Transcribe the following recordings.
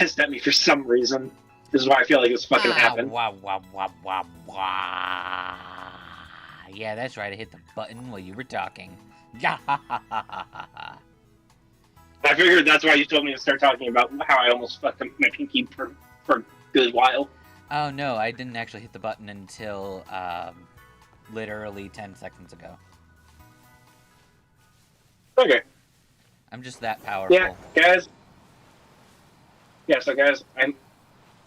pissed at me for some reason. This is why I feel like this fucking happened. Wah, wah, wah, wah, wah. Yeah, that's right. I hit the button while you were talking. Yeah, ha, ha, ha, ha, ha. I figured that's why you told me to start talking about how I almost fucked up my pinky for a good while. Oh, no, I didn't actually hit the button until literally 10 seconds ago. Okay. I'm just that powerful. Yeah, guys. Yeah, so guys,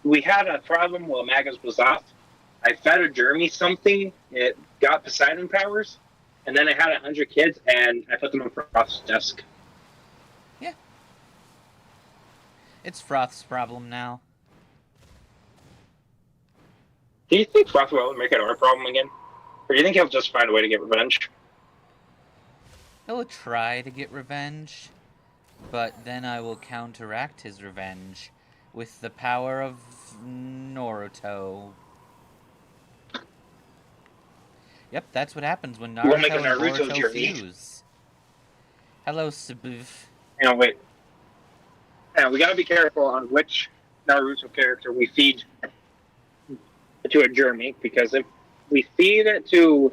we had a problem while Magus was off. I fed a Jeremy something. It got Poseidon powers, and then I had 100 kids, and I put them on Frost's desk. Yeah. It's Froth's problem now. Do you think Froth will make it our problem again? Or do you think he'll just find a way to get revenge? He'll try to get revenge, but then I will counteract his revenge with the power of Naruto. Yep, that's what happens when Naruto and Boruto fuse. Hello, Sabuv. Wait. Now, we gotta be careful on which Naruto character we feed to a Jeremy, because if we feed it to...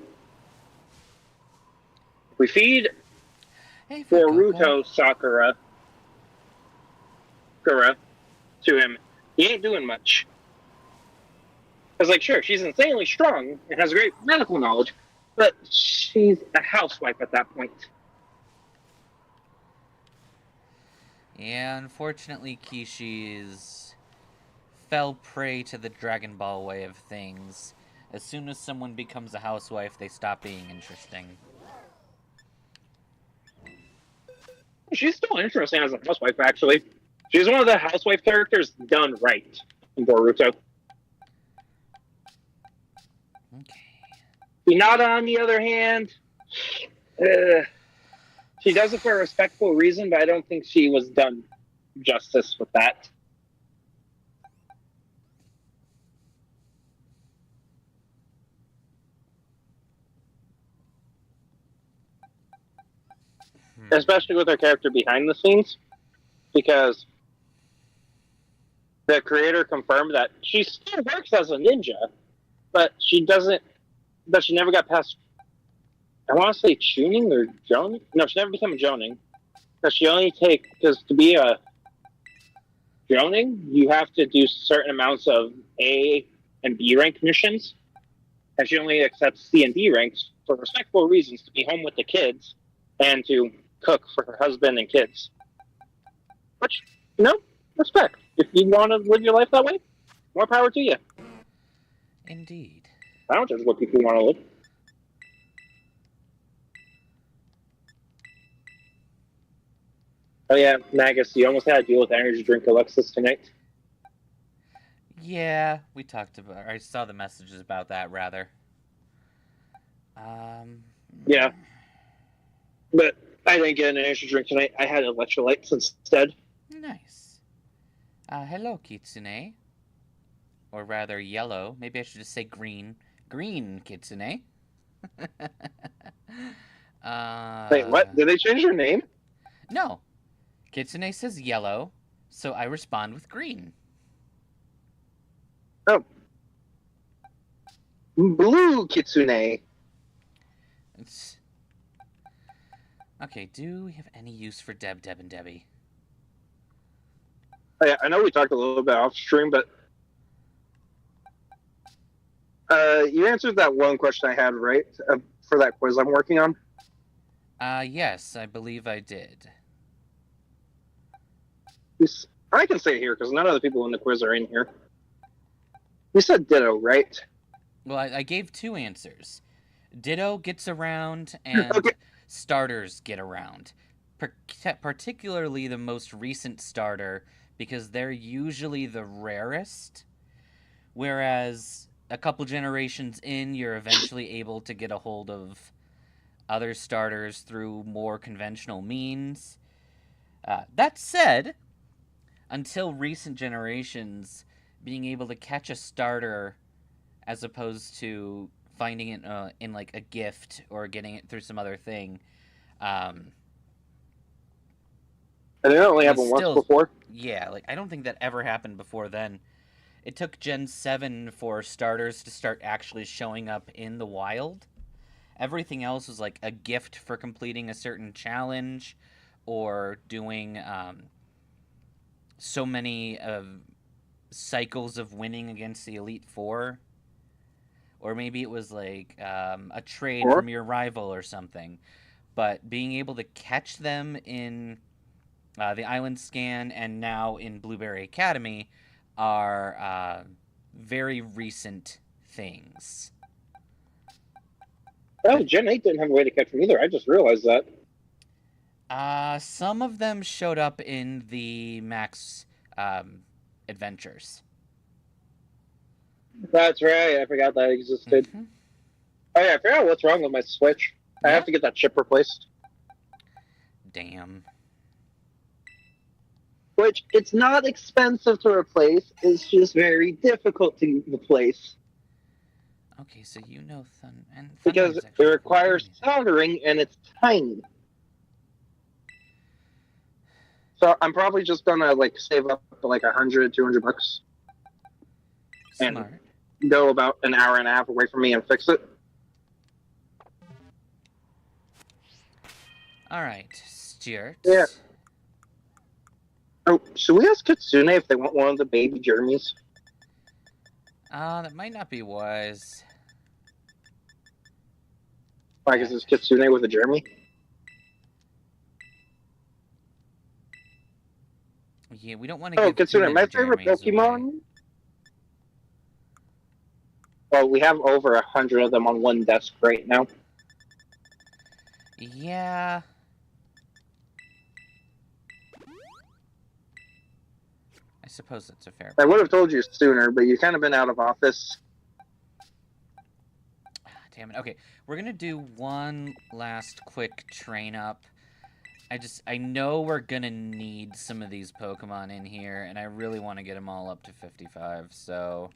If we feed Boruto Sakura to him, he ain't doing much. Because, like, sure, she's insanely strong and has great medical knowledge, but she's a housewife at that point. Yeah, unfortunately, Kishi's fell prey to the Dragon Ball way of things. As soon as someone becomes a housewife, they stop being interesting. She's still interesting as a housewife, actually. She's one of the housewife characters done right in Boruto. Okay. Hinata, on the other hand, she does it for a respectful reason, but I don't think she was done justice with that. Especially with her character behind the scenes, because the creator confirmed that she still works as a ninja, but she never got past, I want to say tuning or joning? No, she never became a joning. Because to be a joning, you have to do certain amounts of A and B rank missions, and she only accepts C and D ranks for respectful reasons, to be home with the kids and to cook for her husband and kids. Which, respect. If you want to live your life that way, more power to you. Indeed. I don't judge what people want to live. Oh yeah, Magus, you almost had to deal with energy drink Alexis tonight. Yeah, we talked about... I saw the messages about that, rather. Yeah. But I didn't get an energy drink tonight. I had electrolytes instead. Nice. Hello, Kitsune. Or rather, yellow. Maybe I should just say green. Green, Kitsune. Wait, what? Did they change your name? No. Kitsune says yellow, so I respond with green. Oh. Blue Kitsune. Okay, do we have any use for Deb, and Debbie? I know we talked a little bit off stream, but you answered that one question I had, right? For that quiz I'm working on? Yes, I believe I did. I can say it here, because none of the people in the quiz are in here. You said Ditto, right? Well, I gave two answers. Ditto gets around, and starters get around. Particularly the most recent starter, because they're usually the rarest. Whereas a couple generations in, you're eventually able to get a hold of other starters through more conventional means. That said, until recent generations, being able to catch a starter as opposed to finding it in like a gift or getting it through some other thing, And it only And happened once still, before. yeah, like I don't think that ever happened before then. It took Gen 7 for starters to start actually showing up in the wild. Everything else was like a gift for completing a certain challenge or doing so many cycles of winning against the Elite Four. Or maybe it was like a trade Or from your rival or something. But being able to catch them in the Island Scan and now in Blueberry Academy are very recent things. oh, Gen 8 didn't have a way to catch them either. I just realized that. Some of them showed up in the Max adventures. That's right. I forgot that existed. Mm-hmm. Oh yeah, I forgot what's wrong with my Switch. I have to get that chip replaced. Damn. Which, it's not expensive to replace, it's just very difficult to replace. Okay, so you know Because it requires soldering, and it's tiny. So I'm probably just gonna, like, save up, like, $100, $200. Smart. And go about an hour and a half away from me and fix it. Alright, Stuart. Yeah. Oh, should we ask Kitsune if they want one of the baby Jeremys? That might not be wise. Like, is this Kitsune with a Jeremy? Yeah, we don't want to Oh, give Kitsune, my favorite Pokemon? away. Well, we have over 100 of them on one desk right now. Yeah. I suppose that's a fair point. I would have told you sooner, but you've kind of been out of office. Damn it. Okay, we're gonna do one last quick train up. I know we're gonna need some of these Pokemon in here, and I really want to get them all up to 55, so...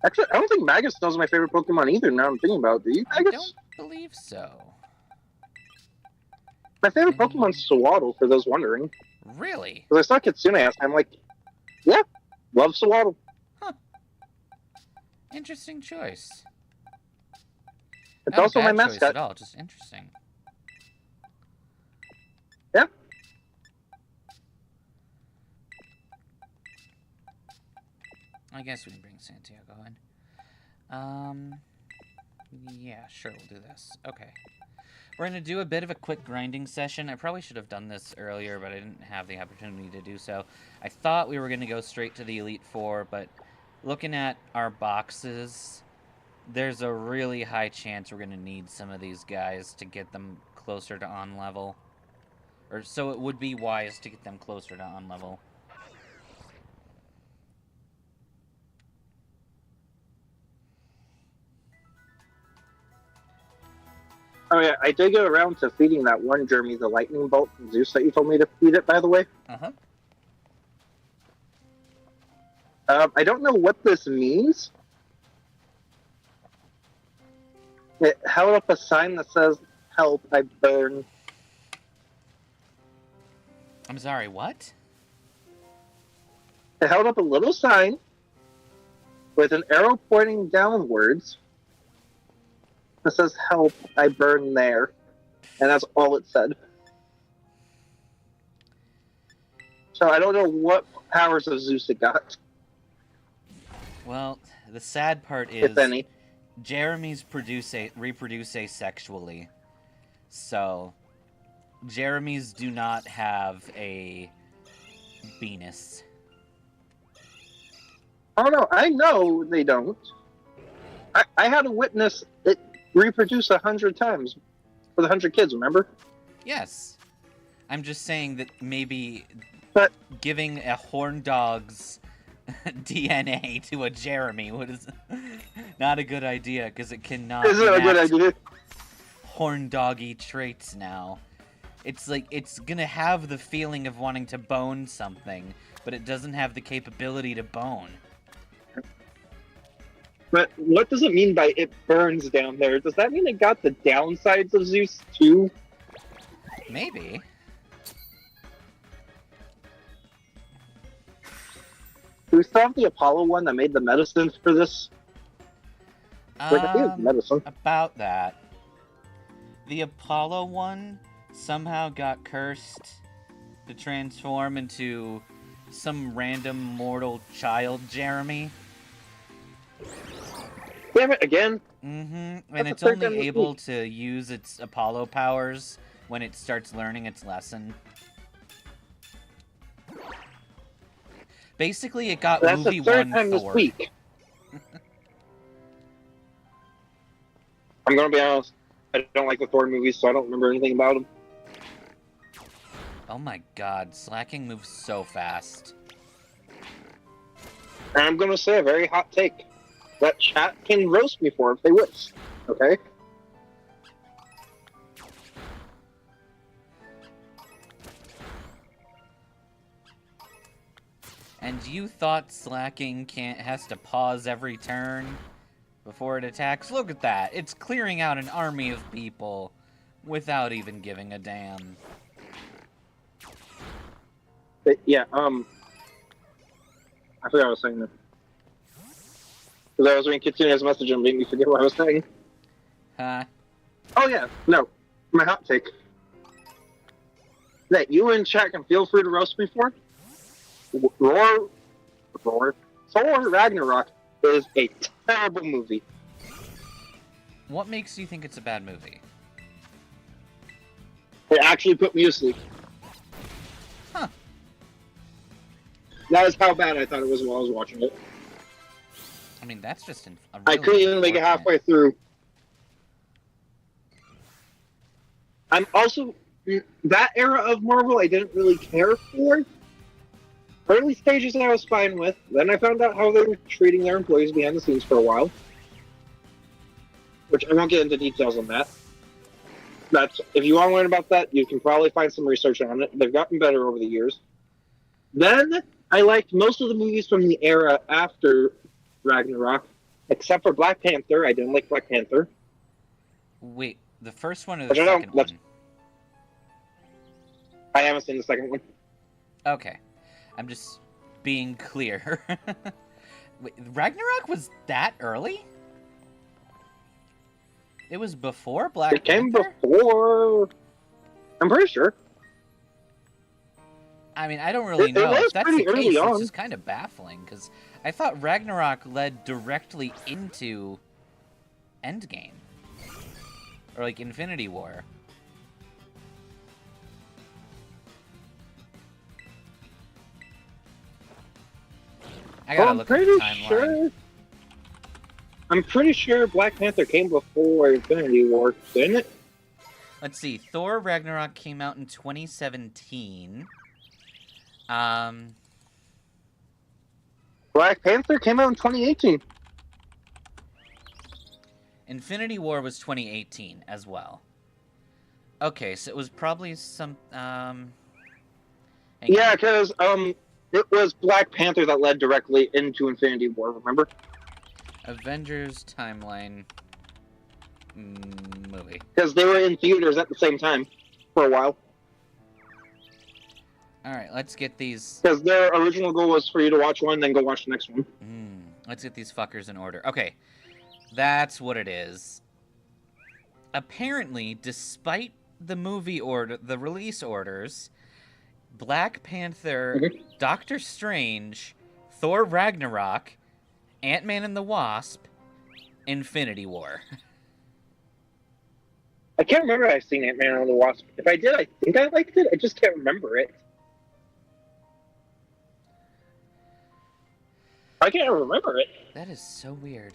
Actually, I don't think Magus knows my favorite Pokemon either, now I'm thinking about it. Do you, Magus? I don't believe so. My favorite Pokemon's Sewaddle, for those wondering. Really? Because I saw Kitsune last time, I'm like, yeah, love Sewaddle. Huh. Interesting choice. It's Not also a bad my choice mascot. at all, just interesting. Yeah. I guess we can bring Santiago in. Yeah, sure, we'll do this. Okay. We're going to do a bit of a quick grinding session. I probably should have done this earlier, but I didn't have the opportunity to do so. I thought we were going to go straight to the Elite Four, but looking at our boxes, there's a really high chance we're going to need some of these guys to get them closer to on level. Or so it would be wise to get them closer to on level. Oh yeah, I did get around to feeding that one Jeremy the lightning bolt from Zeus that you told me to feed it, by the way. Uh-huh. I don't know what this means. It held up a sign that says, "Help, I burn." I'm sorry, what? It held up a little sign with an arrow pointing downwards that says, "Help, I burn there." And that's all it said. So I don't know what powers of Zeus it got. Well, the sad part is... If any. Jeremy's reproduce asexually. So, Jeremy's do not have a penis. Oh no, I know they don't. I had a witness it reproduce 100 times for the 100 kids, remember? Yes. I'm just saying that maybe But giving a horn dog's DNA to a Jeremy is not a good idea, because it cannot is it a good idea? horn doggy traits now. It's like, it's gonna have the feeling of wanting to bone something, but it doesn't have the capability to bone. But what does it mean by it burns down there? Does that mean it got the downsides of Zeus too? Maybe. Do we still have the Apollo one that made the medicines for this? Like, I think it's medicine. About that. The Apollo one somehow got cursed to transform into some random mortal child Jeremy. Damn it, again? Mm-hmm. And it's only able to use its Apollo powers when it starts learning its lesson. Basically, it got That's movie the third one time this Thor. week. I'm gonna be honest. I don't like the Thor movies, so I don't remember anything about them. Oh my god, Slacking moves so fast. And I'm gonna say a very hot take. That chat can roast me for if they wish. Okay? And you thought Slacking has to pause every turn before it attacks? Look at that. It's clearing out an army of people without even giving a damn. But yeah, I forgot what I was saying there. Because I was reading Kitsune's message and made me forget what I was saying. Huh? Oh yeah, no. My hot take. That you in chat can feel free to roast me for. Thor Ragnarok is a terrible movie. What makes you think it's a bad movie? It actually put me to sleep. Huh. That is how bad I thought it was while I was watching it. I mean, that's just I couldn't even make it halfway through. I'm also... That era of Marvel I didn't really care for. Early stages I was fine with. Then I found out how they were treating their employees behind the scenes for a while. Which I won't get into details on that. If you want to learn about that, you can probably find some research on it. They've gotten better over the years. Then I liked most of the movies from the era after Ragnarok, except for Black Panther. I didn't like Black Panther. Wait, the first one or the second one? I haven't seen the second one. Okay. I'm just being clear. Wait, Ragnarok was that early? It was before Black Panther? It came before... I'm pretty sure. I mean, I don't really know. It was if that's pretty the early case, on. It's just kind of baffling, because I thought Ragnarok led directly into Endgame. Or, like, Infinity War. I gotta look at the timeline. I'm pretty sure Black Panther came before Infinity War, didn't it? Let's see. Thor Ragnarok came out in 2017. Black Panther came out in 2018. Infinity War was 2018 as well. Okay, so it was probably some... Yeah, because it was Black Panther that led directly into Infinity War, remember? Avengers timeline movie. Because they were in theaters at the same time for a while. Alright, let's get these... Because their original goal was for you to watch one, then go watch the next one. Let's get these fuckers in order. Okay, that's what it is. Apparently, despite the the release orders, Black Panther, Doctor Strange, Thor Ragnarok, Ant-Man and the Wasp, Infinity War. I can't remember if I've seen Ant-Man and the Wasp. If I did, I think I liked it. I just can't remember it. I can't remember it. That is so weird.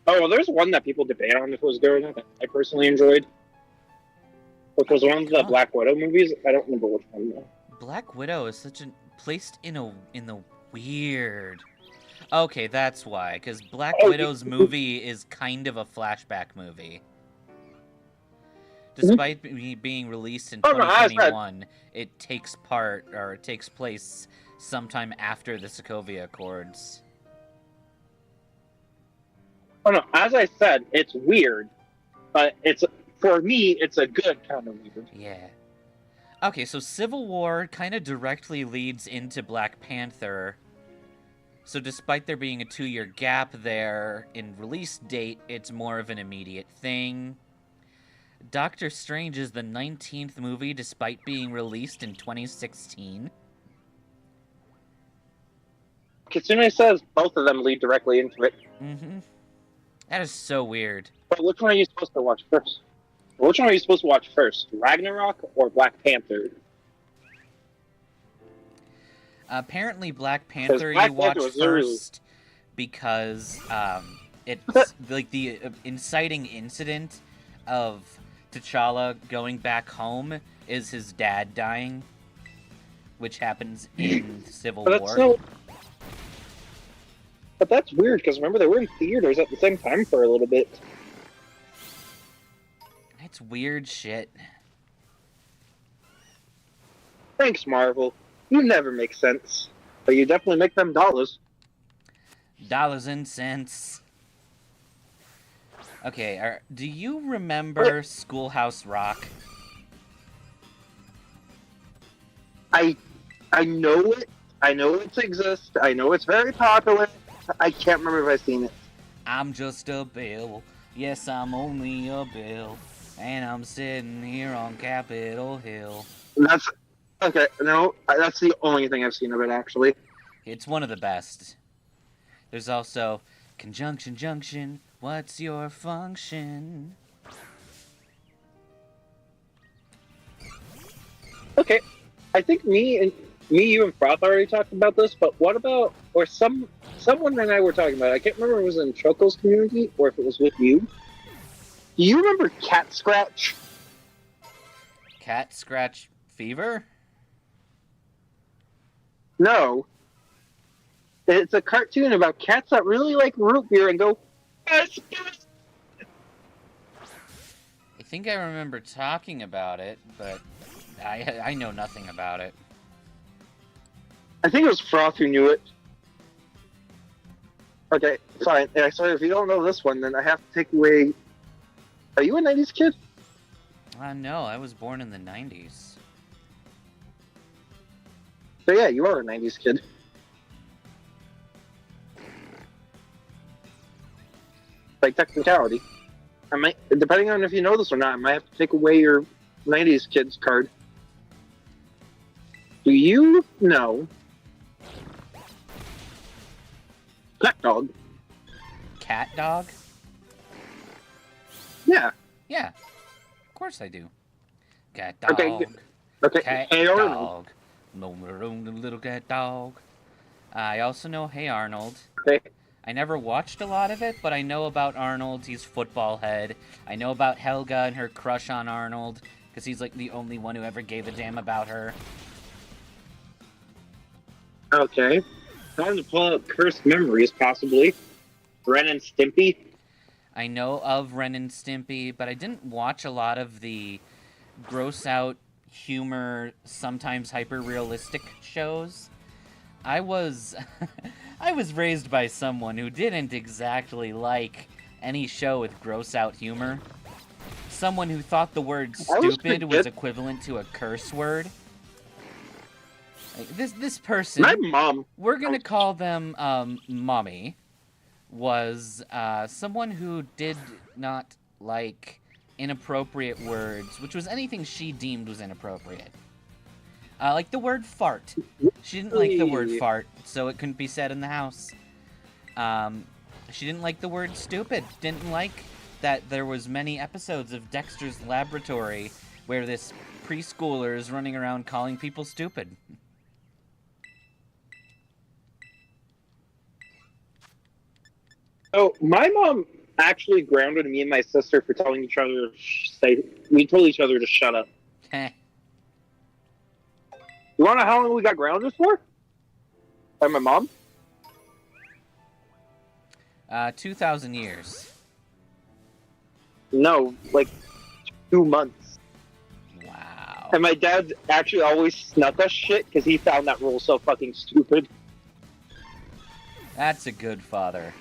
Well, there's one that people debate on if it was good that I personally enjoyed. Which was one of the Black Widow movies. I don't remember which one though. Black Widow is placed in the weird. Okay, that's why. Because Black Widow's movie is kind of a flashback movie. Despite being released in 2021, it takes place sometime after the Sokovia Accords. Oh no, as I said, it's weird, but it's for me, it's a good kind of weird. Yeah. Okay, so Civil War kind of directly leads into Black Panther. So despite there being a 2-year gap there in release date, it's more of an immediate thing. Doctor Strange is the 19th movie despite being released in 2016. Kitsune says both of them lead directly into it. Mm-hmm. That is so weird. But which one are you supposed to watch first? Which one are you supposed to watch first? Ragnarok or Black Panther? Apparently Black Panther Black you watch Panther was first because it's like the inciting incident of T'Challa going back home is his dad dying, which happens in Civil War. But that's weird, because remember, they were in theaters at the same time for a little bit. It's weird shit. Thanks, Marvel. You never make sense. But you definitely make them dollars. Dollars and cents. Okay, do you remember Schoolhouse Rock? I know it. I know it exists. I know it's very popular. I can't remember if I've seen it. I'm just a bill. Yes, I'm only a bill. And I'm sitting here on Capitol Hill. That's... Okay, no, that's the only thing I've seen of it, actually. It's one of the best. There's also Conjunction Junction, what's your function? Okay, I think me, you, and Froth already talked about this, but what about... Or someone and I were talking about it. I can't remember if it was in Choco's community or if it was with you. Do you remember Cat Scratch? Cat Scratch Fever? No. It's a cartoon about cats that really like root beer and go... Yes, yes. I think I remember talking about it, but I know nothing about it. I think it was Froth who knew it. Okay, fine. Yeah, sorry, if you don't know this one, then I have to take away... Are you a 90s kid? No, I was born in the 90s. So yeah, you are a 90s kid. Like technicality. I might, depending on if you know this or not, I might have to take away your 90s kids card. Do you know Cat Dog? Cat Dog? Yeah. Yeah. Of course I do. Cat Dog. Okay. Cat Hey Dog. No little cat dog. I also know Hey Arnold. Okay. I never watched a lot of it, but I know about Arnold. He's football head. I know about Helga and her crush on Arnold, because he's like the only one who ever gave a damn about her. Okay. Time to pull out cursed memories, possibly. Ren and Stimpy. I know of Ren and Stimpy, but I didn't watch a lot of the gross out humor, sometimes hyper-realistic shows. I was raised by someone who didn't exactly like any show with gross out humor. Someone who thought the word stupid was equivalent to a curse word. Like, this person, My mom, we're gonna call them mommy, was someone who did not like inappropriate words, which was anything she deemed was inappropriate. Like the word fart. She didn't like the word fart, so it couldn't be said in the house. She didn't like the word stupid. Didn't like that there was many episodes of Dexter's Laboratory where this preschooler is running around calling people stupid. Oh, my mom actually grounded me and my sister for telling each other we told each other to shut up. Heh. You wanna know how long we got grounded for? By my mom? 2,000 years. No, like 2 months. Wow. And my dad actually always snuck us shit because he found that rule so fucking stupid. That's a good father.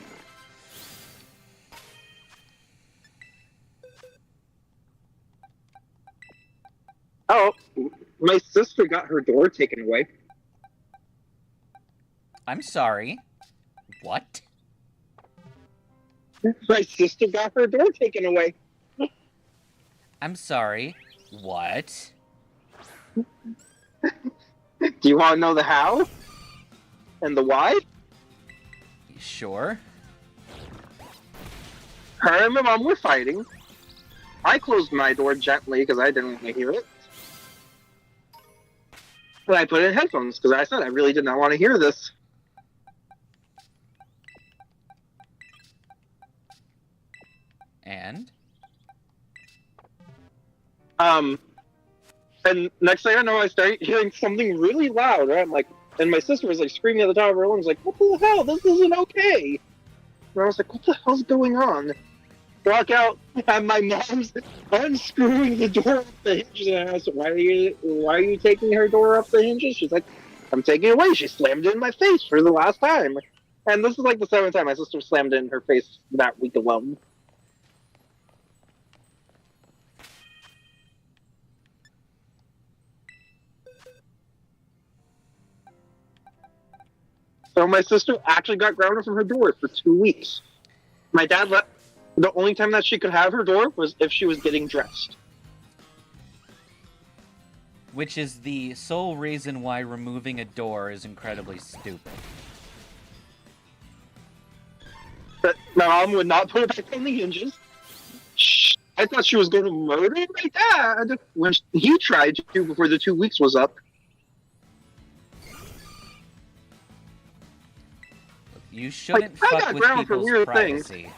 Oh, my sister got her door taken away. I'm sorry. What? My sister got her door taken away. I'm sorry. What? Do you want to know the how? And the why? Sure. Her and my mom were fighting. I closed my door gently because I didn't want to hear it. But I put in headphones because I said I really did not want to hear this. And? And next thing I know, I start hearing something really loud. Right? I'm like, and my sister was like screaming at the top of her lungs, like, "What the hell? This isn't okay!" And I was like, "What the hell's going on?" Walk out, and my mom's unscrewing the door off the hinges. And I asked, "Why are you taking her door off the hinges?" She's like, "I'm taking it away." She slammed it in my face for the last time. And this is like the 7th time my sister slammed it in her face that week alone. So my sister actually got grounded from her door for 2 weeks. My dad let. The only time that she could have her door was if she was getting dressed. Which is the sole reason why removing a door is incredibly stupid. But my mom would not put it back on the hinges. I thought she was going to murder my dad when he tried to before the 2 weeks was up. You shouldn't I fuck got with grounded for people's weird privacy.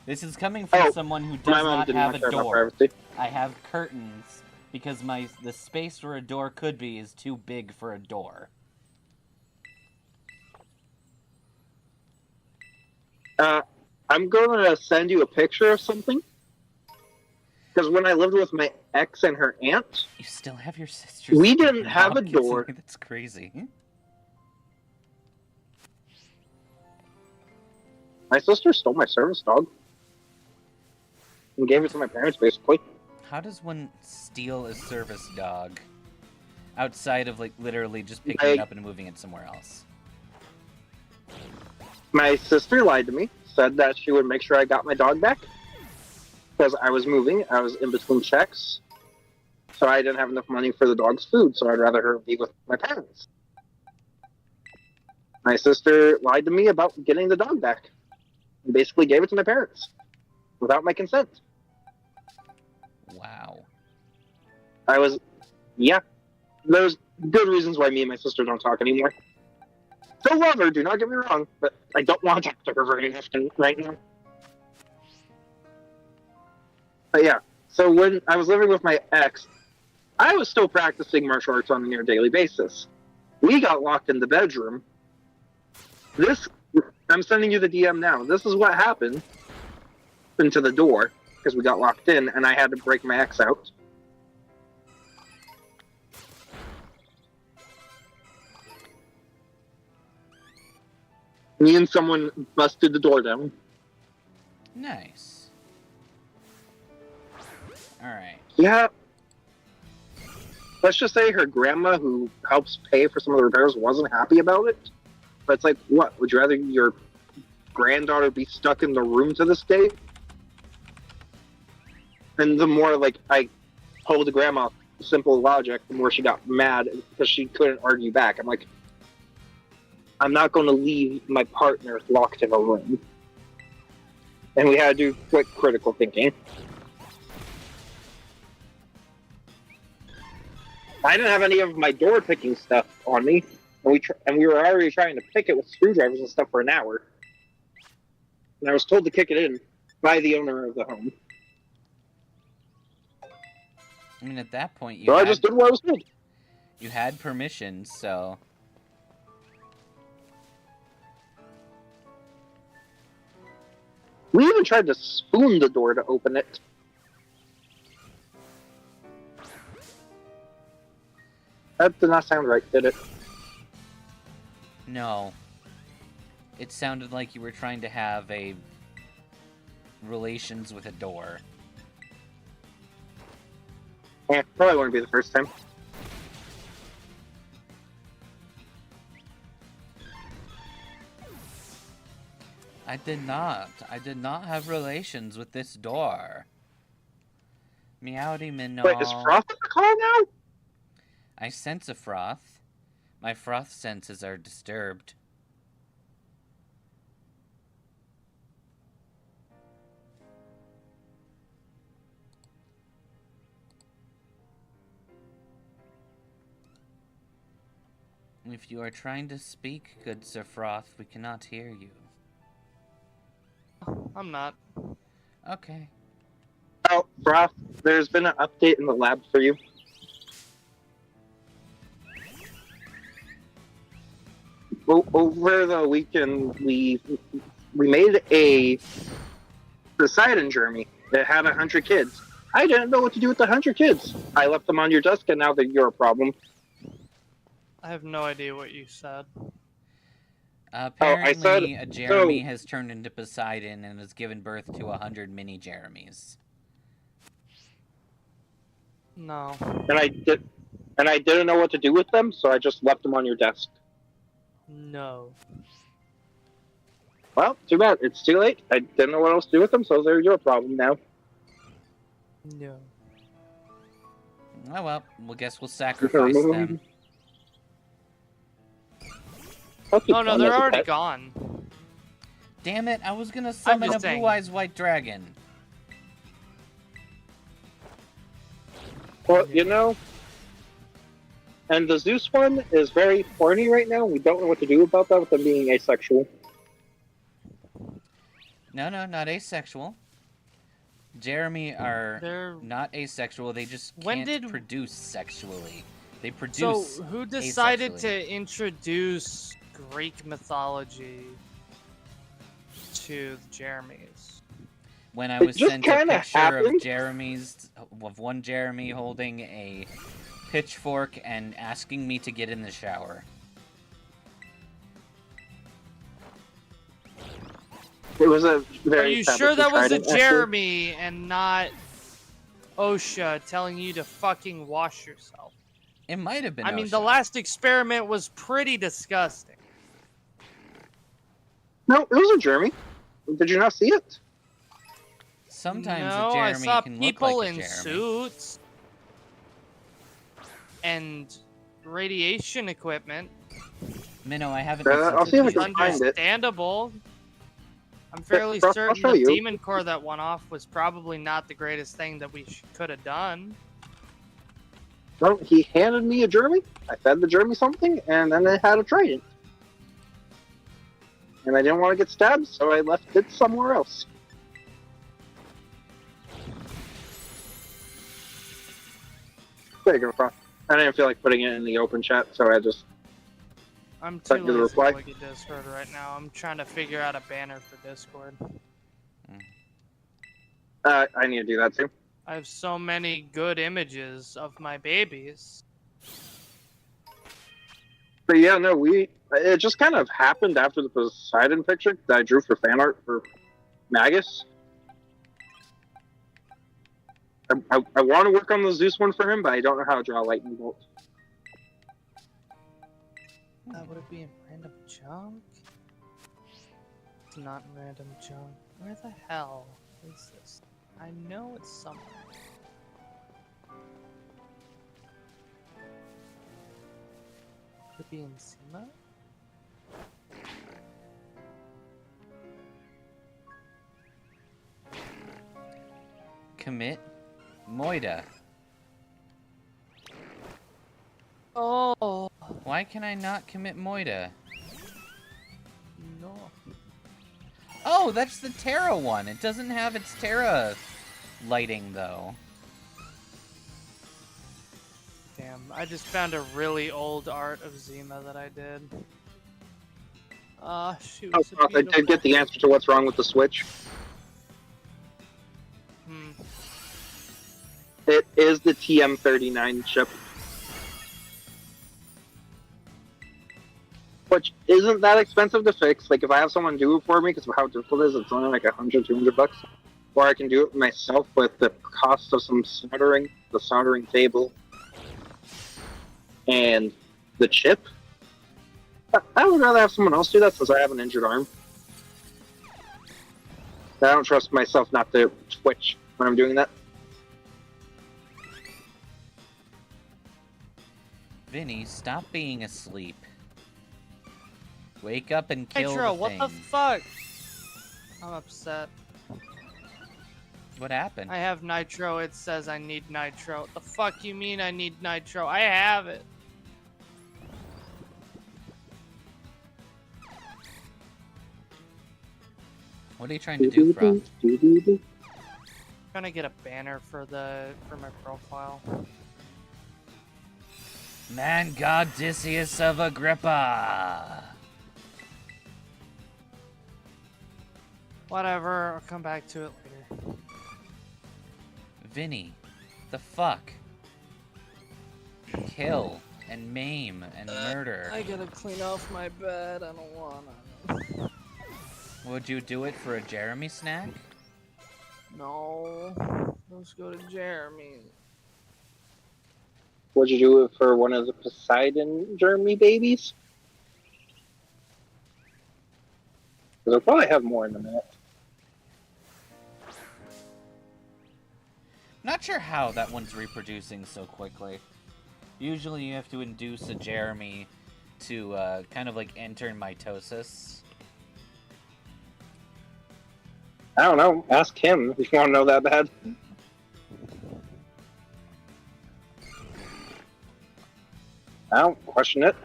This is coming from someone who does not have a door. I have curtains because the space where a door could be is too big for a door. I'm going to send you a picture of something. Because when I lived with my ex and her aunt, You still have your sister's we didn't have a dog? door. That's crazy. My sister stole my service dog and gave it to my parents, basically. How does one steal a service dog outside of, like, literally just picking it up and moving it somewhere else? My sister lied to me, said that she would make sure I got my dog back because I was moving. I was in between checks, so I didn't have enough money for the dog's food, so I'd rather her be with my parents. My sister lied to me about getting the dog back and basically gave it to my parents without my consent. Wow. There's good reasons why me and my sister don't talk anymore. Still love her, do not get me wrong, but I don't want to talk to her very often right now. But yeah, so when I was living with my ex, I was still practicing martial arts on a near daily basis. We got locked in the bedroom. I'm sending you the DM now. This is what happened into the door because we got locked in and I had to break my ex out. Me and someone busted the door down. Nice. Alright. Yeah. Let's just say her grandma, who helps pay for some of the repairs, wasn't happy about it. But it's like, what? Would you rather your granddaughter be stuck in the room to this day? And the more, like, I told the grandma simple logic, the more she got mad because she couldn't argue back. I'm like, I'm not going to leave my partner locked in a room. And we had to do quick critical thinking. I didn't have any of my door picking stuff on me, and we were already trying to pick it with screwdrivers and stuff for an hour. And I was told to kick it in by the owner of the home. I mean, at that point, I just did what I was told. You had permission, so... We even tried to spoon the door to open it. That did not sound right, did it? No. It sounded like you were trying to have a relations with a door. Yeah, probably wouldn't be the first time. I did not. I did not have relations with this door. Meowdy Minnow. Wait, is Froth in the call now? I sense a froth. My froth senses are disturbed. If you are trying to speak, good Sir Froth, we cannot hear you. I'm not. Okay. Oh, Froth, there's been an update in the lab for you. Over the weekend, we made a Poseidon journey that had 100 kids. I didn't know what to do with the 100 kids. I left them on your desk, and now that you're a problem. I have no idea what you said. Apparently, a Jeremy has turned into Poseidon and has given birth to 100 mini Jeremies. No. And I didn't know what to do with them, so I just left them on your desk. No. Well, too bad. It's too late. I didn't know what else to do with them, so they're your problem now. No. Oh well, guess we'll sacrifice them. Oh no, they're already gone. Damn it, I was gonna summon a saying. Blue Eyes White Dragon. Well, you know, and the Zeus one is very horny right now. We don't know what to do about that with them being asexual. No, not asexual. Jeremy are They're... not asexual, they just can't produce sexually. They produce So, who decided asexually. to introduce Greek mythology to the Jeremies? When I was just sent a kinda picture happened. of one Jeremy holding a pitchfork and asking me to get in the shower. It was a very. Are you sure that was a Jeremy and not OSHA telling you to fucking wash yourself? It might have been I mean, OSHA. the last experiment was pretty disgusting. No, it was a Jeremy. Did you not see it? Sometimes no, a Jeremy I saw can people look like a in Jeremy. suits and radiation equipment. Minnow, I haven't I'll see if I listened to can find it. Understandable. I'm fairly I'll certain show the you. demon core that went off was probably not the greatest thing that we could have done. Well, he handed me a Jeremy. I fed the Jeremy something, and then it had a trident. And I didn't want to get stabbed, so I left it somewhere else. There you go, Froth. I didn't feel like putting it in the open chat, so I just... I'm too Thank you, the lazy to reply. look at Discord right now. I'm trying to figure out a banner for Discord. I need to do that too. I have so many good images of my babies. But yeah, no, it just kind of happened after the Poseidon picture that I drew for fan art for Magus. I want to work on the Zeus one for him, but I don't know how to draw a lightning bolt. Would it be in random junk? It's not in random junk. Where the hell is this? I know it's somewhere. Could it be in Sima? Commit Moida. Oh Why can I not commit Moida? no! Oh, that's the Terra one. It doesn't have its Terra lighting, though. Damn, I just found a really old art of Zima that I did. Shoot. Oh, I did get the answer to what's wrong with the Switch. It is the TM39 chip. Which isn't that expensive to fix. Like, if I have someone do it for me, because of how difficult it is, it's only like $100, $200 bucks. or I can do it myself with the cost of some soldering, the soldering table, and the chip. I would rather have someone else do that since I have an injured arm. I don't trust myself not to twitch when I'm doing that. Vinny, stop being asleep. Wake up and kill Nitro, the what thing. the fuck? I'm upset. What happened? I have nitro, it says I need nitro. What the fuck you mean I need nitro? I have it. What are you trying to do, Froth? Trying to get a banner for my profile. Man God Odysseus of Agrippa! Whatever, I'll come back to it later. Vinny, the fuck? Kill and maim and murder. I gotta clean off my bed, I don't wanna. Would you do it for a Jeremy snack? No. Let's go to Jeremy. Would you do it for one of the Poseidon Jeremy babies? Because I'll probably have more in a minute. Not sure how that one's reproducing so quickly. Usually you have to induce a Jeremy to kind of like enter mitosis. I don't know. Ask him if you want to know that bad. I don't question it.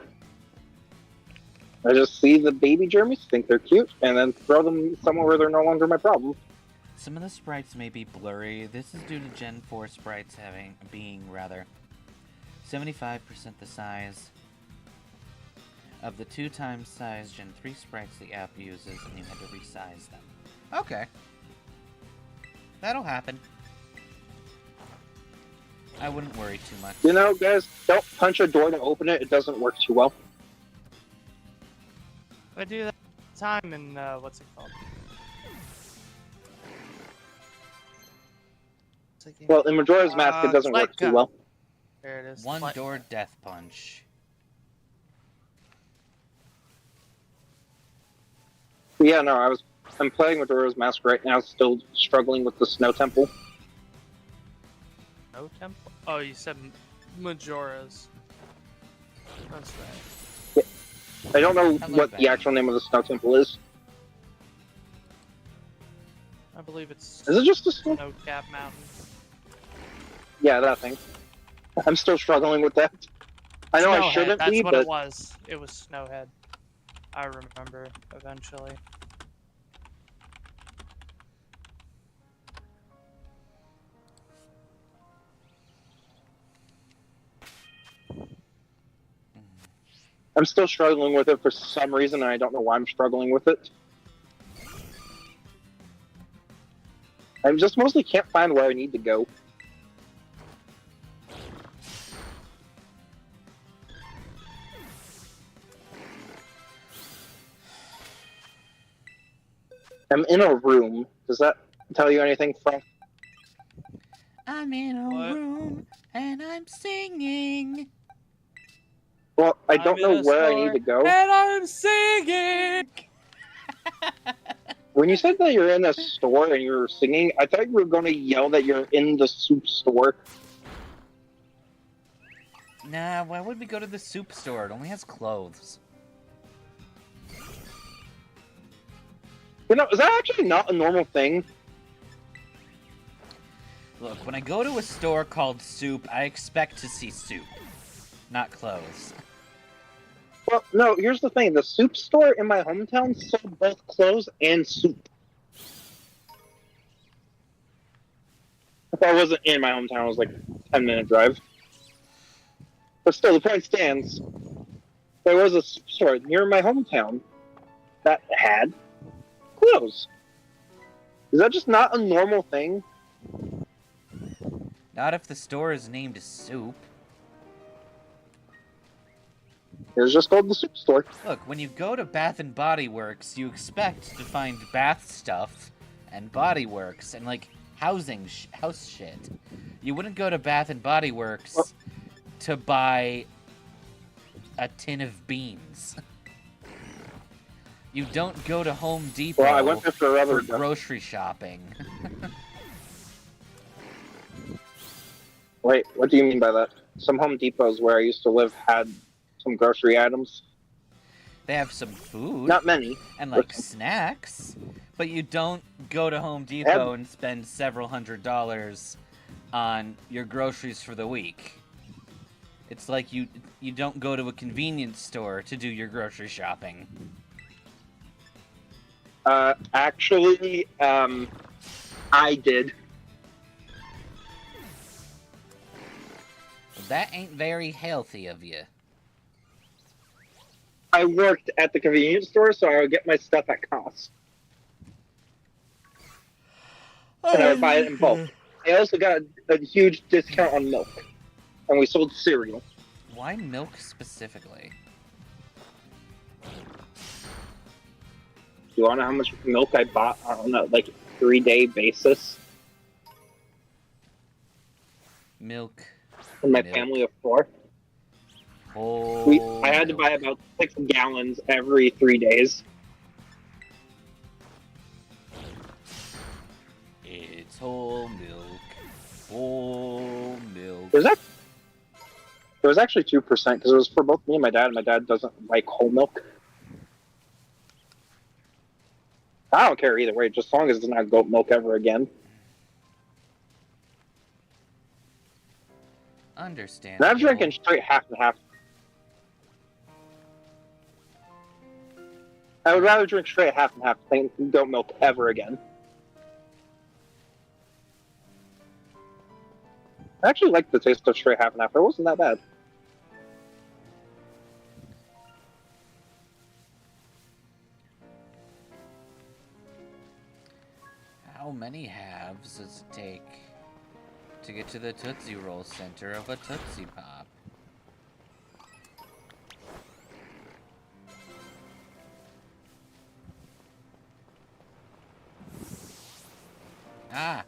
I just see the baby Jeremys, think they're cute, and then throw them somewhere where they're no longer my problem. Some of the sprites may be blurry. This is due to Gen 4 sprites being 75% the size of the 2 times size Gen 3 sprites the app uses, and you had to resize them. Okay. That'll happen. I wouldn't worry too much. You know, guys, don't punch a door to open it. It doesn't work too well. I do that all the time in, what's it called? Well, in Majora's Mask, it doesn't work too well. There it is. One door death punch. Yeah, no, I'm playing Majora's Mask right now, still struggling with the Snow Temple. Snow Temple? Oh, you said Majora's. That's right. Yeah. I don't know I what the actual name of the Snow Temple is. I believe it's Is it just a snow? Snow Cap Mountain. Yeah, that thing. I'm still struggling with that. I know I Snowhead, shouldn't that's be, what but it was. It was Snowhead. I remember eventually. I'm still struggling with it for some reason, and I don't know why I'm struggling with it. I just mostly can't find where I need to go. I'm in a room. Does that tell you anything, Frank? I'm in a What? room and I'm singing. Well, I don't I'm in know a where I store need to go. And I'm singing! When you said that you're in a store and you're singing, I thought you were going to yell that you're in the soup store. Nah, why would we go to the soup store? It only has clothes. You know, is that actually not a normal thing? Look, when I go to a store called Soup, I expect to see soup, not clothes. Well, no, here's the thing. The soup store in my hometown sold both clothes and soup. If I wasn't in my hometown, it was like a 10-minute drive. But still, the point stands. There was a soup store near my hometown that had clothes. Is that just not a normal thing? Not if the store is named Soup. It was just called the soup store. Look, when you go to Bath and Body Works, you expect to find bath stuff and Body Works and like house shit. You wouldn't go to Bath and Body Works to buy a tin of beans. You don't go to Home Depot Well, I went there for grocery shopping. Wait, what do you mean by that? Some Home Depots where I used to live had some grocery items. They have some food. Not many. And like snacks. But you don't go to Home Depot and spend several $100s on your groceries for the week. It's like you don't go to a convenience store to do your grocery shopping. Actually, I did. That ain't very healthy of you. I worked at the convenience store, so I would get my stuff at cost. And I would buy it in bulk. I also got a huge discount on milk. And we sold cereal. Why milk specifically? Do you want to know how much milk I bought on a, like, 3-day basis? Milk. In my family of 4? Oh, I had to buy about 6 gallons every 3 days. It's whole milk. Whole milk. It was actually 2% because it was for both me and my dad. My dad doesn't like whole milk. I don't care either way, just as long as it's not goat milk ever again. Understandable. And I'm drinking straight half and half. I would rather drink straight half and half than goat milk ever again. I actually like the taste of straight half and half. It wasn't that bad. How many halves does it take to get to the Tootsie Roll center of a Tootsie Pop? Ah!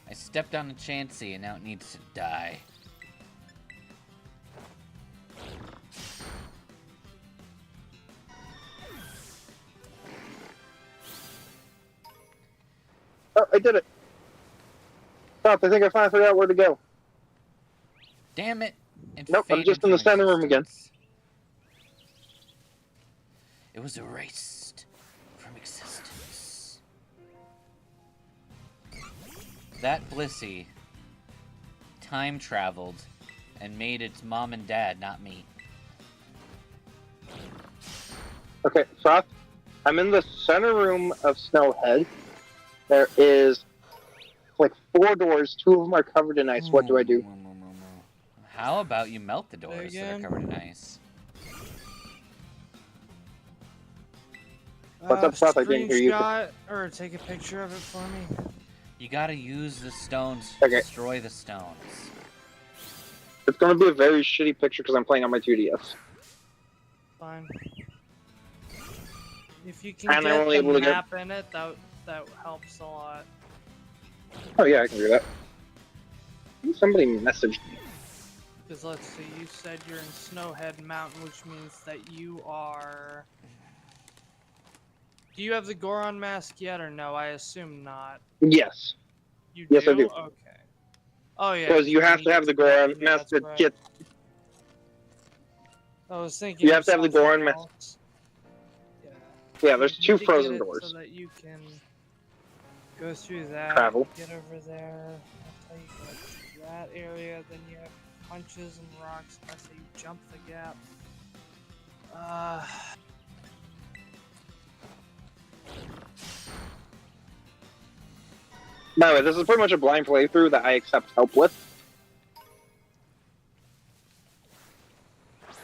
I stepped on a Chansey and now it needs to die. Oh, I did it. Stop, I think I finally figured out where to go. Damn it! It Nope, I'm faded just in the from center room again. existence. It was erased from existence. That Blissey time traveled and made its mom and dad, not me. Okay, so I'm in the center room of Snowhead. There is like 4 doors. 2 of them are covered in ice. What do I do? How about you melt the doors that are Again? covered in ice? What's up, Seth? I didn't hear you. Screenshot or take a picture of it for me. You gotta use the stones to Okay. destroy the stones. It's going to be a very shitty picture because I'm playing on my 2DS. Fine. If you can And I'm get only the able to get- map in it, that helps a lot. Oh yeah, I can do that. Somebody messaged me. Because let's see, you said you're in Snowhead Mountain, which means that you are... Do you have the Goron mask yet or no? I assume not. Yes. You Yes, I do. Okay. Oh yeah. Because you have to have the Goron Yeah, mask that's to right. get... I was thinking You have to have the something Goron mask. else. Yeah. Yeah, there's You 2 need to frozen get it doors. So that you can go through that. Travel. Get over there. That's how you go through that area. Then you have punches and rocks. That's how you jump the gap. By the way, this is pretty much a blind playthrough that I accept help with.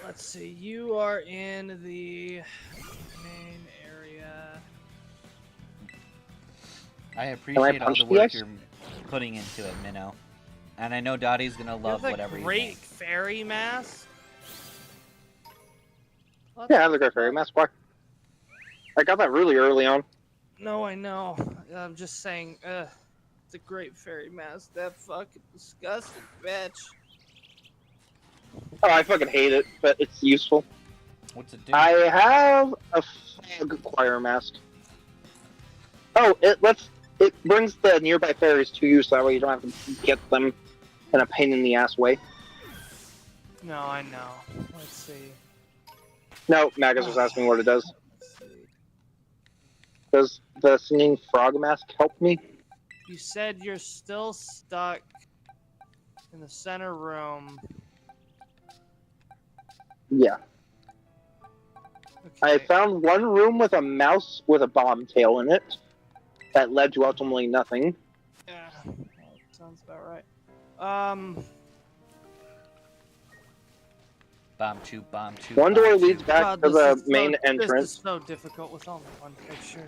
Let's see. You are in the main area. I appreciate all punch the the work ice? you're putting into it, Minnow. And I know Dottie's gonna love you have whatever the you Great make. Fairy Mask. What Yeah, I have the Great Fairy Mask. Why? I got that really early on. No, I know. I'm just saying, it's a great fairy mask. That fucking disgusting bitch. Oh, I fucking hate it, but it's useful. What's it do? I have a fog choir mask. Oh, it brings the nearby fairies to you, so that way you don't have to get them in a pain in the ass way. No, I know. Let's see. No, Magus was asking what it does. Let's see. Does the singing frog mask help me? You said you're still stuck in the center room. Yeah. Okay. I found one room with a mouse with a bomb tail in it that led to ultimately nothing. Yeah, that sounds about right. Bomb tube, bomb tube. One door bomb leads tube. back God, to the this main is entrance. so difficult with only one picture.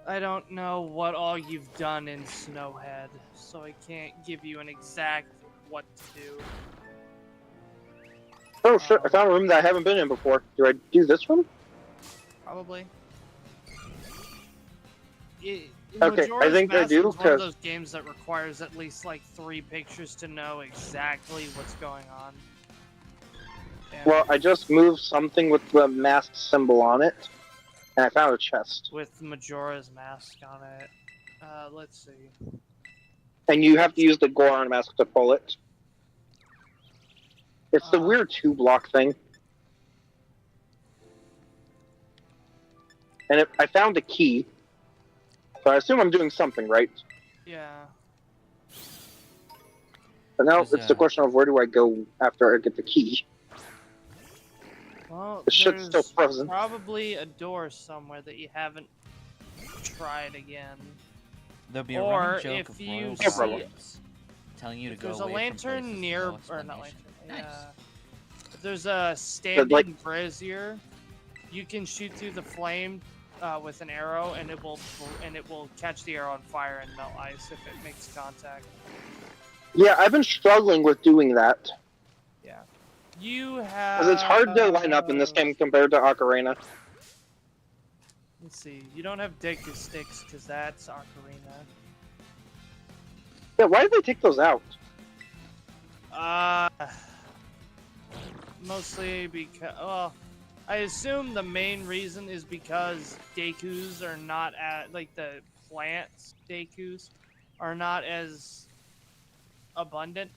I don't know what all you've done in Snowhead, so I can't give you an exact what to do. Oh shit, I found a room that I haven't been in before. Do I do this one? Probably. Okay, I think I do, It's one of because... those games that requires at least like 3 pictures to know exactly what's going on. And Well, I just moved something with the mask symbol on it, and I found a chest. with Majora's mask on it. Let's see. And you have to use the Goron mask to pull it. It's the weird 2-block thing. And I found a key. So I assume I'm doing something, right? Yeah. But now There's it's the question of where do I go after I get the key. Well, The shit's still there's frozen. probably a door somewhere that you haven't tried again. There'll be a Or running joke if of you Royal see- Guardians telling you to If go there's a away lantern from places near, with no or not lantern. explanation. Nice. If there's a standing like- brazier, you can shoot through the flame with an arrow, and it will catch the arrow on fire and melt ice if it makes contact. Yeah, I've been struggling with doing that. Yeah. You have. Because it's hard to line up in this game compared to Ocarina. Let's see. You don't have Deku sticks because that's Ocarina. Yeah, why did they take those out? Mostly because, well, I assume the main reason is because Dekus are not like the plants Dekus are not as abundant.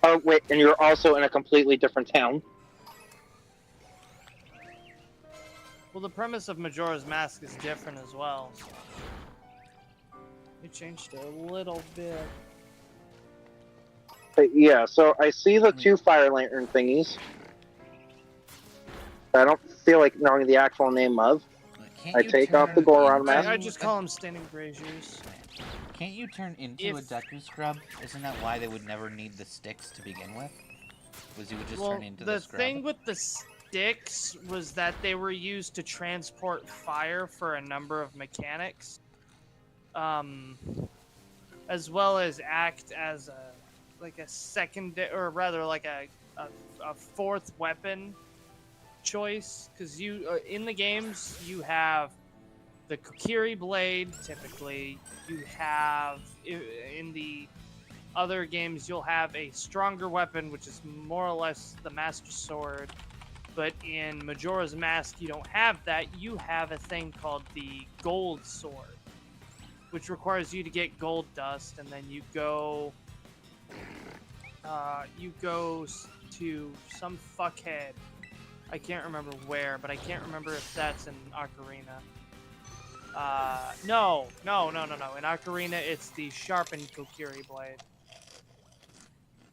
Oh, wait, and you're also in a completely different town. Well, the premise of Majora's Mask is different as well. So. It changed a little bit. But yeah, so I see the 2 fire lantern thingies. I don't feel like knowing the actual name of. I take off the Goron mask. I just call them standing braziers. Can't you turn into a Deku Scrub? Isn't that why they would never need the sticks to begin with? Was you would just turn into the Scrub? The thing with the sticks was that they were used to transport fire for a number of mechanics. As well as act as a secondary, or rather like a 4th weapon choice, because you in the games you have the Kokiri blade. Typically, you have in the other games you'll have a stronger weapon, which is more or less the Master Sword. But in Majora's Mask, you don't have that. You have a thing called the Gold Sword, which requires you to get gold dust, and then you go to some fuckhead. I can't remember where, but I can't remember if that's in Ocarina. No. In Ocarina, it's the sharpened Kokiri blade.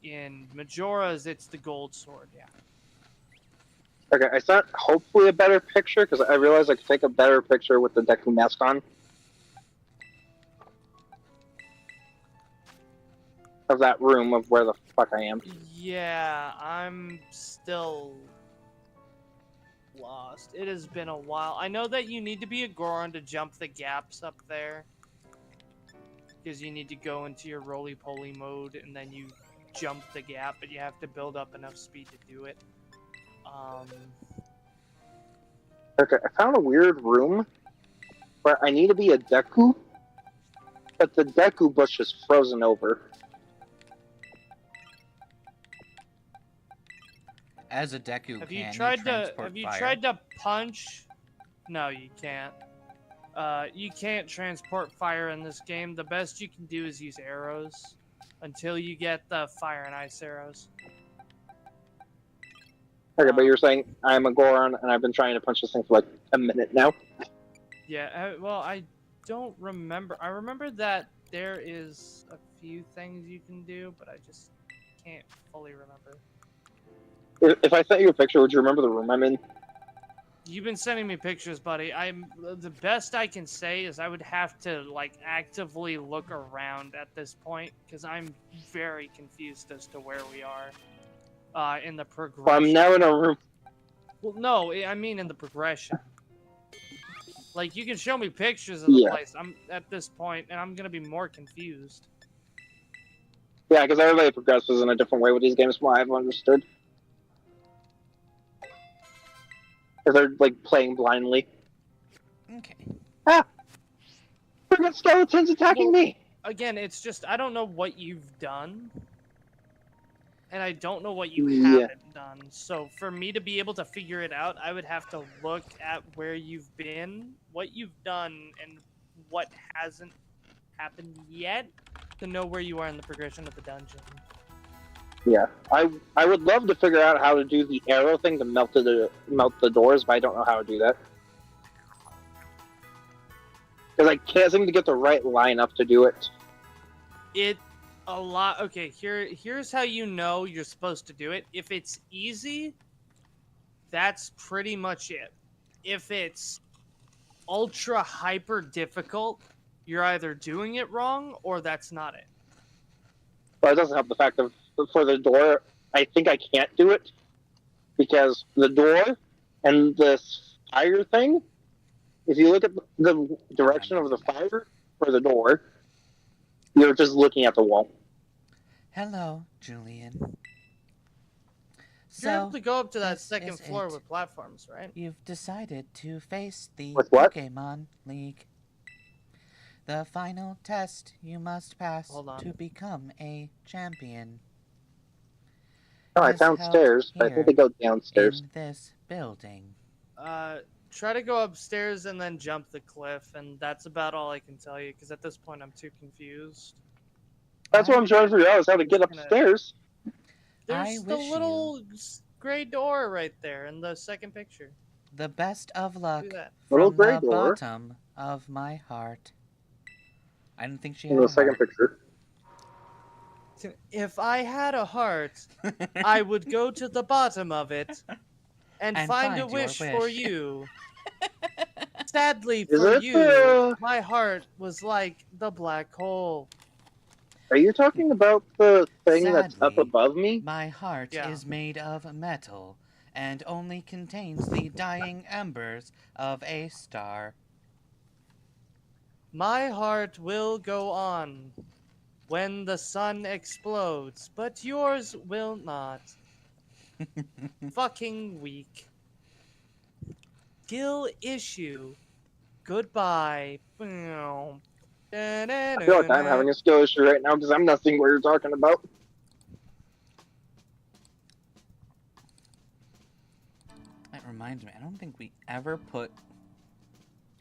In Majora's, it's the gold sword, yeah. Okay, I sent hopefully a better picture, because I realized I could take a better picture with the Deku mask on. Of that room of where the fuck I am. Yeah, I'm still lost. It has been a while. I know that you need to be a Goron to jump the gaps up there. Because you need to go into your roly-poly mode and then you jump the gap, but you have to build up enough speed to do it. Okay, I found a weird room where I need to be a Deku, but the Deku bush is frozen over. As a Deku, Have can you tried transport fire? to punch? No, you can't. You can't transport fire in this game. The best you can do is use arrows until you get the fire and ice arrows. Okay, but you're saying I'm a Goron and I've been trying to punch this thing for like a minute now? Yeah, well, I don't remember. I remember that there is a few things you can do, but I just can't fully remember. If I sent you a picture, would you remember the room I'm in? You've been sending me pictures, buddy. The best I can say is I would have to like actively look around at this point because I'm very confused as to where we are in the progression. Well, I'm now in a room. Well, no, I mean in the progression. Like you can show me pictures of the place. I'm at this point, and I'm gonna be more confused. Yeah, because everybody progresses in a different way with these games, from what I've understood. Because they're like playing blindly. Okay. Ah! Freaking skeletons attacking me! Again, it's just I don't know what you've done. And I don't know what you haven't done. So for me to be able to figure it out, I would have to look at where you've been, what you've done, and what hasn't happened yet to know where you are in the progression of the dungeon. Yeah, I would love to figure out how to do the arrow thing to melt the doors, but I don't know how to do that. Because I can't seem to get the right line up to do it. Okay, here's how you know you're supposed to do it. If it's easy, that's pretty much it. If it's ultra hyper difficult, you're either doing it wrong or that's not it. But it doesn't help the fact of for the door, I think I can't do it because the door and this fire thing, if you look at the direction of the fire for the door, you're just looking at the wall. Hello, Julian. You're able to go up to that second floor it. with platforms, right? You've decided to face the With what? Pokemon League. The final test you must pass to become a champion. Oh, I found stairs, but I think they go downstairs. In this building. Try to go upstairs and then jump the cliff, and that's about all I can tell you, because at this point I'm too confused. That's what I'm trying to figure out, is how to get upstairs. There's the little gray door right there in the second picture. The best of luck Little from gray the door. bottom of my heart. I didn't think she had In the a second heart. picture. If I had a heart, I would go to the bottom of it and find a wish for you. Sadly for you, my heart was like the black hole. Are you talking about the thing that's up above me? My heart is made of metal and only contains the dying embers of a star. My heart will go on when the sun explodes, but yours will not. Fucking weak. Skill issue. Goodbye. I feel like I'm having a skill issue right now because I'm not seeing what you're talking about. That reminds me, I don't think we ever put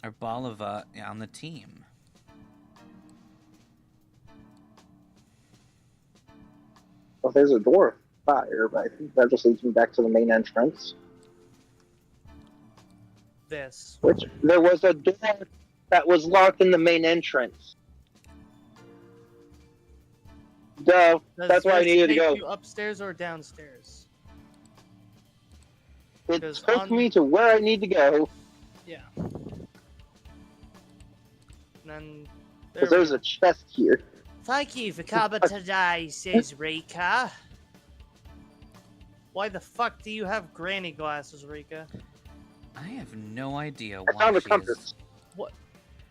our Boliva on the team. Well, there's a door of fire, but I think that just leads me back to the main entrance. Which, there was a door that was locked in the main entrance. Duh, that's why I needed to go. You upstairs or downstairs? It took me to where I need to go. Yeah. And then there's a chest here. Thank you for coming today, says Rika. Why the fuck do you have granny glasses, Rika? I have no idea why. I found a compass. What?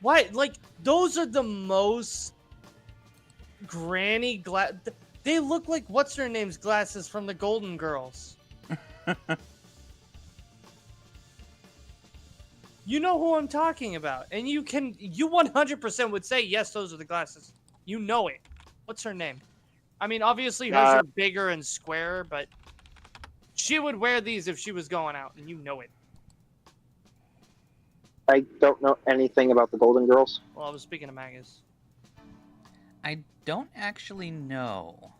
Why? Like, those are the most granny They look like what's her name's glasses from the Golden Girls. You know who I'm talking about, and you 100% would say yes. Those are the glasses. You know it. What's her name? I mean, obviously hers are bigger and squarer, but she would wear these if she was going out, and you know it. I don't know anything about the Golden Girls. Well, I was speaking of Magus. I don't actually know.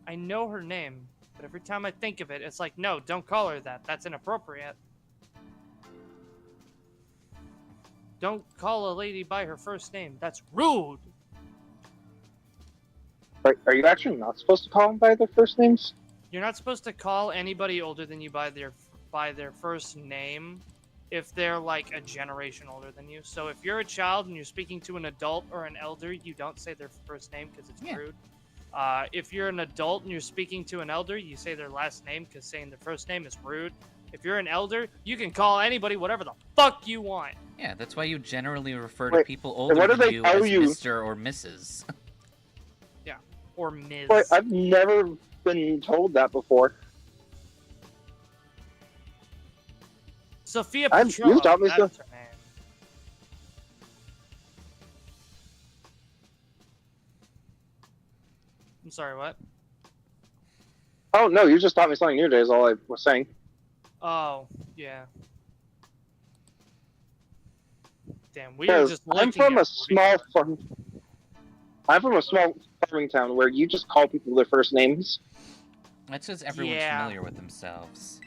I know her name, but every time I think of it, it's like, no, don't call her that. That's inappropriate. Don't call a lady by her first name. That's rude. Are you actually not supposed to call them by their first names? You're not supposed to call anybody older than you by their first name if they're like a generation older than you. So if you're a child and you're speaking to an adult or an elder, you don't say their first name because it's rude. If you're an adult and you're speaking to an elder, you say their last name because saying their first name is rude. If you're an elder, you can call anybody whatever the fuck you want. Yeah, that's why you generally refer to people older than you as Mr. or Mrs. Yeah, or Ms. Wait, I've never been told that before. Sophia You Petrillo, taught me that's so. her name. I'm sorry, what? Oh, no, you just taught me something new today is all I was saying. Oh, yeah. Damn, we are just I'm from a small farm. I'm from a small farming town where you just call people their first names. That's just everyone's familiar with themselves.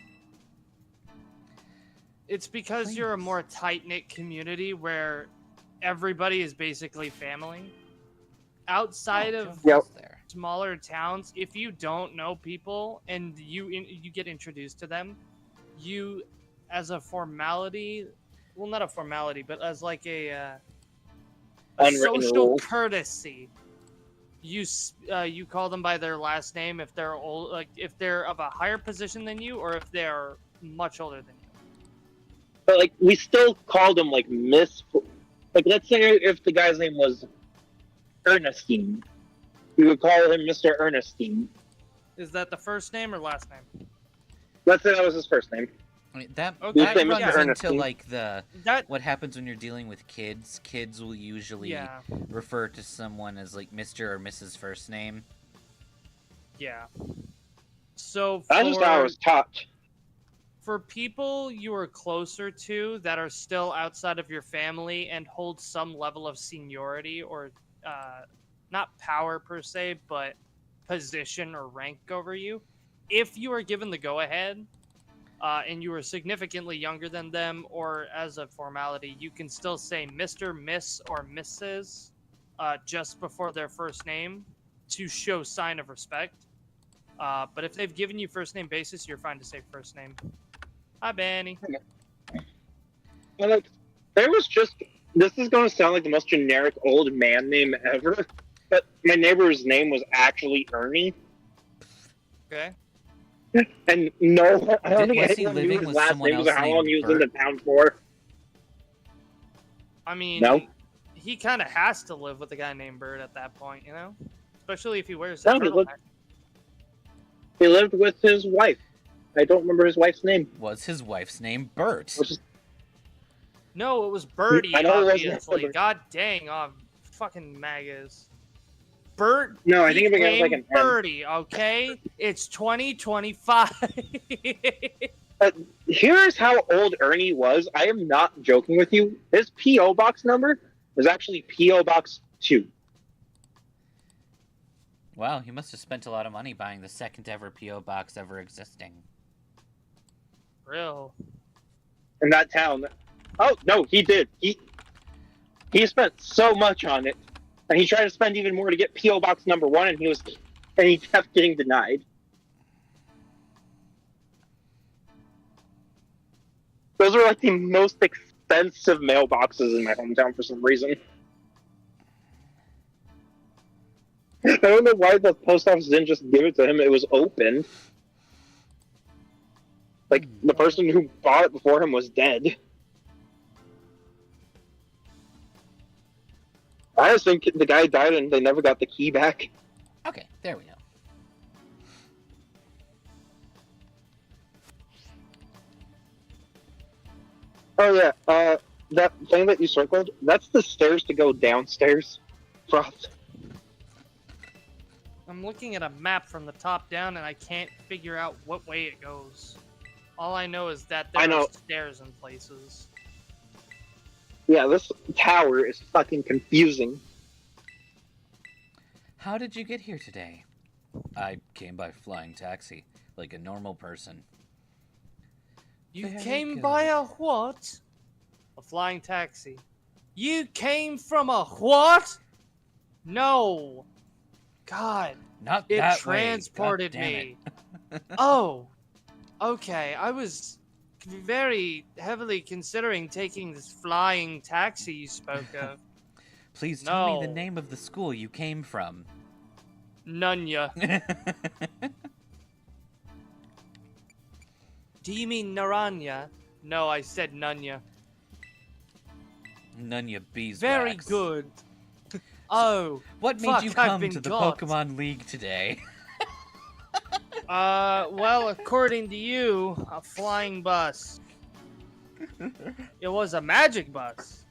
It's because you're a more tight-knit community where everybody is basically family. Outside of smaller towns, if you don't know people and you get introduced to them, you, as a formality, well, not a formality, but as like a social courtesy, you call them by their last name if they're old, like if they're of a higher position than you, or if they're much older than you. But like, we still called them like Miss. Like, let's say if the guy's name was Ernestine, we would call him Mr. Ernestine. Is that the first name or last name? Let's say that was his first name. I mean, that runs into like what happens when you're dealing with kids. Kids will usually refer to someone as like Mr. or Mrs. first name. Yeah. So I just thought I was taught. For people you are closer to that are still outside of your family and hold some level of seniority or not power per se, but position or rank over you, if you are given the go-ahead and you are significantly younger than them, or as a formality, you can still say Mr., Miss, or Mrs. Just before their first name to show sign of respect. But if they've given you first name basis, you're fine to say first name. Hi, Benny. Well, like, there was just... This is going to sound like the most generic old man name ever, but my neighbor's name was actually Ernie. Okay. And no, I don't think anyone knew his last name or how long he was in the town for. I mean, no? He kind of has to live with a guy named Bird at that point, you know? Especially if he wears a turtleneck. He lived with his wife. I don't remember his wife's name. Was his wife's name Bert? No, it was Birdie, obviously. God dang, fucking Magus. Bert. No, I think it became like an Birdie, okay? It's 2025. Here's how old Ernie was. I am not joking with you. His P.O. Box number was actually P.O. Box 2. Wow, he must have spent a lot of money buying the second ever P.O. Box ever existing. Real. In that town. Oh, no, he did. He spent so much on it. And he tried to spend even more to get P.O. Box number 1, and he kept getting denied. Those were like the most expensive mailboxes in my hometown for some reason. I don't know why the post office didn't just give it to him. It was open. Like, the person who bought it before him was dead. I just think the guy died and they never got the key back. Okay, there we go. Oh yeah, that thing that you circled, that's the stairs to go downstairs. Froth. I'm looking at a map from the top down, and I can't figure out what way it goes. All I know is that there are stairs in places. Yeah, this tower is fucking confusing. How did you get here today? I came by flying taxi, like a normal person. You Very came good. by a what? A flying taxi. You came from a what? No. God. Not It that transported way. me. Oh. Okay. I was very heavily considering taking this flying taxi you spoke of. Please tell me the name of the school you came from. Nunya. Do you mean Naranya? No, I said Nunya. Nunya beeswax. Very good. Oh. What made you come to the Pokemon League today? Well, according to you, a flying bus. It was a magic bus.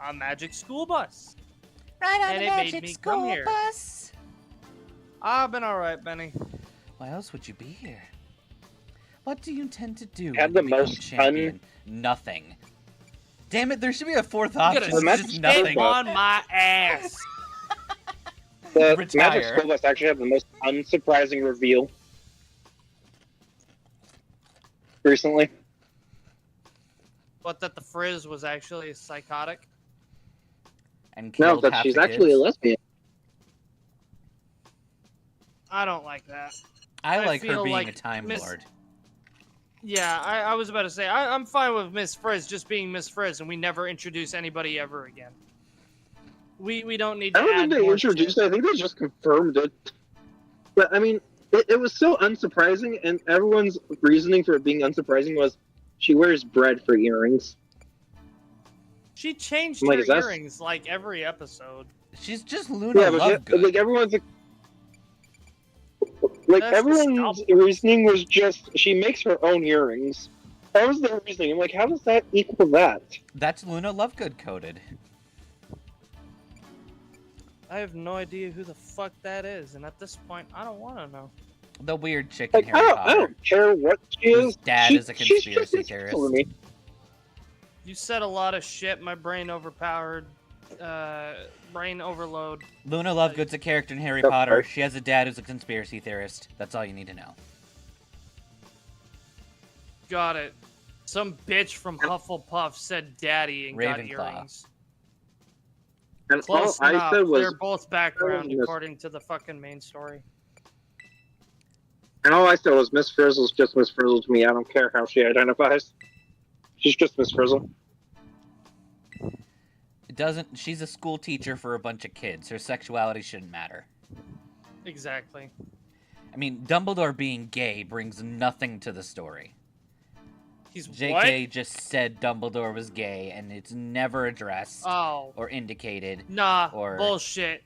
A magic school bus. Right on And the it made magic me school come here. bus. I've been alright, Benny. Why else would you be here? What do you intend to do Had when the you become most champion? Nothing. Damn it, there should be a fourth option. You're gonna It's just spit nothing. on my ass. The Retire. Magic School Bus actually had the most unsurprising reveal recently. What, that the Frizz was actually psychotic? And No, killed that half she's the actually a kids. lesbian. I don't like that. I I like her feel being like a Time Miss- Lord. Yeah, I was about to say, I'm fine with Miss Frizz just being Miss Frizz, and we never introduce anybody ever again. We don't need to I don't add think they more introduced shit. it. I think they just confirmed it. But I mean, it was so unsurprising, and everyone's reasoning for it being unsurprising was she wears bread for earrings. She changed I'm like, her is that- earrings like every episode. She's just Luna Yeah, but Lovegood. like everyone's That's everyone's stop. reasoning was just she makes her own earrings. That was their reasoning. I'm like, how does that equal that? That's Luna Lovegood coded. I have no idea who the fuck that is, and at this point, I don't want to know. The weird chick in Like, Harry I Potter. don't care what she Whose is. dad is a she's just conspiracy as theorist. cool to me. You said a lot of shit. My brain overpowered. Brain overload. Luna Lovegood's a character in Harry Oh, Potter. right. She has a dad who's a conspiracy theorist. That's all you need to know. Got it. Some bitch from Hufflepuff said daddy and got Ravenclaw. earrings. And Close all I enough. said was, They're both background Yes. according to the fucking main story. Miss Frizzle's just Miss Frizzle to me. I don't care how she identifies. She's just Miss Frizzle. It doesn't. She's a school teacher for a bunch of kids. Her sexuality shouldn't matter. Exactly. I mean, Dumbledore being gay brings nothing to the story. He's JK just said Dumbledore was gay, and it's never addressed what? Oh. or indicated. Nah. Or- Bullshit.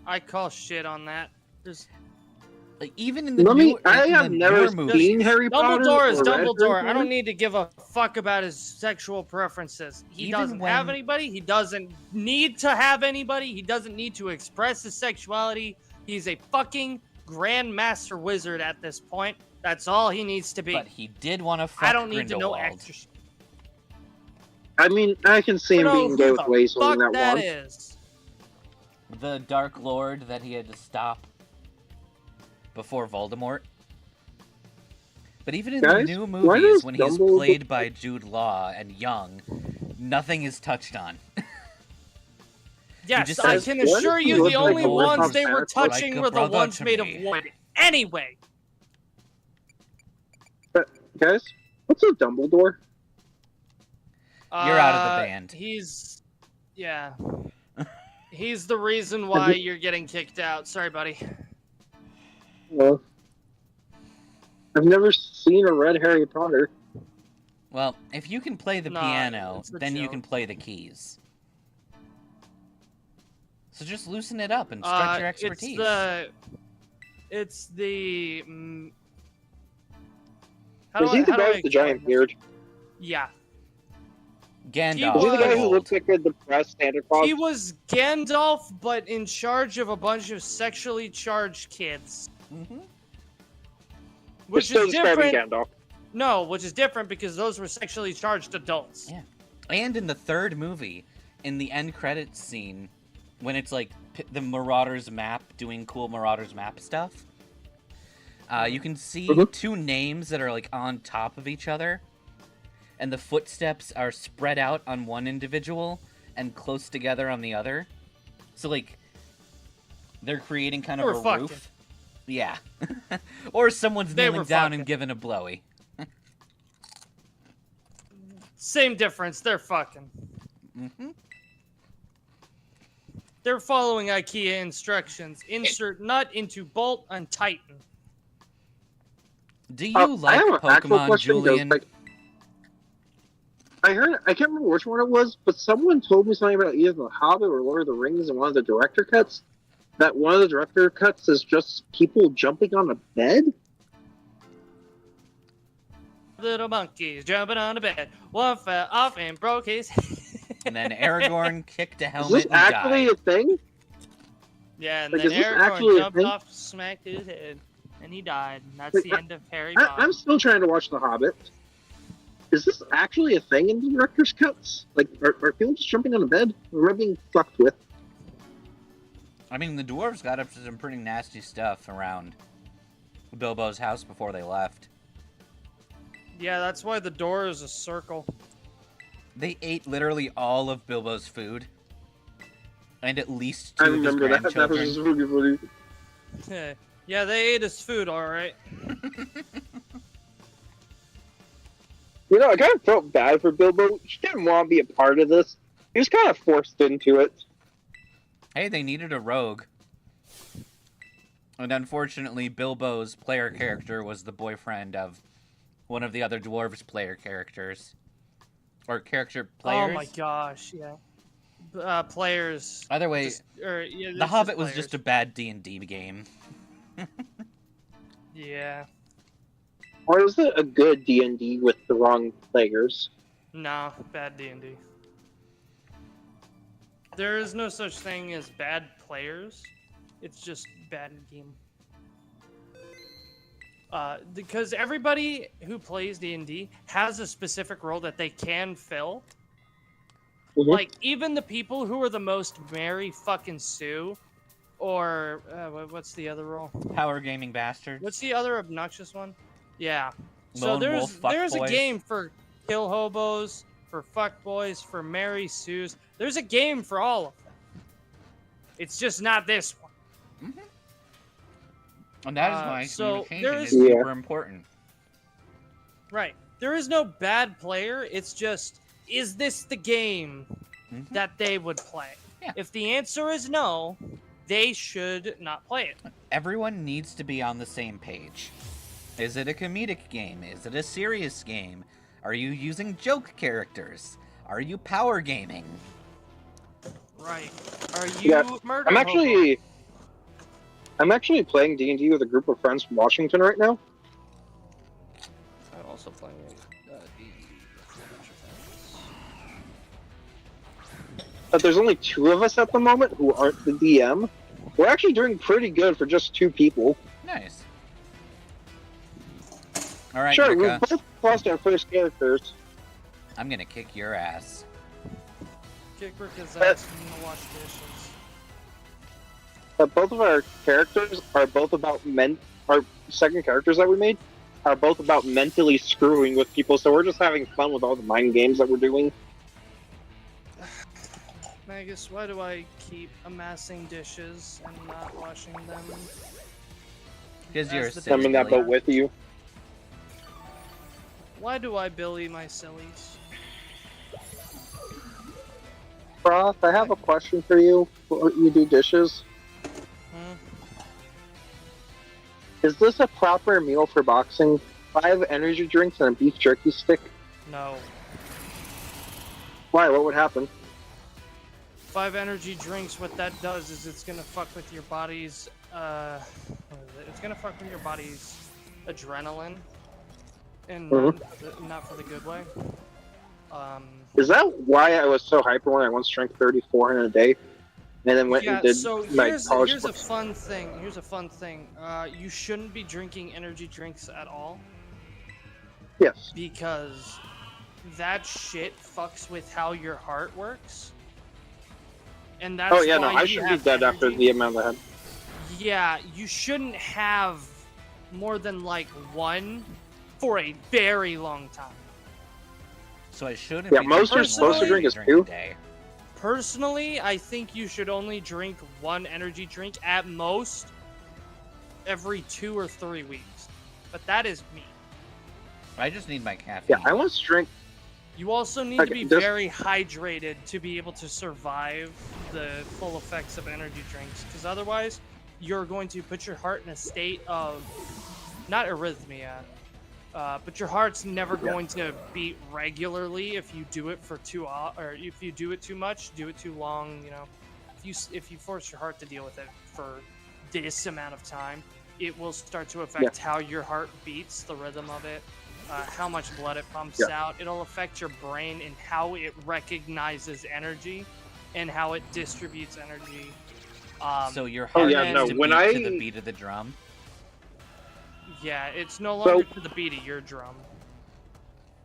I call shit on that. There's... Like, even in the I in have the never newer movies, seen Harry Potter. Dumbledore is or read Dumbledore. Harry I don't Potter. need to give a fuck about his sexual preferences. He Even doesn't have when- anybody. He doesn't need to have anybody. He doesn't need to express his sexuality. He's a fucking grandmaster wizard at this point. That's all he needs to be. but he did want to fuck I don't need to know Grindelwald. extra shit. I mean, I can see him You know being who gay with the Lace fuck holding that that wand. is? The Dark Lord that he had to stop before Voldemort. But even in Guys, the new why movies, does when he's Dumbledore- played by Jude Law and young, nothing is touched on. Yes, just I says, can "What assure if he you looks the like only a ones Lord they were of Harry touching Like a were the brother ones to made of me. wood. Anyway. Guys, what's a Dumbledore? You're out of the band. He's... Yeah. He's the reason why you're getting kicked out. Sorry, buddy. Well, I've never seen or read Harry Potter. Well, if you can play the Nah, piano, it's a then you joke. can play the keys. So just loosen it up and stretch your expertise. It's the... Is he the guy with the giant explain this? beard? Yeah. Gandalf. Was he the guy who old. looks like a depressed Santa Claus? He was Gandalf, but in charge of a bunch of sexually charged kids. Mm-hmm. Which Still is describing different. Gandalf. No, which is different because those were sexually charged adults. Yeah. And in the third movie, in the end credits scene, when it's like the Marauders map doing cool Marauders map stuff, you can see two names that are like on top of each other, and the footsteps are spread out on one individual and close together on the other. So like they're creating kind of a fucking. roof. Yeah. Or someone's They kneeling were down fucking. and giving a blowy. Same difference. They're fucking. Mm-hmm. They're following IKEA instructions. Insert nut into bolt and tighten. Do you I like have an actual Pokemon, question, Julian? like, I can't remember which one it was, but someone told me something about either The Hobbit or Lord of the Rings in one of the director cuts. That one of the director cuts is just people jumping on a bed? Little monkeys jumping on the bed. One fell off and broke his head. And then Aragorn kicked a Is helmet this and actually died. a thing? Yeah, and Like, then is this actually Aragorn a jumped thing? off, smacked his head, and he died. And that's Like, the end of Harry Potter. I'm still trying to watch The Hobbit. Is this actually a thing in the director's cuts? Like, are people just jumping on a bed? Or am I being fucked with? I mean, the dwarves got up to some pretty nasty stuff around Bilbo's house before they left. Yeah, that's why the door is a circle. They ate literally all of Bilbo's food. And at least I two of his remember that. That was grandchildren. just really funny. Yeah, they ate his food, alright. You know, I kind of felt bad for Bilbo. He didn't want to be a part of this. He was kind of forced into it. Hey, they needed a rogue. And unfortunately, Bilbo's player character was the boyfriend of one of the other dwarves' player characters. Or character players. Oh my gosh, yeah. Players. Either way, Yeah, The Hobbit was just a bad D&D game. Yeah. Or is it a good D&D with the wrong players? Nah, bad D&D. There is no such thing as bad players. It's just bad game. Because everybody who plays D&D has a specific role that they can fill. Mhm. Like, even the people who are the most Mary fucking Sue, or what's the other role? Power Gaming Bastards. What's the other obnoxious one? Yeah. So Lone Wolf there's a Fuckboys. game for kill hobos, for fuckboys, for Mary Sues. There's a game for all of them. It's just not this one. Mm-hmm. And that is why so communication there is is- super important. Right. There is no bad player. It's just, is this the game Mhm. that they would play? Yeah. If the answer is no, they should not play it. Everyone needs to be on the same page. Is it a comedic game? Is it a serious game? Are you using joke characters? Are you power gaming? Right. Are you Yeah, murder I'm hobo? actually playing D&D with a group of friends from Washington right now. I'm also playing But there's only 2 of us at the moment who aren't the DM. We're actually doing pretty good for just 2 people. Nice. All right, Sure, we Rika, both lost our first characters. I'm gonna kick your ass. Kick Ricka's ass and wash dishes. But both of our characters are both about our second characters that we made are both about mentally screwing with people, so we're just having fun with all the mind games that we're doing. Magus, why do I keep amassing dishes and not washing them? Because you're a As the silly I'm in that Billy. boat with you. Why do I Billy my sillies? Froth, I have a question for you. Will you do dishes? Hmm? Is this a proper meal for boxing? 5 energy drinks and a beef jerky stick? No. Why? What would happen? 5 energy drinks, what that does is it's gonna fuck with your body's, what is it? It's gonna fuck with your body's adrenaline. And not for the good way. Is that why I was so hyper when I once drank 34 in a day, and then went and did so my here's college a sports? fun thing. Here's a fun thing. You shouldn't be drinking energy drinks at all Yes. because that shit fucks with how your heart works. And that's Oh yeah, no, why I you should be have dead after energy. the amount I had. Yeah, you shouldn't have more than like one for a very long time. So I shouldn't. Yeah, be most are drinking supposed to one drink is energy drink a day. Personally, I think you should only drink one energy drink at most every 2 or 3 weeks. But that is me. I just need my caffeine. Yeah, I once drank. You also need to Okay, be this- very hydrated to be able to survive the full effects of energy drinks, because otherwise you're going to put your heart in a state of, not arrhythmia, but your heart's never going to beat regularly if you do it for or if you do it too much, do it too long. You know, if you force your heart to deal with it for this amount of time, it will start to affect how your heart beats, the rhythm of it. How much blood it pumps out. It'll affect your brain and how it recognizes energy and how it distributes energy. So your heart yeah, needs no, to when beat I- to the beat of the drum. Yeah, it's no longer to the beat of your drum.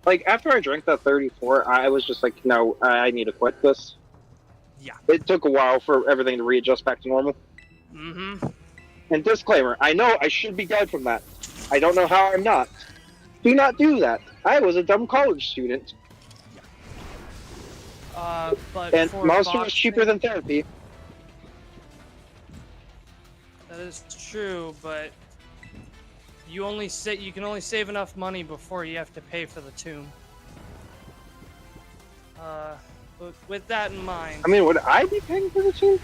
Like after I drank that 34, I was just like, no, I need to quit this. Yeah. It took a while for everything to readjust back to normal. Mm-hmm. And disclaimer, I know I should be dead from that. I don't know how I'm not. Do not do that. I was a dumb college student. But And for Monster was boxing, cheaper than therapy. That is true, but you can only save enough money before you have to pay for the tomb. But with that in mind, I mean, would I be paying for the team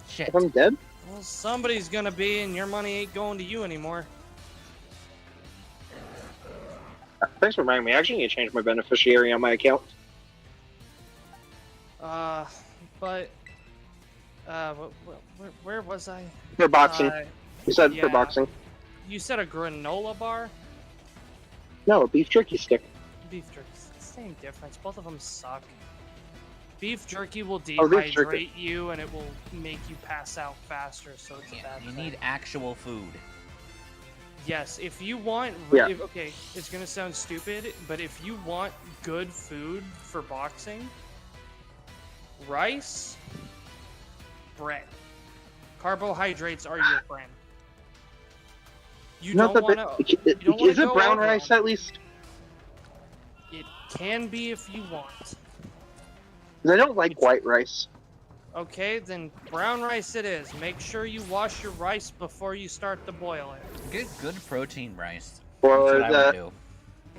Shit. if I'm dead? well, somebody's gonna be, and your money ain't going to you anymore. Thanks for reminding me. I actually need to change my beneficiary on my account. But where was I? For boxing. You said for yeah. boxing. You said a granola bar? No, a beef jerky stick. Beef jerky. Same difference. Both of them suck. Beef jerky will Oh, beef jerky. dehydrate you, and it will make you pass out faster. So it's a bad You thing. need actual food. Yes, if you want. Yeah. Okay, it's gonna sound stupid, but if you want good food for boxing, rice, bread, carbohydrates are your friend. You Not don't the want to. Is it brown rice at least? It can be if you want. 'Cause I don't like white rice. Okay, then brown rice it is. Make sure you wash your rice before you start to boil it. Get good protein rice. Or That's what I would do.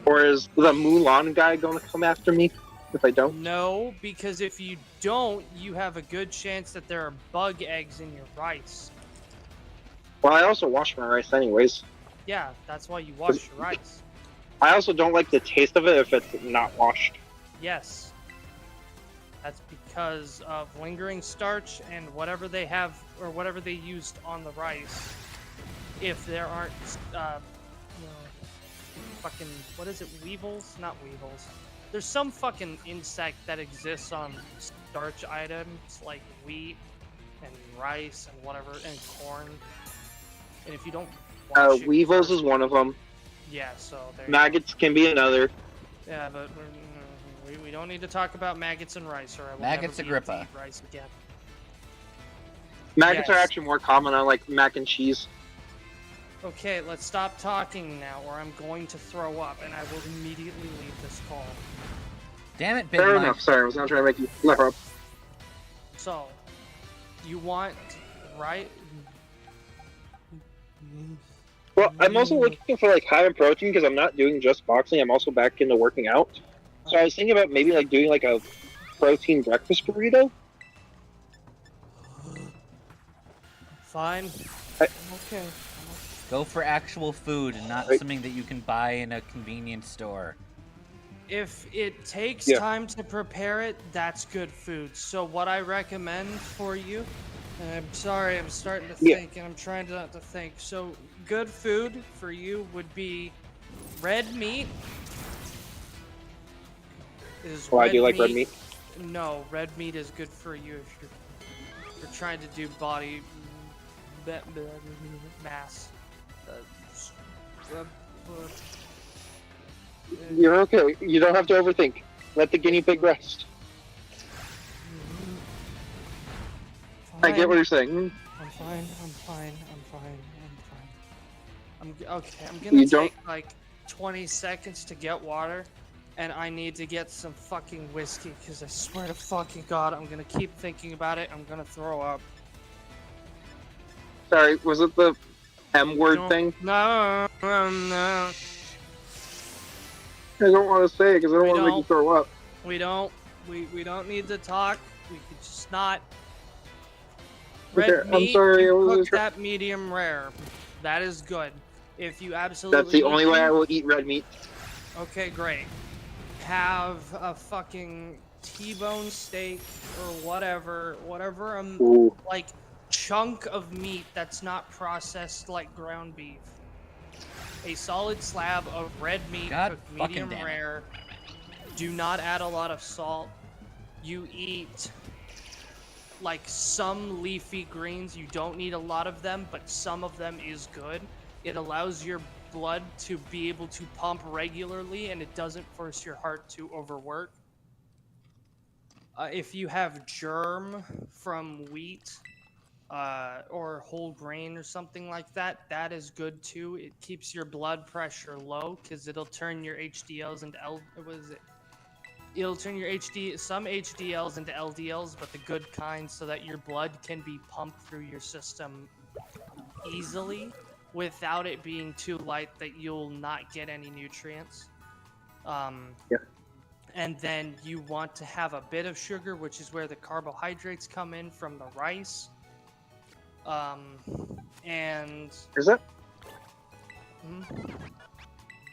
Or is the Mulan guy going to come after me if I don't? No, because if you don't, you have a good chance that there are bug eggs in your rice. Well, I also wash my rice anyways. Yeah, that's why you wash your rice. I also don't like the taste of it if it's not washed. Yes. That's because of lingering starch and whatever they have, or whatever they used on the rice. If there aren't, fucking, what is it, weevils? Not weevils. There's some fucking insect that exists on starch items like wheat and rice and whatever, and corn. And if you don't wash it Weevils first- is one of them. Yeah, so there you go. Maggots can be another. Yeah, but we don't need to talk about maggots and rice, or I will Maggots never be able to Agrippa. eat rice again. Maggots are Yes. actually more common on like mac and cheese. Okay, let's stop talking now, or I'm going to throw up, and I will immediately leave this call. Damn it, Big Fair Mike. enough. Sorry, I was not trying to make you laugh up. So, you want right? Well, I'm also looking for like higher protein because I'm not doing just boxing. I'm also back into working out. So I was thinking about maybe like doing like a protein breakfast burrito. Fine. I- Okay. Go for actual food and not Right. something that you can buy in a convenience store. If it takes Yeah. time to prepare it, that's good food. So what I recommend for you, and I'm sorry, I'm starting to Yeah. think, and I'm trying not to think. So good food for you would be red meat, is Why red do you like meat. red meat? No, red meat is good for you if you're trying to do body mass. You're okay. You don't have to overthink. Let the guinea pig rest. I get what you're saying. I'm fine. Okay. I'm gonna You don't- take like 20 seconds to get water, and I need to get some fucking whiskey because I swear to fucking God, I'm gonna keep thinking about it. I'm gonna throw up. Sorry, was it the M word No. thing? No. I don't want to say it because I don't want to make you throw up. We don't need to talk. We could just not. Okay, Red I'm meat, sorry, I you wasn't cook sure. that medium rare. That is good. If you absolutely That's the only need way to- I will eat red meat. Okay, great. Have a fucking T-bone steak or whatever Ooh. like chunk of meat that's not processed like ground beef. A solid slab of red meat God cooked fucking medium damn it. rare. Do not add a lot of salt. You eat like some leafy greens. You don't need a lot of them, but some of them is good. It allows your blood to be able to pump regularly, and it doesn't force your heart to overwork. If you have germ from wheat or whole grain or something like that, that is good too. It keeps your blood pressure low because it'll turn your HDLs into It'll turn your some HDLs into LDLs, but the good kind, so that your blood can be pumped through your system easily without it being too light that you'll not get any nutrients. Yeah. And then you want to have a bit of sugar, which is where the carbohydrates come in from the rice. And Is that hmm?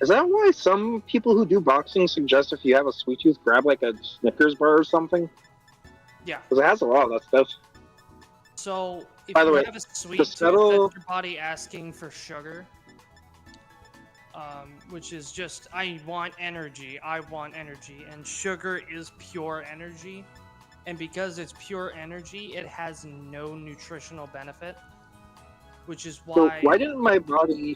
is that why some people who do boxing suggest if you have a sweet tooth, grab like a Snickers bar or something? Yeah. Because it has a lot of that stuff. So if By the you way, have a sweet the tooth, subtle- that's your body asking for sugar. Which is just, I want energy, and sugar is pure energy. And because it's pure energy, it has no nutritional benefit, which is So why... why didn't my body...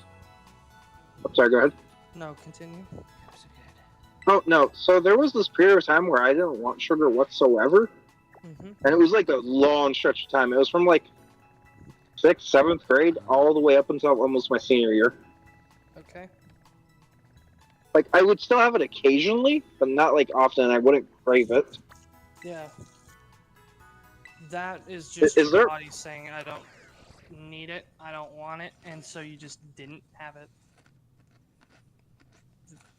I'm sorry, go ahead. No, continue. Oh, no. So there was this period of time where I didn't want sugar whatsoever. Mm-hmm. And it was like a long stretch of time. It was from like 6th, 7th grade all the way up until almost my senior year. Okay. Like, I would still have it occasionally, but not like often. I wouldn't crave it. Yeah. That is just Is your there- body saying, I don't need it, I don't want it, and so you just didn't have it.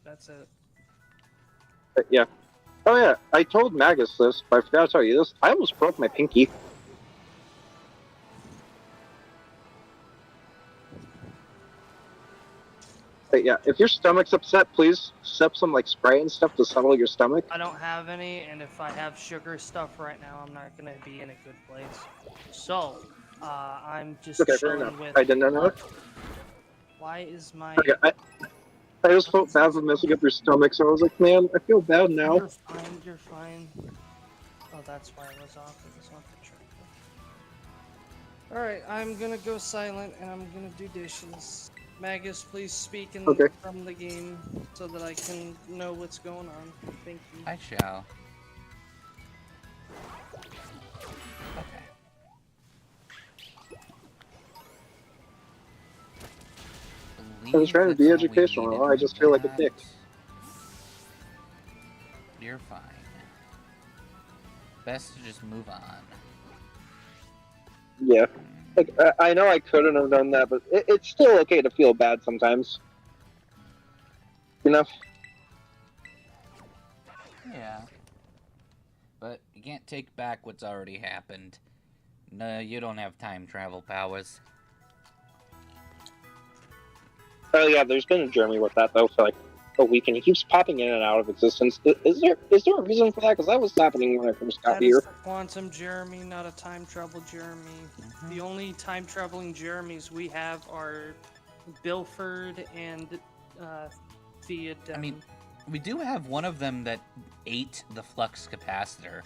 That's it. Yeah. Oh, yeah. I told Magus this, but I forgot to tell you this. I almost broke my pinky. But yeah, if your stomach's upset, please sip some like spray and stuff to settle your stomach. I don't have any, and if I have sugar stuff right now, I'm not gonna be in a good place. So, I'm just Okay, fair chilling enough. with... I didn't know. Why is my... Okay, I just felt bad for messing up your stomach, so I was like, man, I feel bad now. You're fine. Oh, that's why I was off. It was off the track. Alright, I'm gonna go silent, and I'm gonna do dishes. Magus, please speak Okay. from the game so that I can know what's going on. Thank you. I shall. Okay. I was trying to be Believe that's all we educational. needed I just feel like a for dick. that. You're fine. Best to just move on. Yeah. Like, I know I couldn't have done that, but it's still okay to feel bad sometimes. You know? Yeah. But you can't take back what's already happened. No, you don't have time travel powers. Oh yeah, there's been a journey with that though for like a week, and he keeps popping in and out of existence. Is there a reason for that? Because that was happening when I first got That is here. the quantum Jeremy, not a time travel Jeremy. Mhm. The only time traveling Jeremys we have are Bilford and Theoden. I mean, We do have one of them that ate the flux capacitor.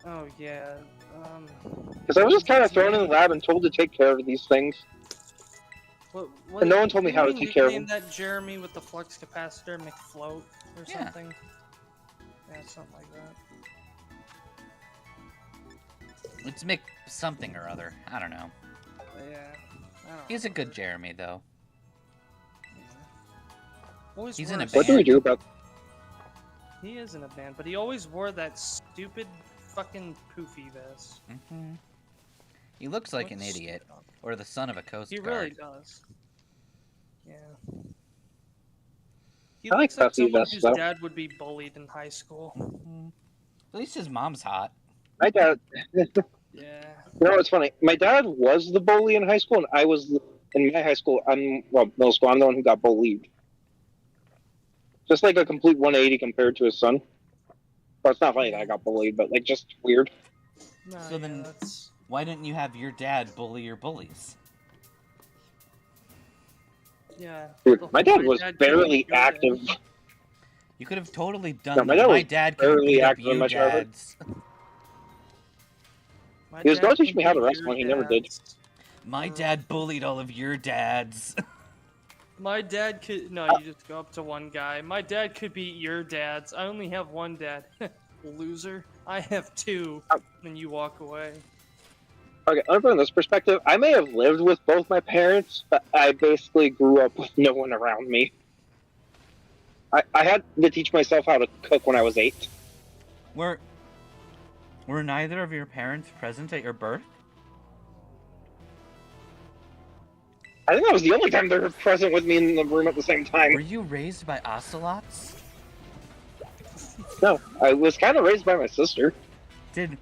Oh yeah. Because I was just kind of thrown in the lab and told to take care of these things. What, And no one told me how to take care of them. That Jeremy with the flux capacitor McFloat or Yeah. something? Yeah, something like that. It's Mick something or other. I don't know. Yeah. I don't He's a good remember. Jeremy, though. Always He's wore in a What do we band. do about... He is in a band, but he always wore that stupid fucking poofy vest. Mm-hmm. He looks like an Looks idiot. stupid. Or the son of a Coast He Guard. really does. Yeah. He I like looks like puffy someone vests, whose though. dad would be bullied in high school. Mhm. At least his mom's hot. My dad... Yeah. You know what's funny? My dad was the bully in high school, and I was... In my high school, middle school, I'm the one who got bullied. Just like a complete 180 compared to his son. Well, it's not funny that I got bullied, but like just weird. No, So yeah, then- that's... Why didn't you have your dad bully your bullies? Yeah. Dude, the my whole dad was could barely be good. active. You could have totally done No, my that. dad My was dad could have barely beat up active in you my childhood. dads. My He was dad gonna teach could me how to beat wrestle, your and he never did. dads. My dad bullied all of your dads. My dad could... No, you just go up to one guy. My dad could beat your dads. I only have one dad. Loser. I have two. Then you walk away. Okay, from this perspective, I may have lived with both my parents, but I basically grew up with no one around me. I had to teach myself how to cook when I was 8. Were neither of your parents present at your birth? I think that was the only time they were present with me in the room at the same time. Were you raised by ocelots? No, I was kind of raised by my sister. Did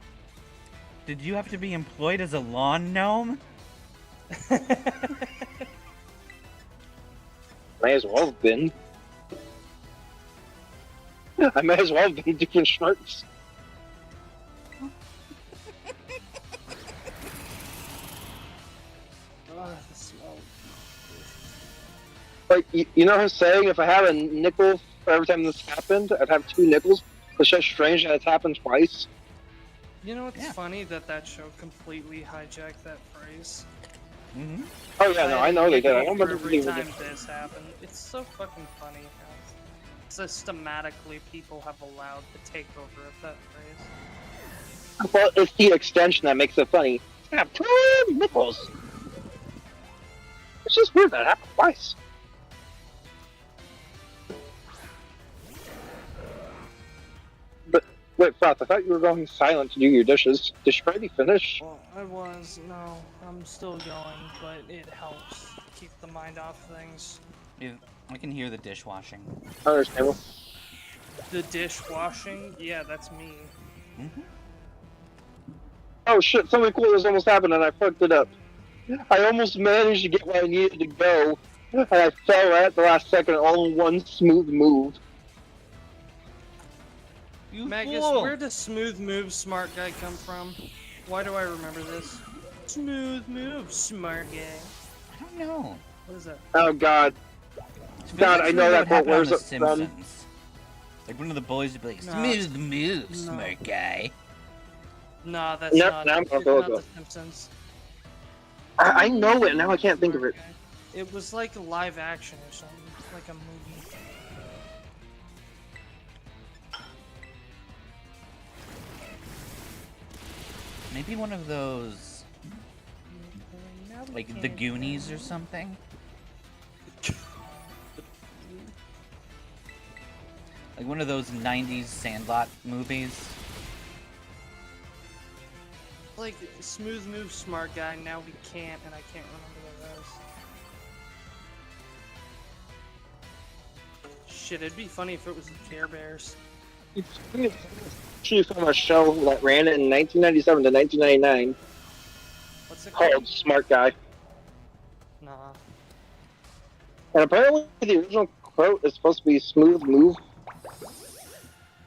you have to be employed as a lawn gnome? May as well have been. I may as well have been different shirts. Ugh, the smell. Like, you know her saying, if I had a nickel for every time this happened, I'd have 2 nickels? It's just strange that it's happened twice. You know what's Yeah. funny? That show completely hijacked that phrase. Mm-hmm. Oh yeah, no, I know they did. I don't For remember every if they time were- this happened. It's so fucking funny how systematically people have allowed the takeover of that phrase. Well, it's the extension that makes it funny. I have 2 nickels. It's just weird that it happened twice. But wait, Froth, I thought you were going silent to do your dishes. Did you already finish? Well, I'm still going, but it helps keep the mind off things. Yeah, I can hear the dishwashing. Understandable. The dishwashing? Yeah, that's me. Mm-hmm. Oh shit, something cool has almost happened and I fucked it up. I almost managed to get where I needed to go, and I fell right at the last second all in one smooth move. You Magus, fool! where does smooth move smart guy come from? Why do I remember this? Smooth move smart guy. I don't know. What is that? Oh god. God, I know that quote. Where's it from? Simpsons. Like one of the boys would be like, No, "Smooth move, no. smart guy." Nah, that's Nope, not. now I'm It's gonna go not with The Simpsons. I know it, now I can't think of it. It was like a live action or something, like a movie. Maybe one of those, like the Goonies or something. Like one of those '90s Sandlot movies. Like smooth move smart guy. Now we can't, and I can't remember what it was. Shit, it'd be funny if it was the Care Bears. It's actually from a show that ran in 1997 to 1999 What's it called? called Smart Guy. Nah. And apparently the original quote is supposed to be smooth move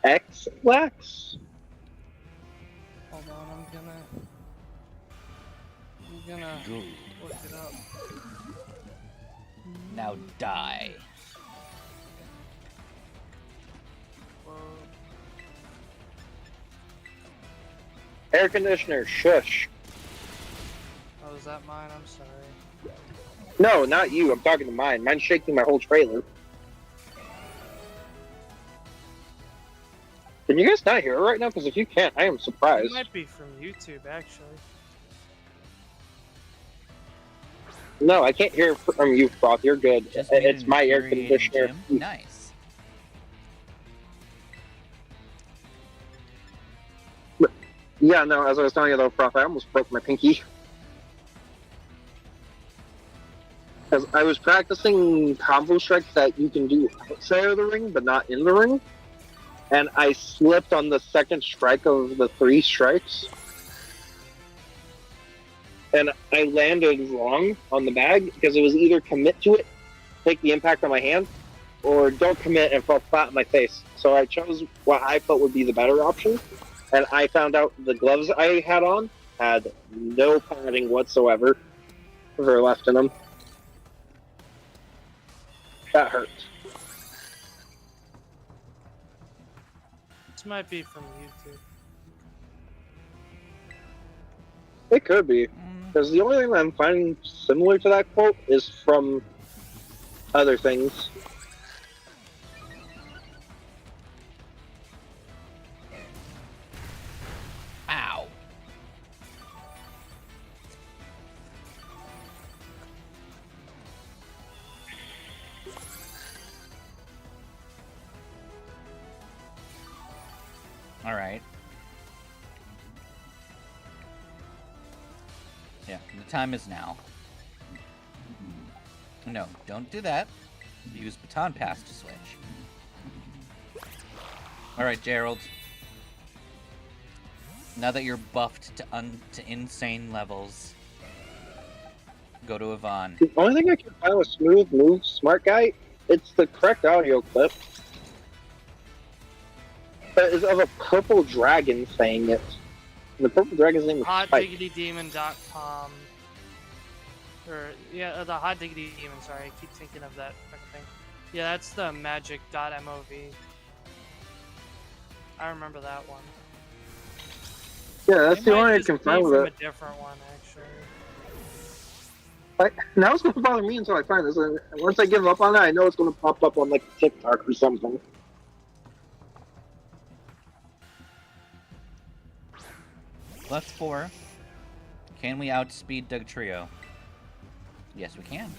X lax. Hold on, I'm gonna Good. look it up. Now die. Air conditioner, shush. Oh, is that mine? I'm sorry. No, not you. I'm talking to mine. Mine's shaking my whole trailer. Can you guys not hear it right now? Because if you can't, I am It surprised. might be from YouTube, actually. No, I can't hear it from you, Froth. You're good. Just It's my air infuriating, conditioner. Jim. Nice. Yeah, no, as I was telling you though, Froth, I almost broke my pinky. Because I was practicing combo strikes that you can do outside of the ring, but not in the ring. And I slipped on the second strike of the 3 strikes. And I landed wrong on the bag because it was either commit to it, take the impact on my hand, or don't commit and fall flat on my face. So I chose what I felt would be the better option. And I found out the gloves I had on had no padding whatsoever for left in them. That hurt. This might be from YouTube. It could be. Because the only thing that I'm finding similar to that quote is from other things. Ow. All right. Yeah, the time is now. No, don't do that. Use baton pass to switch. All right, Gerald. Now that you're buffed to insane levels, go to Yvonne. The only thing I can find with Smooth Move Smart Guy, it's the correct audio clip. But it's of a purple dragon saying it. And the purple dragon's name is Spike. HotDiggityDemon.com. Or, yeah, the Hot Diggity Demon, sorry, I keep thinking of that fucking thing. Yeah, that's the magic.mov. I remember that one. Yeah, that's It the might only I just can be find from with a it. different one, actually. Now it's going to bother me until I find this. And once I give up on it, I know it's going to pop up on like TikTok or something. Left 4. Can we outspeed Doug Trio? Yes, we can.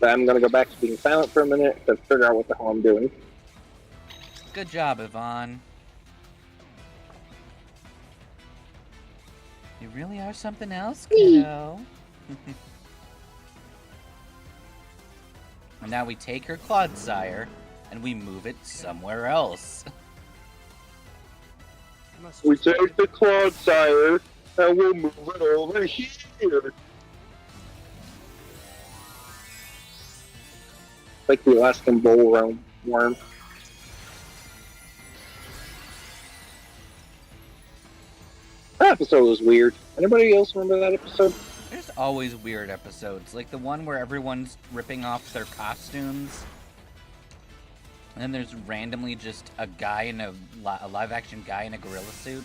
But I'm going to go back to being silent for a minute to figure out what the hell I'm doing. Good job, Yvonne. You really are something else, kiddo. And now we take her Clodsire and we move it somewhere else. We take the Clodsire and we'll move it over here. Like the Alaskan bull worm. That episode was weird. Anybody else remember that episode? There's always weird episodes, like the one where everyone's ripping off their costumes. And then there's randomly just a guy in a live-action guy in a gorilla suit.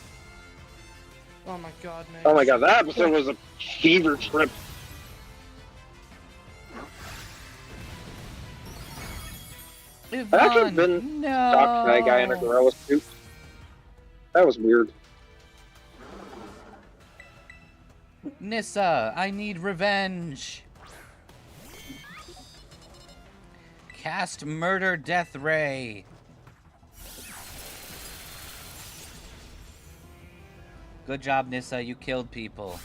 Oh my god, man. Oh my god, that episode was a fever trip. I've actually been talked to that guy in a gorilla suit. That was weird. Nissa, I need revenge. Cast Murder Death Ray. Good job, Nissa. You killed people.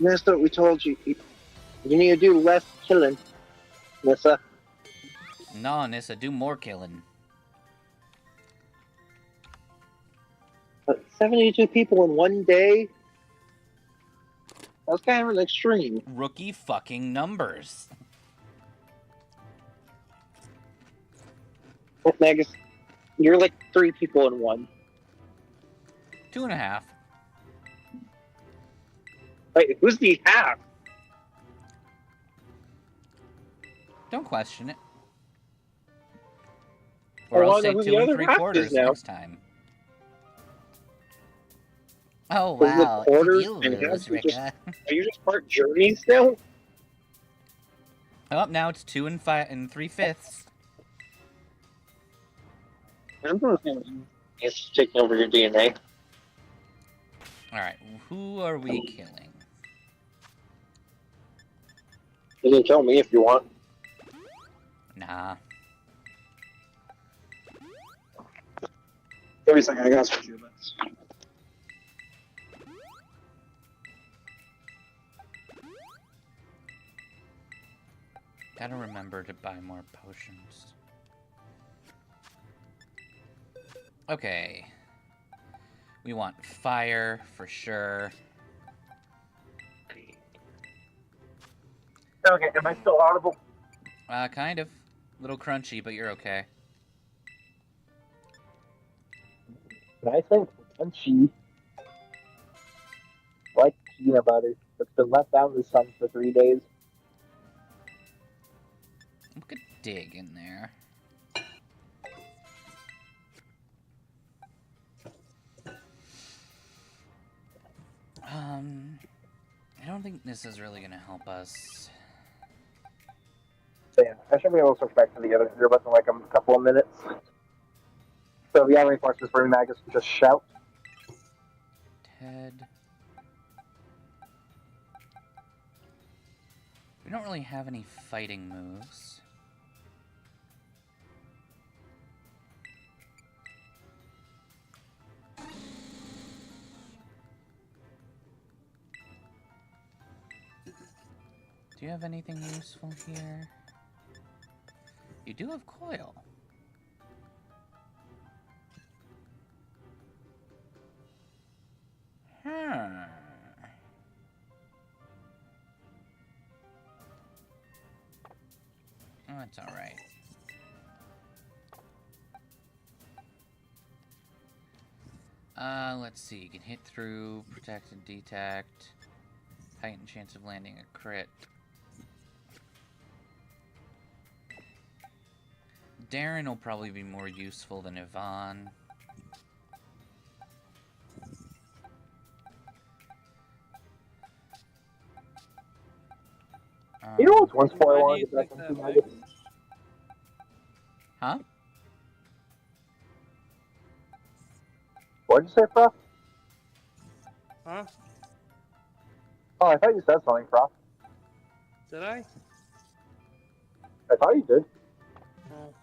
That's what we told you. You need to do less killing, Nissa. No, Nissa, do more killing. But 72 people in one day? That's kind of an extreme. Rookie fucking numbers. Magus, you're like 3 people in one. 2.5. Wait, who's the half? Don't question it. I Or I'll wanna say know who the 2 other half 3/4 is now. next time. Oh, Is it wow. quarters You and lose, halves? Rika. Are you just part journeys now? Oh, now it's 2 3/5. I'm going to think it's taking over your DNA. Alright, who are we killing? You can kill me if you want. Nah. Give me a second, I gotta switch earbuds. Gotta remember to buy more potions. Okay. We want fire, for sure. Okay, am I still audible? Kind of. A little crunchy, but you're okay. Nice and crunchy. Like peanut butter that's been left out in the sun for 3 days. We could dig in there. I don't think this is really gonna help us. So yeah, I should be able to switch back to the other earbuds in like a couple of minutes. So if you have any questions for me, Magus, just shout. Ted. We don't really have any fighting moves. Do you have anything useful here? You do have coil. Hmm. Oh, that's alright. Let's see. You can hit through, protect and detect. Heightened chance of landing a crit. Darren will probably be more useful than Yvonne. You know what's one sport I Why want do to you get back think into, that, Magus? Huh? What did you say, Prof? Huh? Oh, I thought you said something, Prof. Did I? I thought you did. Oh,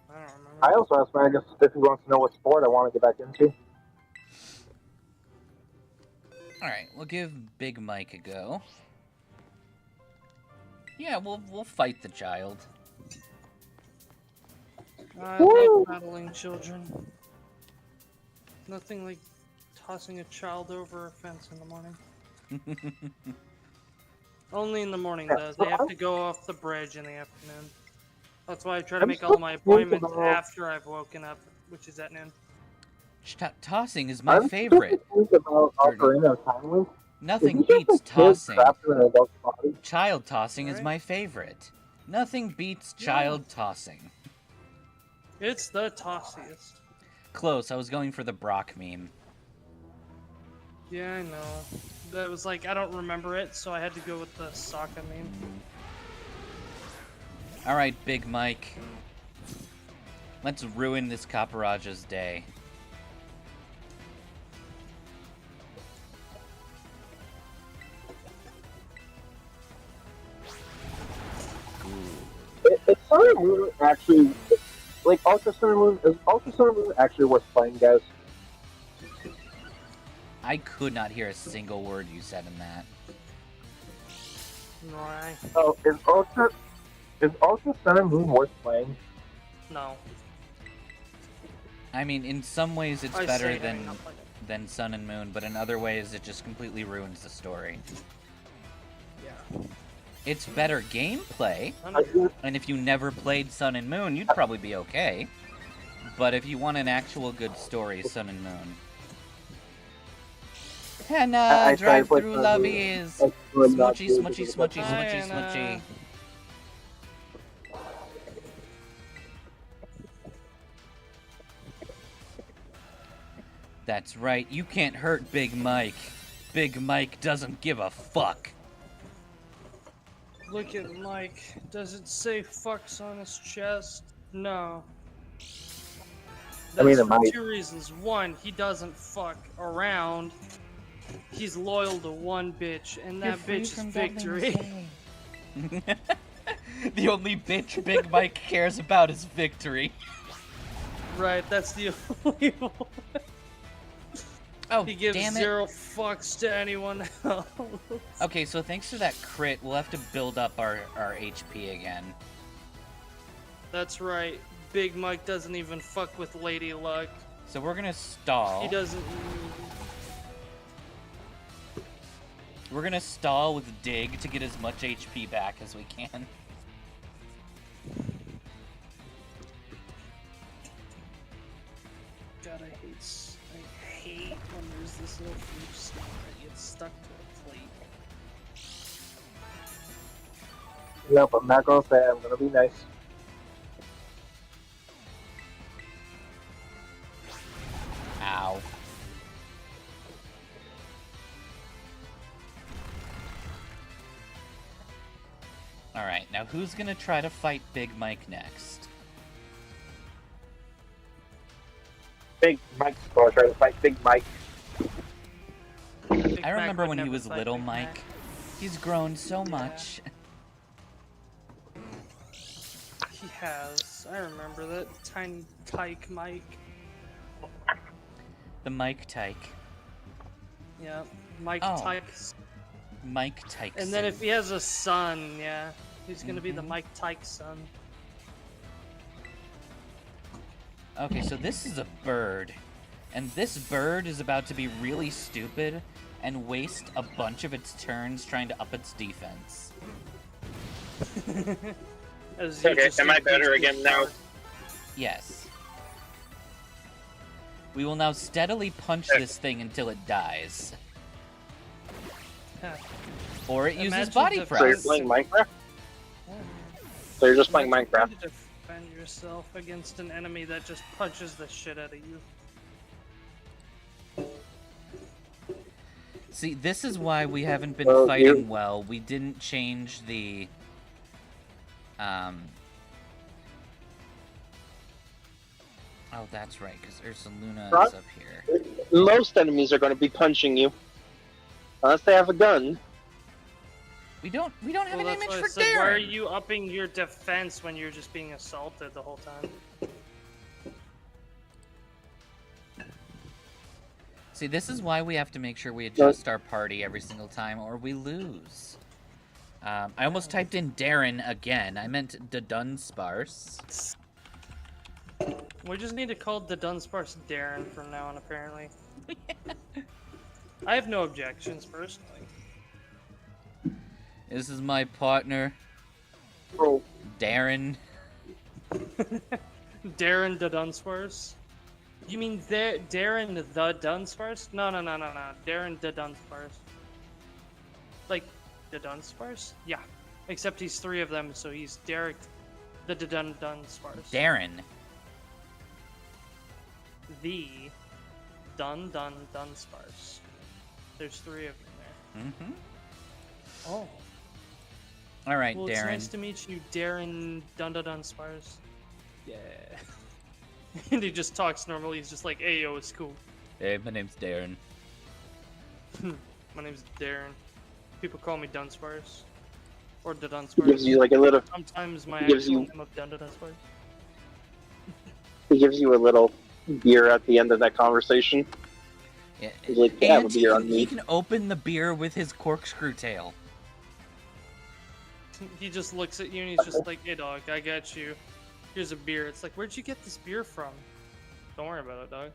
I don't remember. I also asked Magus if he wants to know what sport I want to get back into. Alright, we'll give Big Mike a go. Yeah, we'll fight the child. I love battling children. Nothing like tossing a child over a fence in the morning. Only in the morning, though. They have to go off the bridge in the afternoon. That's why I try to make all my appointments after I've woken up, which is at noon. Tossing is my favorite. I'm still about Ocarina of Time Link. Nothing beats tossing. Trapped in an adult's body? Child tossing is Right. my favorite. Nothing beats child tossing. It's the tossiest. Close, I was going for the Brock meme. Yeah, I know. That was like, I don't remember it, so I had to go with the Sokka meme. Alright, Big Mike. Let's ruin this Kaparaja's day. It's Sun and Moon actually, like Ultra Sun and Moon, is Ultra Sun and Moon actually worth playing, guys? I could not hear a single word you said in that. Right. Oh, is Ultra Sun and Moon worth playing? No. I mean, in some ways it's I better say having not played it. than Sun and Moon, but in other ways it just completely ruins the story. Yeah. It's better gameplay, I do, and if you never played Sun and Moon, you'd probably be okay. But if you want an actual good story, Sun and Moon. Henna, drive through lobbies! Smutchy, smutchy, smutchy, smutchy, smutchy. That's right, you can't hurt Big Mike. Big Mike doesn't give a fuck. Look at Mike. Does it say fucks on his chest? No. I mean, That's it for might. 2 reasons. One, he doesn't fuck around. He's loyal to one bitch, and that bitch is Victory. The only bitch Big Mike cares about is Victory. Right, that's the only one. Oh, He gives damn it. 0 fucks to anyone else. Okay, so thanks to that crit, we'll have to build up our HP again. That's right. Big Mike doesn't even fuck with Lady Luck. So we're gonna stall. He doesn't. We're gonna stall with Dig to get as much HP back as we can. God, I hate when there's this little fruit snake that gets stuck to a plate. Nope, I'm not gonna say. I'm gonna be nice. Ow. Alright, now who's gonna try to fight Big Mike next? Big Mike's gonna try to fight Big Mike. Big I remember Mac would when he never was fight little Big Mike. Mac. He's grown so Yeah. much. He has. I remember that tiny tyke Mike. The Mike Tyke. Yeah, Mike Oh. Tykes. Mike Tyke. And then if he has a son, yeah, he's gonna be the Mhm. Mike Tyke son. Okay, so this is a bird. And this bird is about to be really stupid and waste a bunch of its turns trying to up its defense. As you Okay, just am I increase better the again now? power. Yes. We will now steadily punch this thing until it dies. Huh. Or it uses Imagine body the- So you're press. playing Minecraft? Oh. So you're just playing Imagine Minecraft? trying to defend yourself against an enemy that just punches the shit out of you. See, this is why we haven't been Well, fighting you- well. We didn't change the... Oh, that's right, because Ursaluna Right. is up here. Most enemies are going to be punching you. Unless they have a gun. We don't have Well, an that's image why I for said, why are Darren! you upping your defense when you're just being assaulted the whole time? See, this is why we have to make sure we adjust our party every single time, or we lose. I almost typed in Darren again. I meant the Dunsparce. We just need to call the Dunsparce Darren from now on, apparently. I have no objections, personally. This is my partner, Oh, Darren. Darren the Dunsparce? You mean Darren the Dunsparce? No. Darren the Dunsparce. Like, the Dunsparce? Yeah. Except he's 3 of them, so he's Derek the Dunsparce. Darren. The Dunsparce. There's 3 of them there. Mm-hmm. Oh. Alright, Well, Darren. it's nice to meet you, Darren Dunsparce. Yeah. And he just talks normally. He's just like, "Hey, yo, it's cool. Hey, my name's Darren. My name's Darren. People call me Dunsparce, or the he gives Dunsparce. you like a little. Sometimes my he gives actual you- name of Dunsparce. He gives you a little beer at the end of that conversation. Yeah. He's like, "Yeah, have a And beer on he me." can open the beer with his corkscrew tail. He just looks at you and he's just like, "Hey, dog, I got you. Here's a beer." It's like, "Where'd you get this beer from?" Don't worry about it, dog.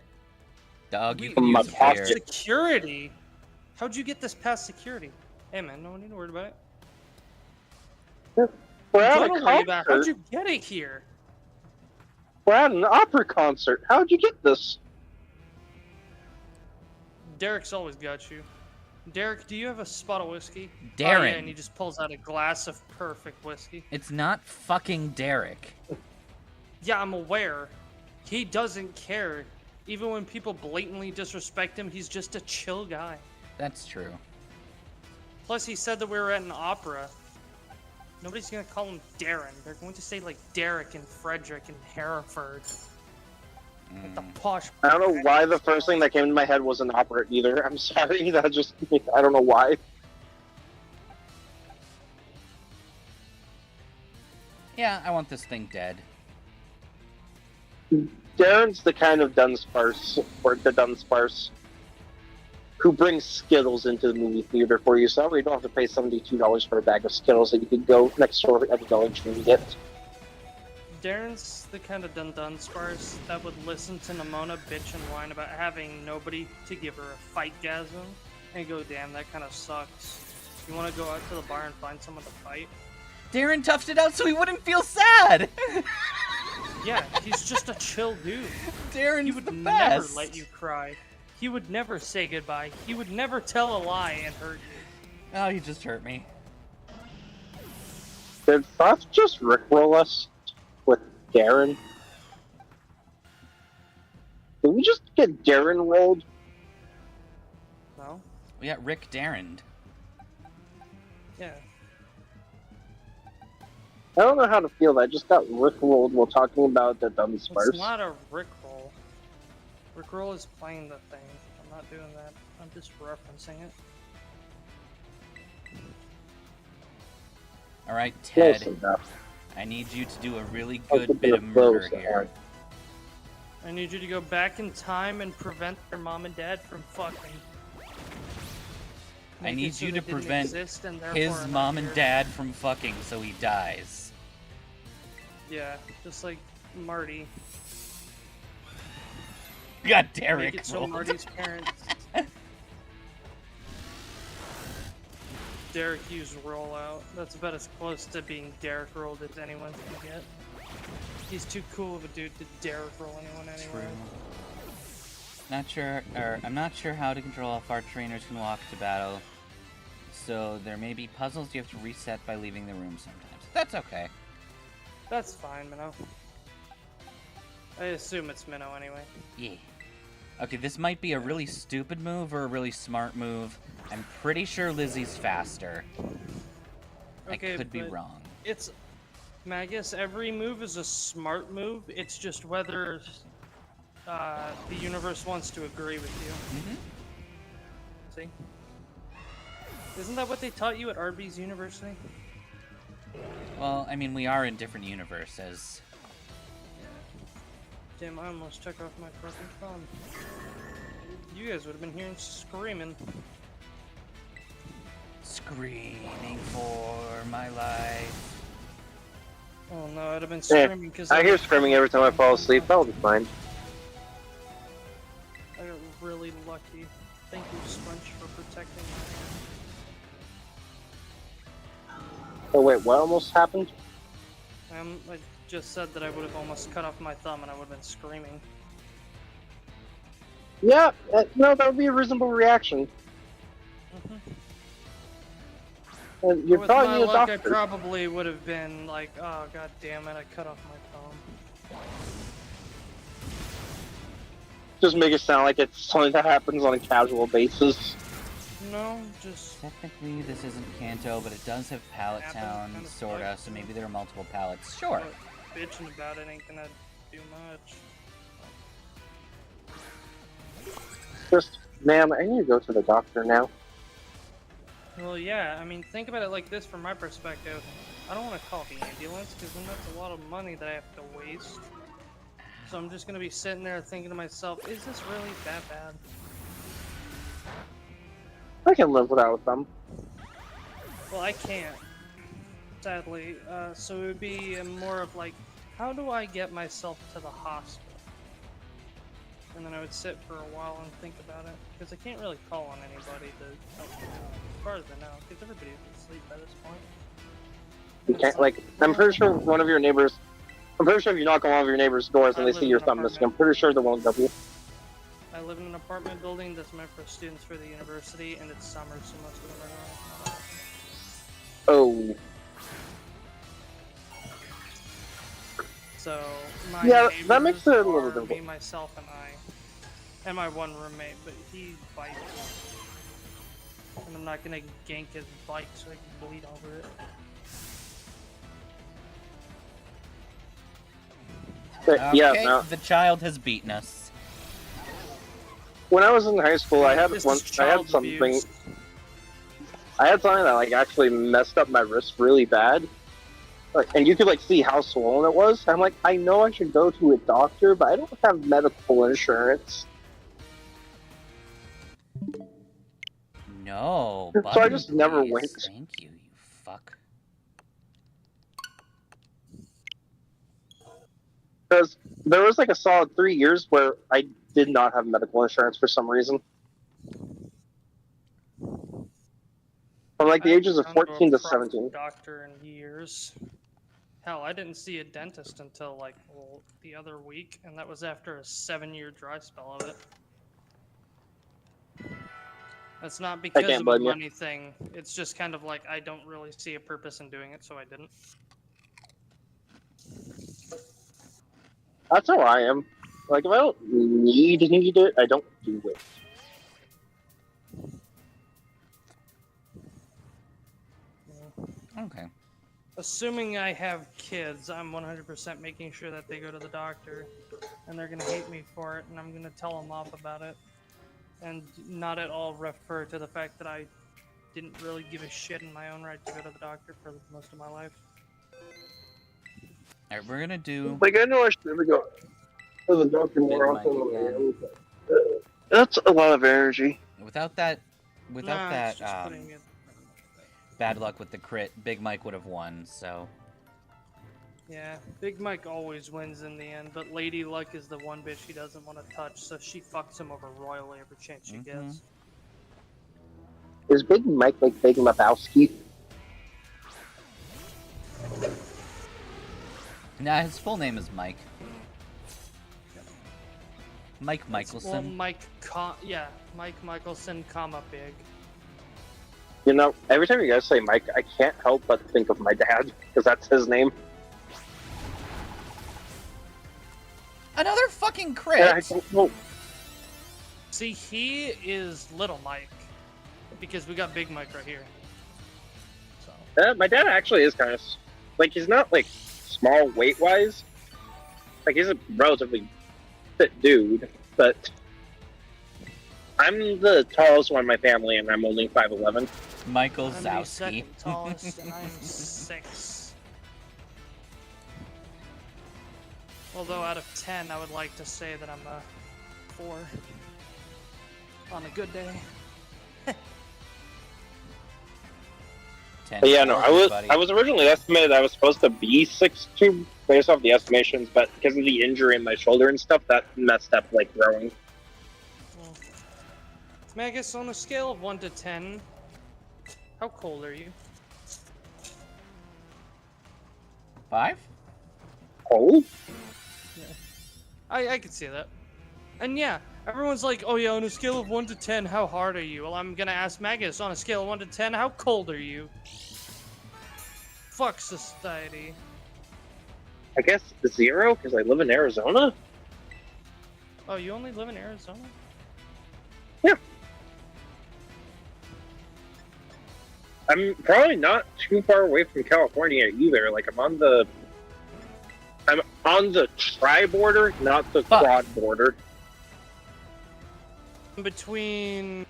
Dog, you Wait, can my use pack- beer. Security? How'd you get this past security? Hey, man, no one need to worry about it. We're at a Don't worry about it. How'd concert. you get it here? We're at an opera concert. How'd you get this? Derek's always got you. Derek, do you have a spot of whiskey? Oh, Darren. yeah, and he just pulls out a glass of perfect whiskey. It's not fucking Derek. Yeah, I'm aware. He doesn't care. Even when people blatantly disrespect him, he's just a chill guy. That's true. Plus, he said that we were at an opera. Nobody's gonna call him Darren. They're going to say like Derek and Frederick and Hereford. Like the posh. I don't know why the first thing that came to my head was an opera either. I'm sorry, that just, I don't know why. Yeah, I want this thing dead. Darren's the kind of Dunsparce, or the Dunsparce, who brings Skittles into the movie theater for you, so that way you don't have to pay $72 for a bag of Skittles that you could go next door at the Dollar Tree and get. Darren's the kind of Dunsparce that would listen to Nimona bitch and whine about having nobody to give her a fight-gasm, and go, damn, that kind of sucks. You want to go out to the bar and find someone to fight? Darren toughed it out so he wouldn't feel sad! Yeah, he's just a chill dude. Darren's He would the never best. let you cry. He would never say goodbye. He would never tell a lie and hurt you. Oh, you just hurt me. Did Thoth just rickroll us with Darren? Did we just get Darren rolled? No? We got Rick Darren. Yeah. I don't know how to feel. I just got rickrolled while talking about the Dunsparce. It's not a Rickroll. Rickroll is playing the thing. I'm not doing that. I'm just referencing it. Alright, Close Ted. enough. I need you to do a really I'll good give bit it of a murder close here. eye. I need you to go back in time and prevent their mom and dad from fucking. I Make it need so you they to didn't prevent exist and therefore his are not mom and here. dad from fucking so he dies. Yeah, just like Marty. Got Make Derek it so rolled. Marty's parents. Derek used rollout. That's about as close to being Derek rolled as anyone's gonna get. He's too cool of a dude to Derek roll anyone anyway. I'm not sure how to control how far trainers can walk to battle. So there may be puzzles you have to reset by leaving the room sometimes. That's okay. That's fine, Minnow. I assume it's Minnow anyway. Yeah. Okay, this might be a really stupid move or a really smart move. I'm pretty sure Lizzie's faster. Okay, I could be but wrong. It's Magus. Every move is a smart move. It's just whether the universe wants to agree with you. Mm-hmm. See? Isn't that what they taught you at Arby's University? Well, I mean, we are in different universes. Damn, I almost took off my fucking phone. You guys would have been hearing screaming. Screaming for my life. Oh no, I'd have been Yeah, screaming because I hear screaming every time I fall asleep. That'll be fine. I got really lucky. Thank you, Sponge, for protecting me. Oh wait, what almost happened? I just said that I would have almost cut off my thumb and I would have been screaming. Yeah, no, that would be a reasonable reaction. And you're With probably my need a luck, I doctor. probably would have been like, oh god damn it, I cut off my thumb. Just make it sound like it's something that happens on a casual basis. No, just Technically, this isn't Kanto, but it does have Pallet Happens Town, kind of sorta, like- so maybe there are multiple pallets. Sure. but bitching about it ain't gonna do much. Just, ma'am, I need to go to the doctor now. Well, yeah, I mean, think about it like this from my perspective. I don't want to call the ambulance because then that's a lot of money that I have to waste. So I'm just gonna be sitting there thinking to myself, is this really that bad? I can live without them. Well, I can't, sadly. So it would be more of like, how do I get myself to the hospital? And then I would sit for a while and think about it, because I can't really call on anybody to help me out, as far as I know, because everybody is asleep by this point. You can't, like, I'm pretty sure one of your neighbors, I'm pretty sure if you knock on one of your neighbors' doors and I they live see in your an thumb missing, I'm apartment. pretty sure they won't help you. I live in an apartment building that's meant for students for the university, and it's summer, so most of them are not. Oh. So my Yeah, that makes it a neighbors little are difficult. me, myself, and I. And my one roommate, but he bites. And I'm not gonna gank his bike so I can bleed over it. But, Okay, yeah, no. the child has beaten us. When I was in high school, I had This one. is I had child something. abuse. I had something that like actually messed up my wrist really bad. Like, and you could like see how swollen it was. I'm like, I know I should go to a doctor, but I don't have medical insurance. No, So I button, just never please. went. Thank you, you fuck. Because there was like a solid 3 years where I did not have medical insurance for some reason. From like the I haven't ages of gone to a 14 to proper 17. doctor in years. Hell, I didn't see a dentist until like the other week, and that was after a 7-year dry spell of it. That's not because can't of a blame you. money thing. It's just kind of like I don't really see a purpose in doing it, so I didn't. That's how I am. Like if I don't need it, I don't do it. Okay. Assuming I have kids, I'm 100% making sure that they go to the doctor, and they're gonna hate me for it, and I'm gonna tell them off about it, and not at all refer to the fact that I didn't really give a shit in my own right to go to the doctor for most of my life. Alright, we're gonna do... Like I know I should go to the doctor more Big often mic than I again. am. That's a lot of energy. Without that Nah, that it's just putting it- bad luck with the crit, Big Mike would have won, so... Yeah, Big Mike always wins in the end, but Lady Luck is the one bitch he doesn't want to touch, so she fucks him over royally every chance she gets. Is Big Mike like Big Lebowski? Nah, his full name is Mike. Mike Well, Michelson. Mike Michelson, comma Big. You know, every time you guys say Mike, I can't help but think of my dad, because that's his name. Another fucking crit! And I don't know. See, he is Little Mike, because we got Big Mike right here. So. My dad actually is kind of like he's not like small weight wise. Like he's a relatively fit dude, but I'm the tallest one in my family, and I'm only 5'11". Michael I'm the Zowski. second tallest, and I'm 6. Although out of 10, I would like to say that I'm a 4 on a good day. But yeah, no, I was originally estimated I was supposed to be 6'2" based off the estimations, but because of the injury in my shoulder and stuff, that messed up like growing. Magus, on a scale of 1 to 10, how cold are you? 5? Cold? I could see that. And yeah, everyone's like, oh yeah, on a scale of 1 to 10, how hard are you? Well, I'm gonna ask Magus, on a scale of 1 to 10, how cold are you? Fuck society. I guess 0, because I live in Arizona? Oh, you only live in Arizona? Yeah. I'm probably not too far away from California either. Like I'm on the tri-border, not the quad border. Between...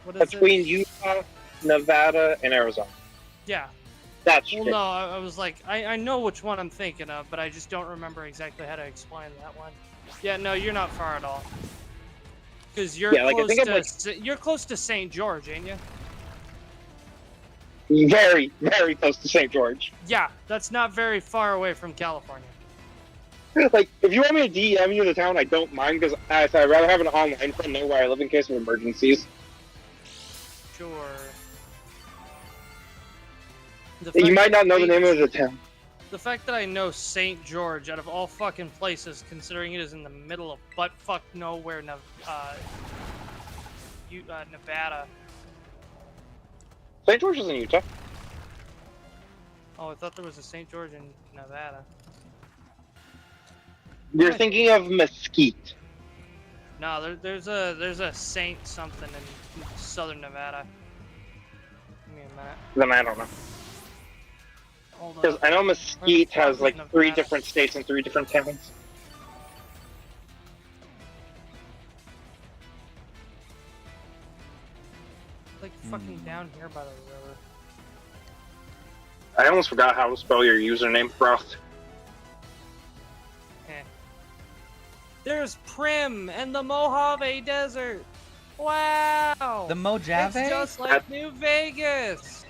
What is Between it? Utah, Nevada, and Arizona. Yeah. That's Well, true. no, I was like, I know which one I'm thinking of, but I just don't remember exactly how to explain that one. Yeah, no, you're not far at all. Because you're you're close to St. George, ain't you? Very, very close to St. George. Yeah, that's not very far away from California. Like, if you want me to DM you the town, I don't mind, because I'd rather have an online friend know where I live in case of emergencies. Sure. You might not know the name of the town. The fact that I know St. George out of all fucking places, considering it is in the middle of butt-fuck nowhere, Nevada. St. George is in Utah. Oh, I thought there was a St. George in Nevada. You're thinking of Mesquite. No, there's a Saint something in southern Nevada. Give me a minute. Then I don't know. Hold Because up. I know Mesquite Where the has fuck like is 3 Nevada? different states and 3 different towns. Like fucking down here by the river. I almost forgot how to spell your username, Frost. Eh. There's Prim and the Mojave Desert. Wow. The Mojave? It's just like New Vegas.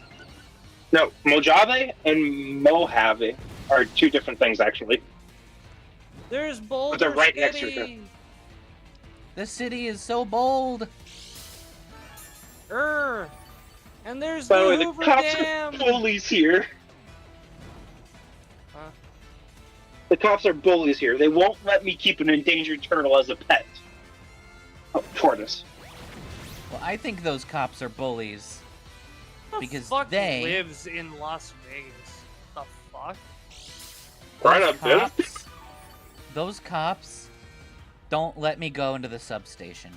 No, Mojave and Mojave are 2 different things, actually. There's Boulder they're right next to each City. The city is so bold. And there's By the the way, the Hoover cops Dam. are bullies here. Huh? The cops are bullies here. They won't let me keep an endangered turtle as a pet. Oh, tortoise. Well, I think those cops are bullies. Who the Because fuck they- lives in Las Vegas? The fuck? Right Those up there. cops, those cops don't let me go into the substation.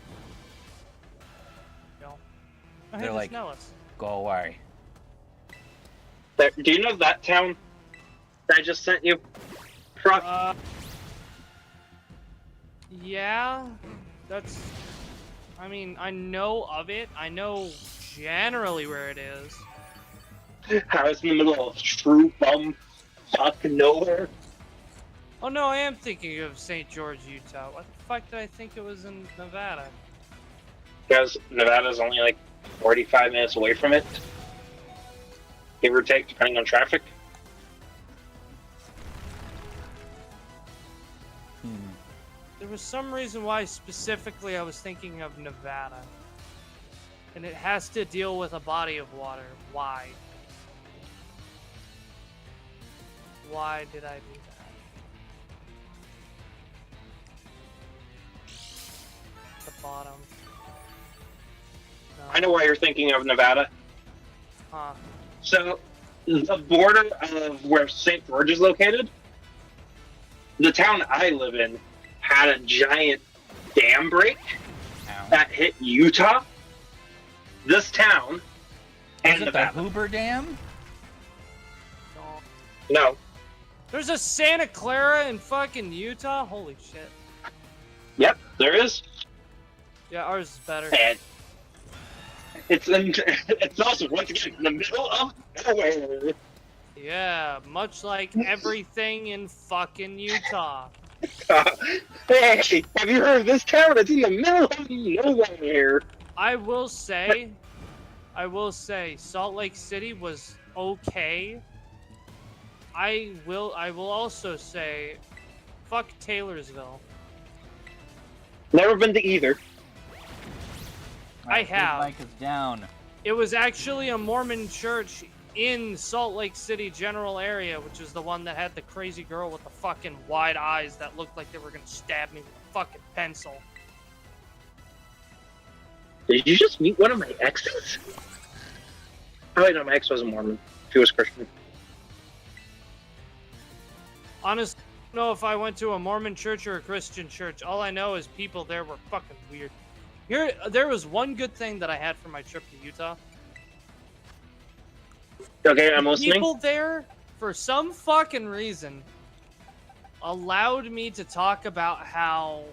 No. They're Hey, like- there's Nellis. Go away. Do you know that town that I just sent you? Frost? Yeah, that's. I mean, I know of it. I know generally where it is. I was in the middle of true bum fuck nowhere. Oh no, I am thinking of St. George, Utah. What the fuck did I think it was in Nevada? Because Nevada's only like 45 minutes away from it. Give or take, depending on traffic. There was some reason why specifically I was thinking of Nevada. And it has to deal with a body of water. Why? Why did I do that? The bottom. No. I know why you're thinking of Nevada. Huh. So, the border of where St. George is located, the town I live in had a giant dam break Ow. that hit Utah, this town, and Is it the Nevada. Hoover Dam? No. No. There's a Santa Clara in fucking Utah? Holy shit. Yep, there is. Yeah, ours is better. And it's also, once again, in the middle of nowhere. Yeah, much like everything in fucking Utah. Hey, have you heard of this town? It's in the middle of nowhere. I will say, Salt Lake City was okay. I will also say, fuck Taylorsville. Never been to either. I Big have. Mike is down. It was actually a Mormon church in Salt Lake City general area, which is the one that had the crazy girl with the fucking wide eyes that looked like they were gonna stab me with a fucking pencil. Did you just meet one of my exes? Oh, wait, no, my ex wasn't Mormon. She was Christian. Honestly, I don't know if I went to a Mormon church or a Christian church. All I know is people there were fucking weird. There was one good thing that I had for my trip to Utah. Okay, I'm listening. People there, for some fucking reason, allowed me to talk about how,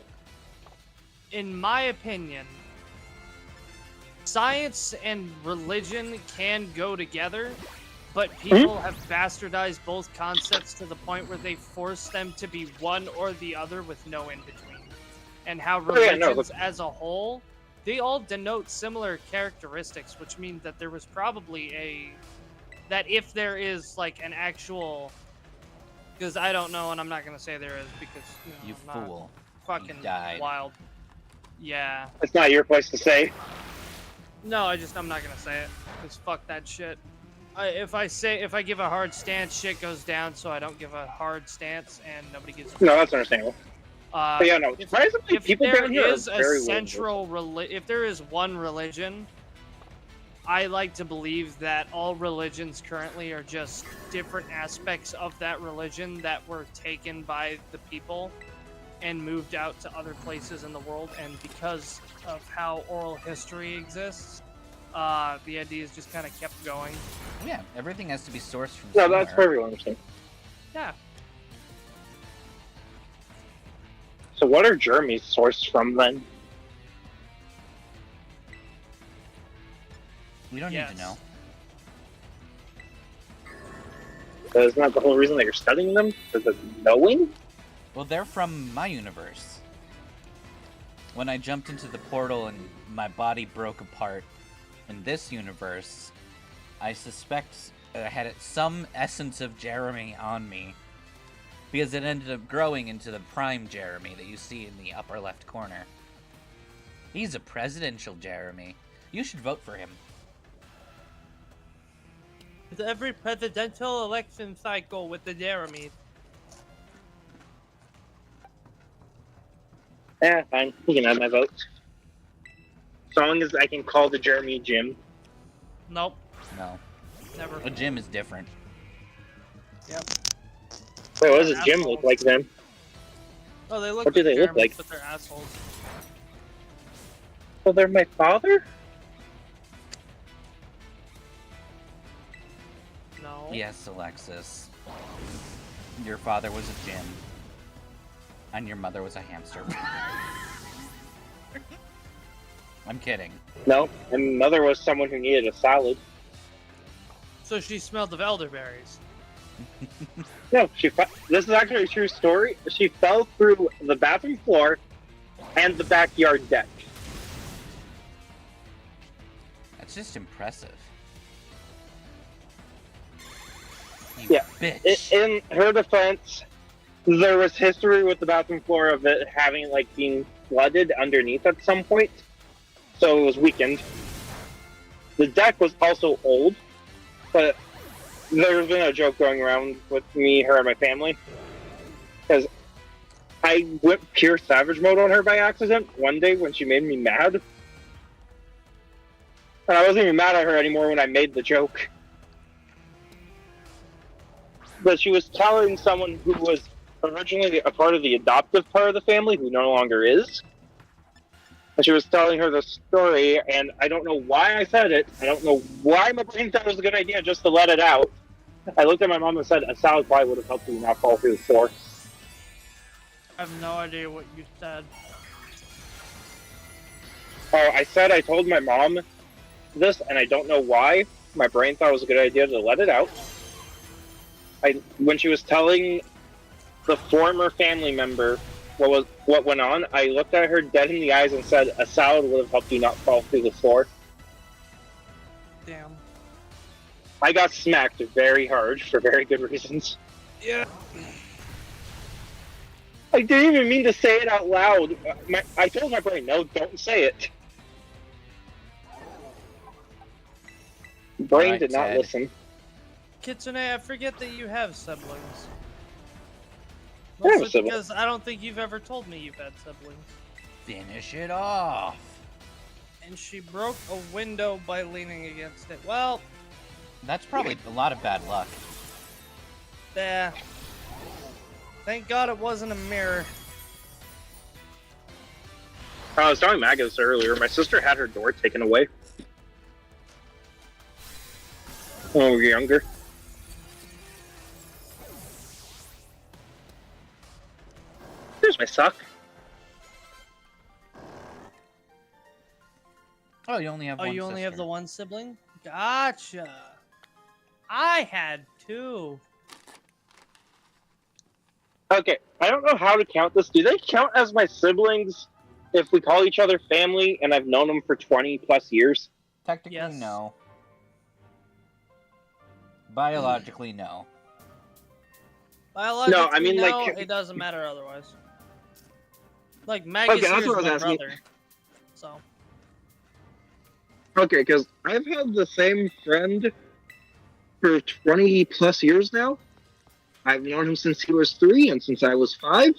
in my opinion, science and religion can go together, but people have bastardized both concepts to the point where they force them to be one or the other with no in-between. And how religions as a whole, they all denote similar characteristics, which means that there was probably that if there is like an actual, because I don't know and I'm not gonna say there is because You I'm not fool. fucking You died. wild. Yeah. It's not your place to say. No, I'm not gonna say it. Cause fuck that shit. If I give a hard stance, shit goes down. So I don't give a hard stance, and nobody gives. No, that's understandable. But yeah, no. Surprisingly, If people there down here is are a very central if there is one religion, I like to believe that all religions currently are just different aspects of that religion that were taken by the people and moved out to other places in the world. And because of how oral history exists, the ideas just kind of kept going. Yeah, everything has to be sourced from No, somewhere. that's for everyone. Yeah. So what are Jeremy's sourced from then? We don't need to know. Isn't that the whole reason that you're studying them? Is it knowing? Well, they're from my universe. When I jumped into the portal and my body broke apart in this universe, I suspect I had some essence of Jeremy on me. Because it ended up growing into the prime Jeremy that you see in the upper left corner. He's a presidential Jeremy. You should vote for him. With every presidential election cycle with the Jeremy. Yeah, fine. You can have my vote. As long as I can call the Jeremy Jim. Nope. No. Never. A Jim is different. Yep. Wait, what does They're a Jim assholes. look like then? Oh, they look What do like they look Jeremys, like? but they're assholes. So they're my father? No. Yes, Alexis. Your father was a Jim. And your mother was a hamster. I'm kidding. No, and mother was someone who needed a salad. So she smelled of elderberries. No, this is actually a true story. She fell through the bathroom floor and the backyard deck. That's just impressive. You Yeah, bitch. In her defense, there was history with the bathroom floor of it having, like, being flooded underneath at some point. So it was weakened. The deck was also old, but there's been a joke going around with me, her, and my family. Because I went pure savage mode on her by accident one day when she made me mad. And I wasn't even mad at her anymore when I made the joke. But she was telling someone who was originally a part of the adoptive part of the family, who no longer is. And she was telling her the story, and I don't know why I said it. I don't know why my brain thought it was a good idea just to let it out. I looked at my mom and said, a salad probably would have helped you not fall through the floor. I have no idea what you said. Oh, I said I told my mom this, and I don't know why. My brain thought it was a good idea to let it out. When she was telling the former family member what went on, I looked at her dead in the eyes and said, a salad would have helped you not fall through the floor. Damn. I got smacked very hard for very good reasons. Yeah. I didn't even mean to say it out loud. I told my brain, no, don't say it. Brain Alright, did not Ted. listen. Kitsune, I forget that you have siblings. I have a Mostly sibling. because I don't think you've ever told me you've had siblings. Finish it off. And she broke a window by leaning against it. Well, That's probably a lot of bad luck. thank God it wasn't a mirror. I was telling Magus earlier, my sister had her door taken away. When we were younger. Here's my sock. Oh, you only have Oh, one you only have sister. the one sibling? Gotcha. I had two. Okay, I don't know how to count this. Do they count as my siblings if we call each other family and I've known them for 20 plus years? Technically, Yes. no. Biologically, no. Biologically, No, I mean, no, like- it doesn't matter otherwise. Like, Magus Okay, that's here is what I my was asking. brother. So, Okay, because I've had the same friend for 20 plus years now. I've known him since he was 3 and since I was 5.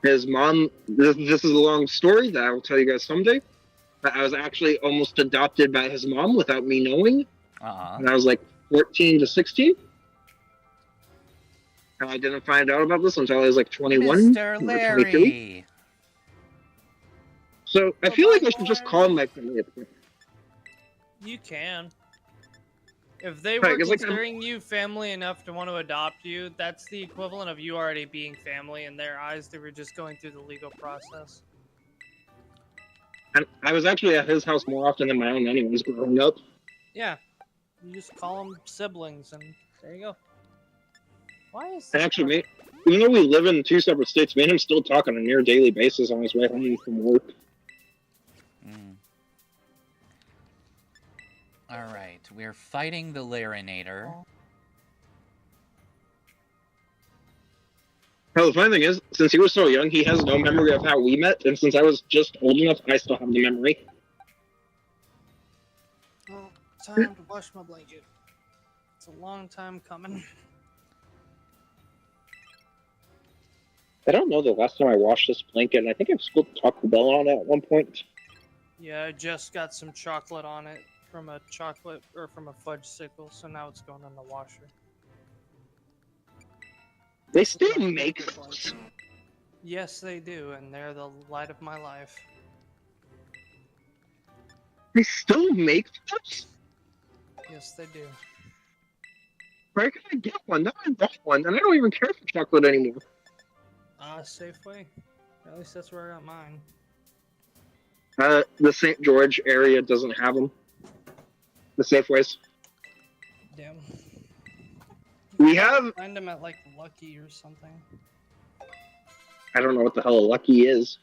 His mom, this is a long story that I will tell you guys someday. But I was actually almost adopted by his mom without me knowing. Uh-huh. And I was like 14 to 16. And I didn't find out about this until I was like 21 Mr. or 22. Larry. So I feel like I should just call my family at the point. You can. If they Right, were 'cause, like, considering you family enough to want to adopt you, that's the equivalent of you already being family in their eyes. They were just going through the legal process. And I was actually at his house more often than my own anyways growing up. Yeah. You just call them siblings, and there you go. Why is And this actually, even though we live in 2 separate states, me and him still talk on a near daily basis on his way home from work. Alright, we're fighting the Larinator. Well, the funny thing is, since he was so young, he has no memory of how we met, and since I was just old enough, I still have the memory. Well, time to wash my blanket. It's a long time coming. I don't know the last time I washed this blanket, and I think I've spilled Taco Bell on it at one point. Yeah, I just got some chocolate on it from a fudge sickle, so now it's going in the washer. They still make those. Yes, they do, and they're the light of my life. They still make those? Yes, they do. Where can I get one? Now I bought one, and I don't even care for chocolate anymore. Safeway. At least that's where I got mine. The St. George area doesn't have them. The Safeways. Damn. We have... Find them at, like, Lucky or something. I don't know what the hell a Lucky is.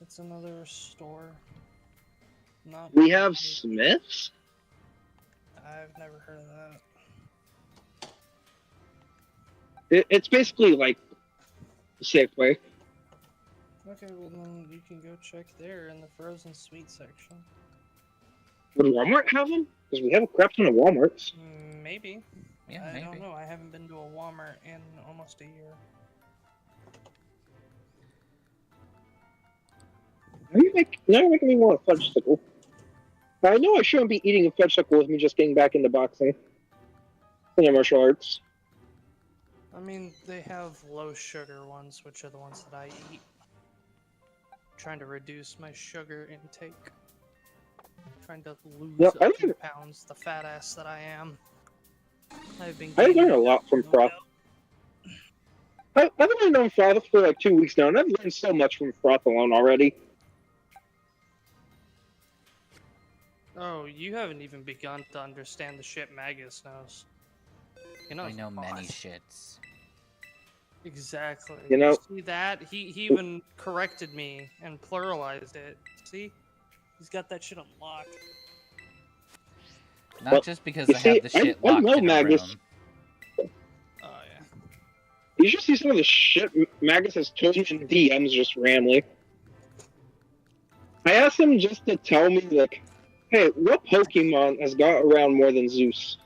It's another store. Not. We have Smith's? I've never heard of that. It's basically like Safeway. Okay, well then you can go check there in the frozen sweet section. Would Walmart have them? Because we have a crap ton of Walmarts. Maybe. Yeah, I maybe. don't know. I haven't been to a Walmart in almost a year. Now you're making me want a fudgesicle. I know I shouldn't be eating a fudgesicle with me just getting back into boxing. And martial arts. I mean, they have low sugar ones, which are the ones that I eat. Trying to reduce my sugar intake. Trying to lose a few pounds, the fat ass that I am. I learned a lot from Froth. I've only known Froth for like 2 weeks now, and I've learned so much from Froth alone already. Oh, you haven't even begun to understand the shit Magus knows. You know, I know many shits. Exactly. You know, see that? He even corrected me and pluralized it. See? He's got that shit unlocked. Not just because I have the shit locked in a Magus. room. Oh, yeah. You should see some of the shit Magus has told me in DMs just randomly. I asked him just to tell me, like, hey, what Pokemon has got around more than Zeus?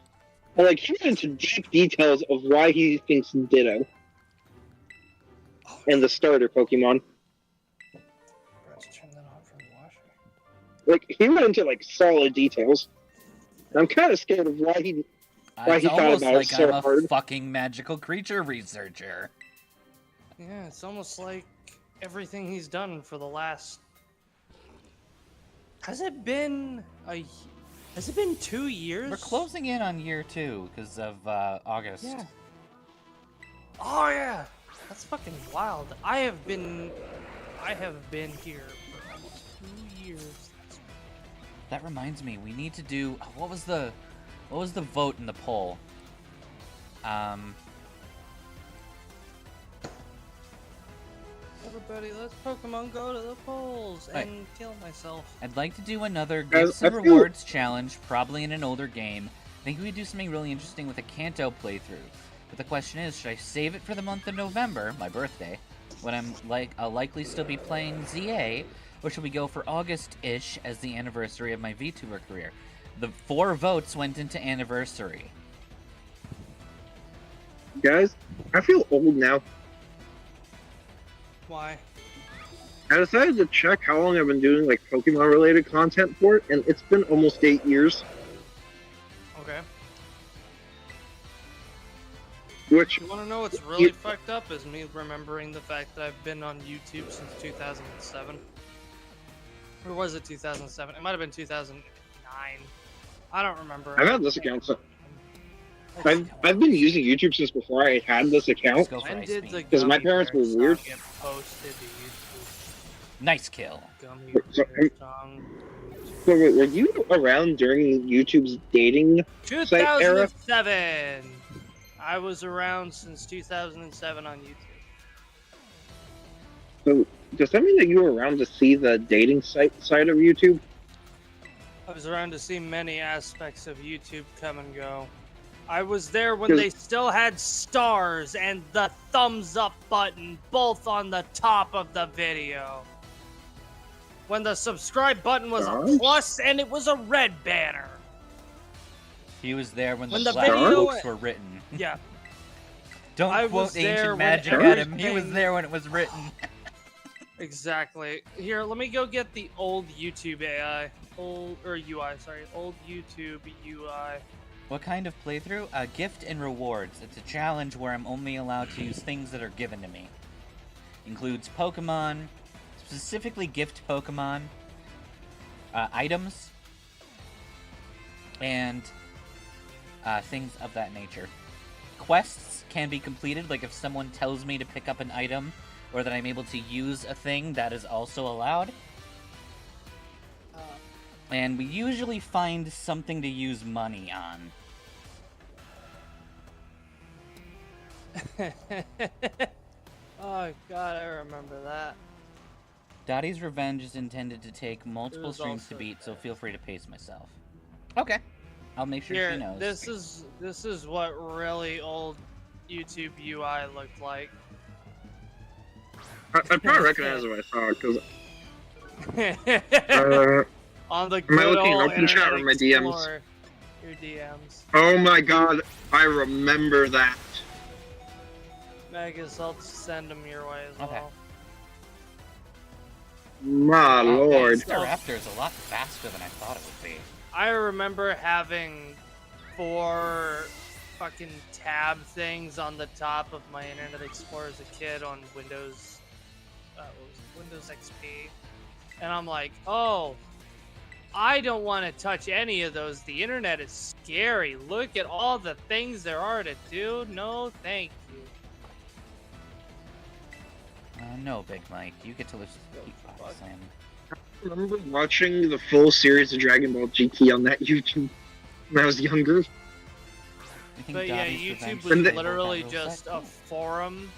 And, like, he went into deep details of why he thinks Ditto. And the starter Pokemon. Forgot to turn that on from the washer. Like, he went into, like, solid details. I'm kind of scared of why he It's thought almost about like it so I'm a hard. fucking magical creature researcher. Yeah, it's almost like everything he's done for the last... Has it been 2 years? We're closing in on year 2 because of August. Yeah. Oh yeah, that's fucking wild. I have been here for almost 2 years. That reminds me, we need to do what was the vote in the poll? Everybody, let's Pokemon go to the polls and kill myself. I'd like to do another gifts and rewards challenge, probably in an older game. I think we could do something really interesting with a Kanto playthrough. But the question is, should I save it for the month of November, my birthday, when I'll likely still be playing ZA, or should we go for August-ish as the anniversary of my VTuber career? The 4 votes went into anniversary. Guys, I feel old now. Why? I decided to check how long I've been doing, like, Pokemon-related content for it, and it's been almost 8 years. Okay. Which, You want to know what's really fucked up is me remembering the fact that I've been on YouTube since 2007. Or was it 2007? It might have been 2009. I don't remember. I've had this account, so I've been using YouTube since before I had this account. Let's go for When ice did beam. the Because my gummy parents bear were weird. song get posted to YouTube? Nice kill. Gummy So, bear song. So were you around during YouTube's dating site era? 2007. I was around since 2007 on YouTube. So does that mean that you were around to see the dating side of YouTube? I was around to see many aspects of YouTube come and go. I was there when they still had stars and the thumbs up button both on the top of the video. When the subscribe button was a plus and it was a red banner. He was there when the the black video- books were written. Yeah. Don't I quote was there ancient when magic at him. He was everything- there when it was written. Exactly. Here, let me go get the old YouTube AI. Old YouTube UI. What kind of playthrough? Gift and rewards. It's a challenge where I'm only allowed to use things that are given to me. Includes Pokemon, specifically gift Pokemon, items, and things of that nature. Quests can be completed, like if someone tells me to pick up an item, or that I'm able to use a thing, that is also allowed. And we usually find something to use money on. Oh god, I remember that. Dottie's Revenge is intended to take multiple was streams to also beat, so feel free to pace myself. Okay. I'll make sure Here, she knows. this is what really old YouTube UI looked like. I probably recognize it when I saw it, because On the Am I good looking old open chat or my DMs? Explorer. Your DMs. oh my god, I remember that. Magus, I'll send them your way as Okay. well. My lord. Staraptor is a lot faster than I thought it would be. I remember having 4 fucking tab things on the top of my Internet Explorer as a kid on Windows, what was it? Windows XP, and I'm like, oh, I don't want to touch any of those. The internet is scary. Look at all the things there are to do. No, thank you. No, Big Mike. You get to listen to fuck. Slam. I remember watching the full series of Dragon Ball GT on that YouTube when I was younger. I think But yeah, Dottie's YouTube Revenge was is a literally battle just set. a forum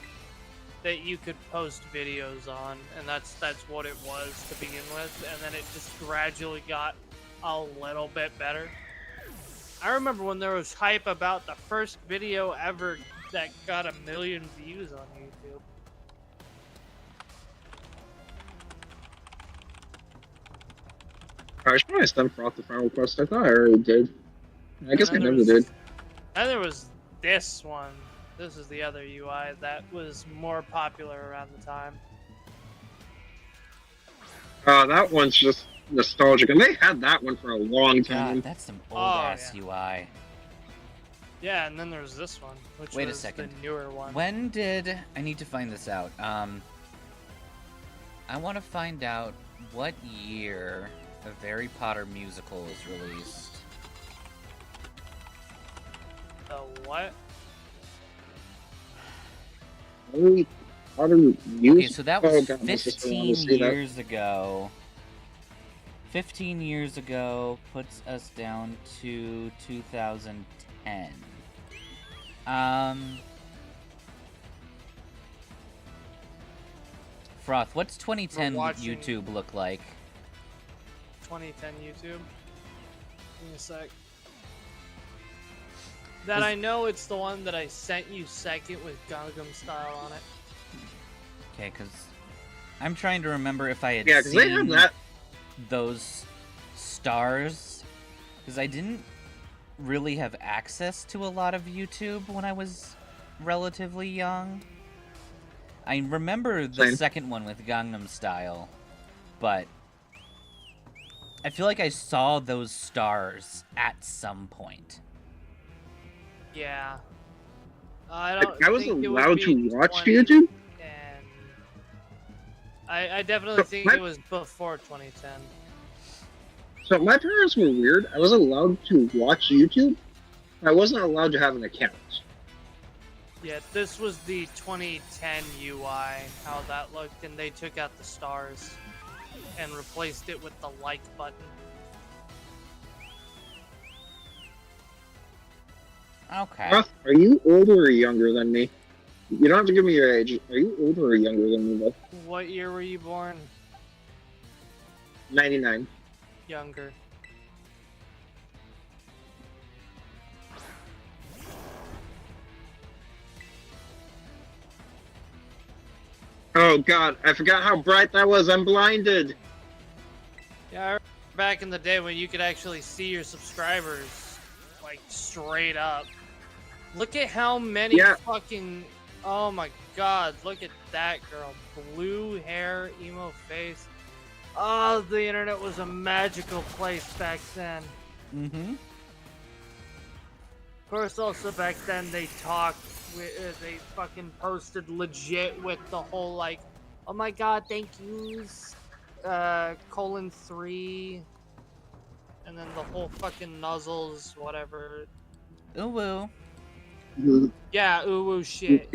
that you could post videos on, and that's what it was to begin with, and then it just gradually got a little bit better. I remember when there was hype about the first video ever that got 1 million views on YouTube. I should probably stem for off the final quest. I thought I already did. I guess I And then never there was- did. And there was this one. This is the other UI that was more popular around the time. That one's just nostalgic, and they had that one for a long time. God, that's some Oh, old-ass yeah. UI. Yeah, and then there's this one, which Wait a was second. the newer one. When did... I need to find this out. I want to find out what year a Harry Potter musical was released. The what? Harry Potter Okay, music? so that Oh, was God, my sister wanted 15 to see that. years ago. 15 years ago puts us down to 2010. Froth, what's 2010 We're watching- YouTube look like? 2010 YouTube. Give me a sec. That I know it's the one that I sent you second with Gangnam Style on it. Okay, because I'm trying to remember if I had Yeah, because they had seen that. those stars, because I didn't really have access to a lot of YouTube when I was relatively young. I remember the Same. second one with Gangnam Style, but I feel like I saw those stars at some point. Yeah. I don't. I was think it would allowed be to watch 2010. YouTube? I definitely think my- it was before 2010. So my parents were weird. I was allowed to watch YouTube. I wasn't allowed to have an account. Yeah, this was the 2010 UI, how that looked, and they took out the stars and replaced it with the like button. Okay. Ruff, are you older or younger than me? You don't have to give me your age. Are you older or younger than me, though? What year were you born? 99. Younger. Oh god, I forgot how bright that was. I'm blinded. Yeah, I remember back in the day when you could actually see your subscribers, like, straight up. Look at how many fucking... Oh my god, look at that girl. Blue hair, emo face. Oh, the internet was a magical place back then. Mm-hmm. Of course, also back then they talked, they fucking posted legit with the whole like, oh my god, thank yous, :3, and then the whole fucking nuzzles, whatever. Ooh woo. Yeah, ooh shit.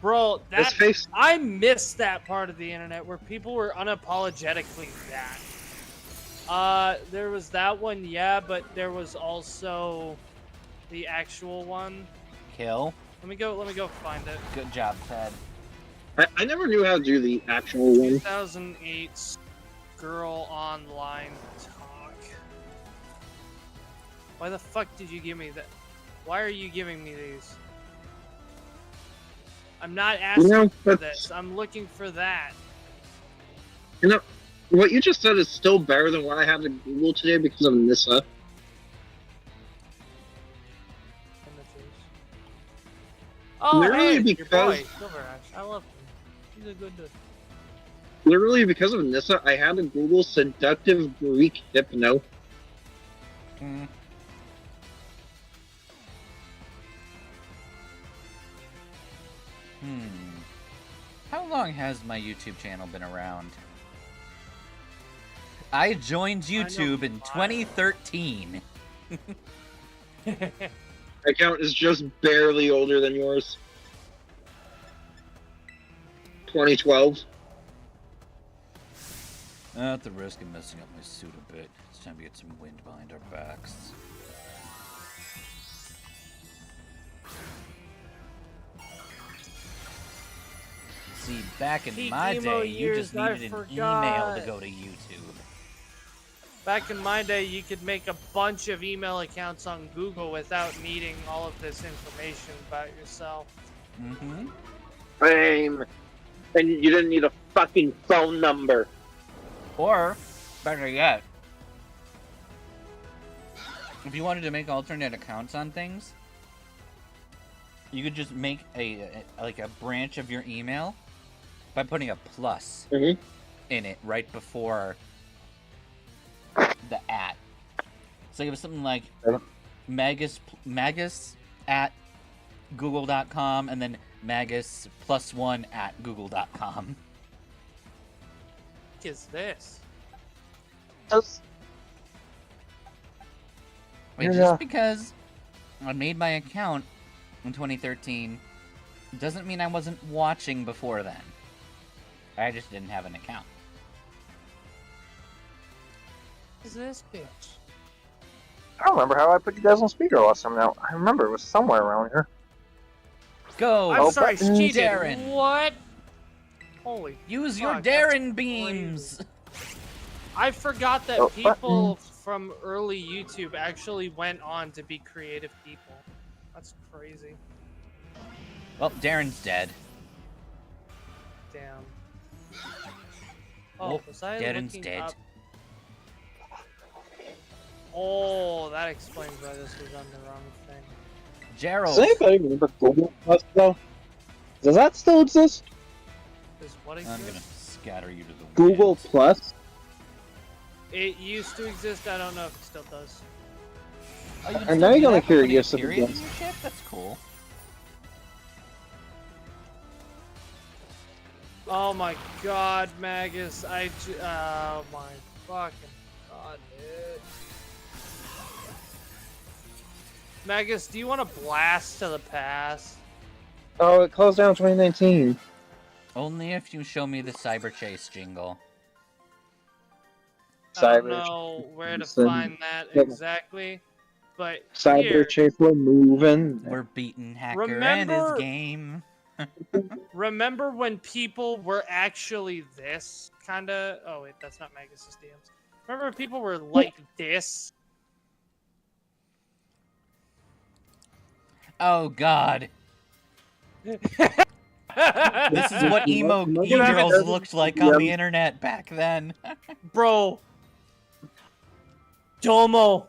Bro, This that face. I missed that part of the internet where people were unapologetically that. There was that one, yeah, but there was also the actual one. Kill. Let me go find it. Good job, Ted. I never knew how to do the actual one. 2008 girl online talk. Why the fuck did you give me that? Why are you giving me these? I'm not asking for this. I'm looking for that. You know, what you just said is still better than what I had to Google today because of Nissa. Oh, Literally hey, because- your boy, Silver Ash. I love him. He's a good dude. Literally because of Nissa, I had to Google seductive Greek hypno. Mm. How long has my YouTube channel been around? I joined YouTube in 2013. My account is just barely older than yours. 2012. At the risk of messing up my suit a bit, it's time to get some wind behind our backs. See, back in my day, you just needed an email to go to YouTube. Back in my day, you could make a bunch of email accounts on Google without needing all of this information about yourself. Mm-hmm. Same. And you didn't need a fucking phone number. Or, better yet, if you wanted to make alternate accounts on things, you could just make a branch of your email by putting a plus in it right before the @ So it was something like Magus at google.com and then Magus +1 at google.com. What is this? Wait, just because I made my account in 2013 doesn't mean I wasn't watching before then. I just didn't have an account. What is this bitch? I don't remember how I put you guys on speaker last time now. I remember it was somewhere around here. Go! I'm sorry, button, she did. Darren. What? Holy Use your fuck, Darren that's beams! crazy. I forgot that people from early YouTube actually went on to be creative people. That's crazy. Well, Darren's dead. Damn. Oh, was I Darren's looking dead. up? Oh, that explains why this was on the wrong thing. Gerald. Does anybody remember Google Plus though? Does that still exist? Is what I'm gonna exists? scatter you to the Google wind. Plus? It used to exist. I don't know if it still does. Oh, you I'm still now do gonna that for putting a curious if it period in does. your shit? That's cool. Oh my god, Magus. Oh my fucking god, dude. Magus, do you want to blast to the past? Oh, it closed down in 2019. Only if you show me the Cyber Chase jingle. I don't Cyber know where to Chase. find that exactly, but Cyber here, Chase, we're moving. We're beating Hacker and his Remember- game. remember when people were actually this kind of? Oh wait, that's not Magus's DMs. Remember when people were like this? Oh god. This is what emo You haven't- e-girls looked like on the internet back then. Bro. Domo.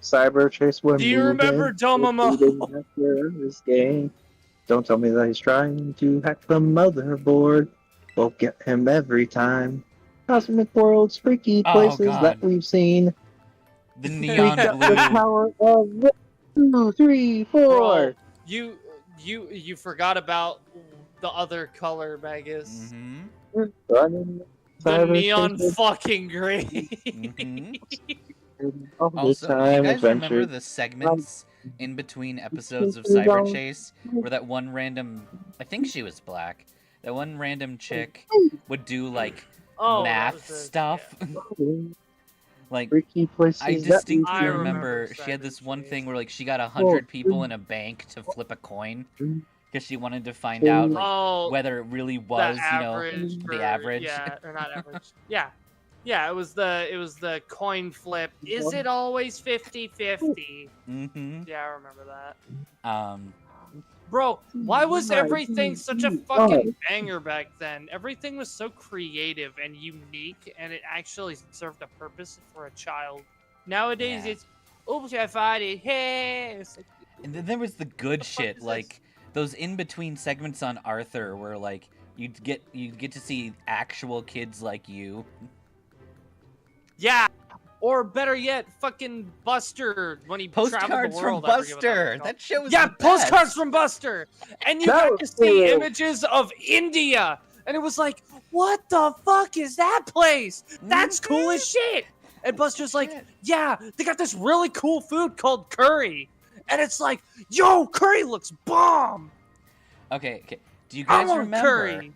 Cyber Chase, we're Do you moving. remember Domo? This game. Don't tell me that he's trying to hack the motherboard. We'll get him every time. Cosmic worlds, freaky Oh, places God. that we've seen. The We neon got the blue. power of 1, 2, 3, 4. Bro, you forgot about the other color, Magus. Mm-hmm. Running The Cyber neon Chase fucking green. Mm-hmm. all the Also, do you time, guys remember adventure. the segments in between episodes of Cyber Chase where that one random, I think she was black, that one random chick would do like Oh, that math was the- stuff? Like, Freaky places I that distinctly I remember remember she had this Cyber one Chase. thing where like she got 100 people in a bank to flip a coin because she wanted to find Oh. out like Oh, whether it really the was, average the for- average. Yeah, or not average. Yeah, it was the coin flip. Is it always 50-50? Mm-hmm. Yeah, I remember that. Bro, Hmm, why was everything such a fucking banger back then? Everything was so creative and unique, and it actually served a purpose for a child. Nowadays, Yeah. it's, oops, I find it. Hey, it's like, And then there was the good the fuck shit, is like this? those in between segments on Arthur, where like you'd get to see actual kids like you. yeah. Or better yet, fucking Buster when he traveled Postcards the from world. I forget what that was Buster. called. That shit was Yeah, the postcards best. from Buster, and you That got to was see cool. images of India, and it was like, what the fuck is that place? That's cool as shit. And Buster's like, Shit. yeah, they got this really cool food called curry, and it's like, yo, curry looks bomb. Okay. Do you I guys want remember? curry.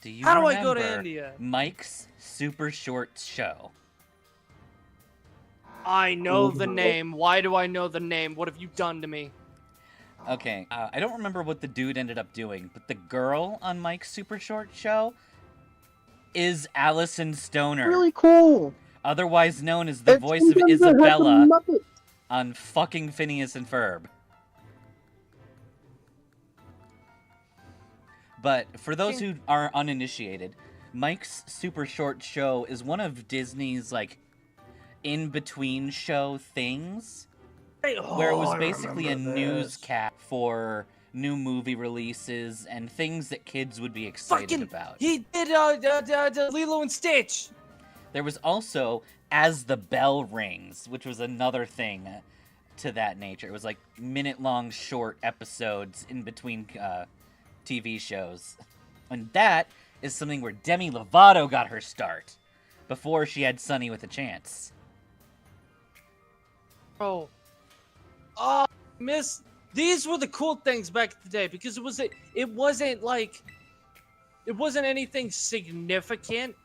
Do you How do I remember go to India? Mike's super short show? I know the name. Why do I know the name? What have you done to me? Okay, I don't remember what the dude ended up doing, but the girl on Mike's super short show is Allison Stoner, Really cool. otherwise known as the It's voice of even the Isabella Muppet. on fucking Phineas and Ferb. But for those who are uninitiated, Mike's super short show is one of Disney's like in-between show things, where it was basically a newscast for new movie releases and things that kids would be excited Fucking, about. he did Lilo and Stitch. There was also As the Bell Rings, which was another thing to that nature. It was like minute-long short episodes in between TV shows. And that is something where Demi Lovato got her start, before she had Sunny with a Chance. Bro. Oh, miss. These were the cool things back in the day because it wasn't anything significant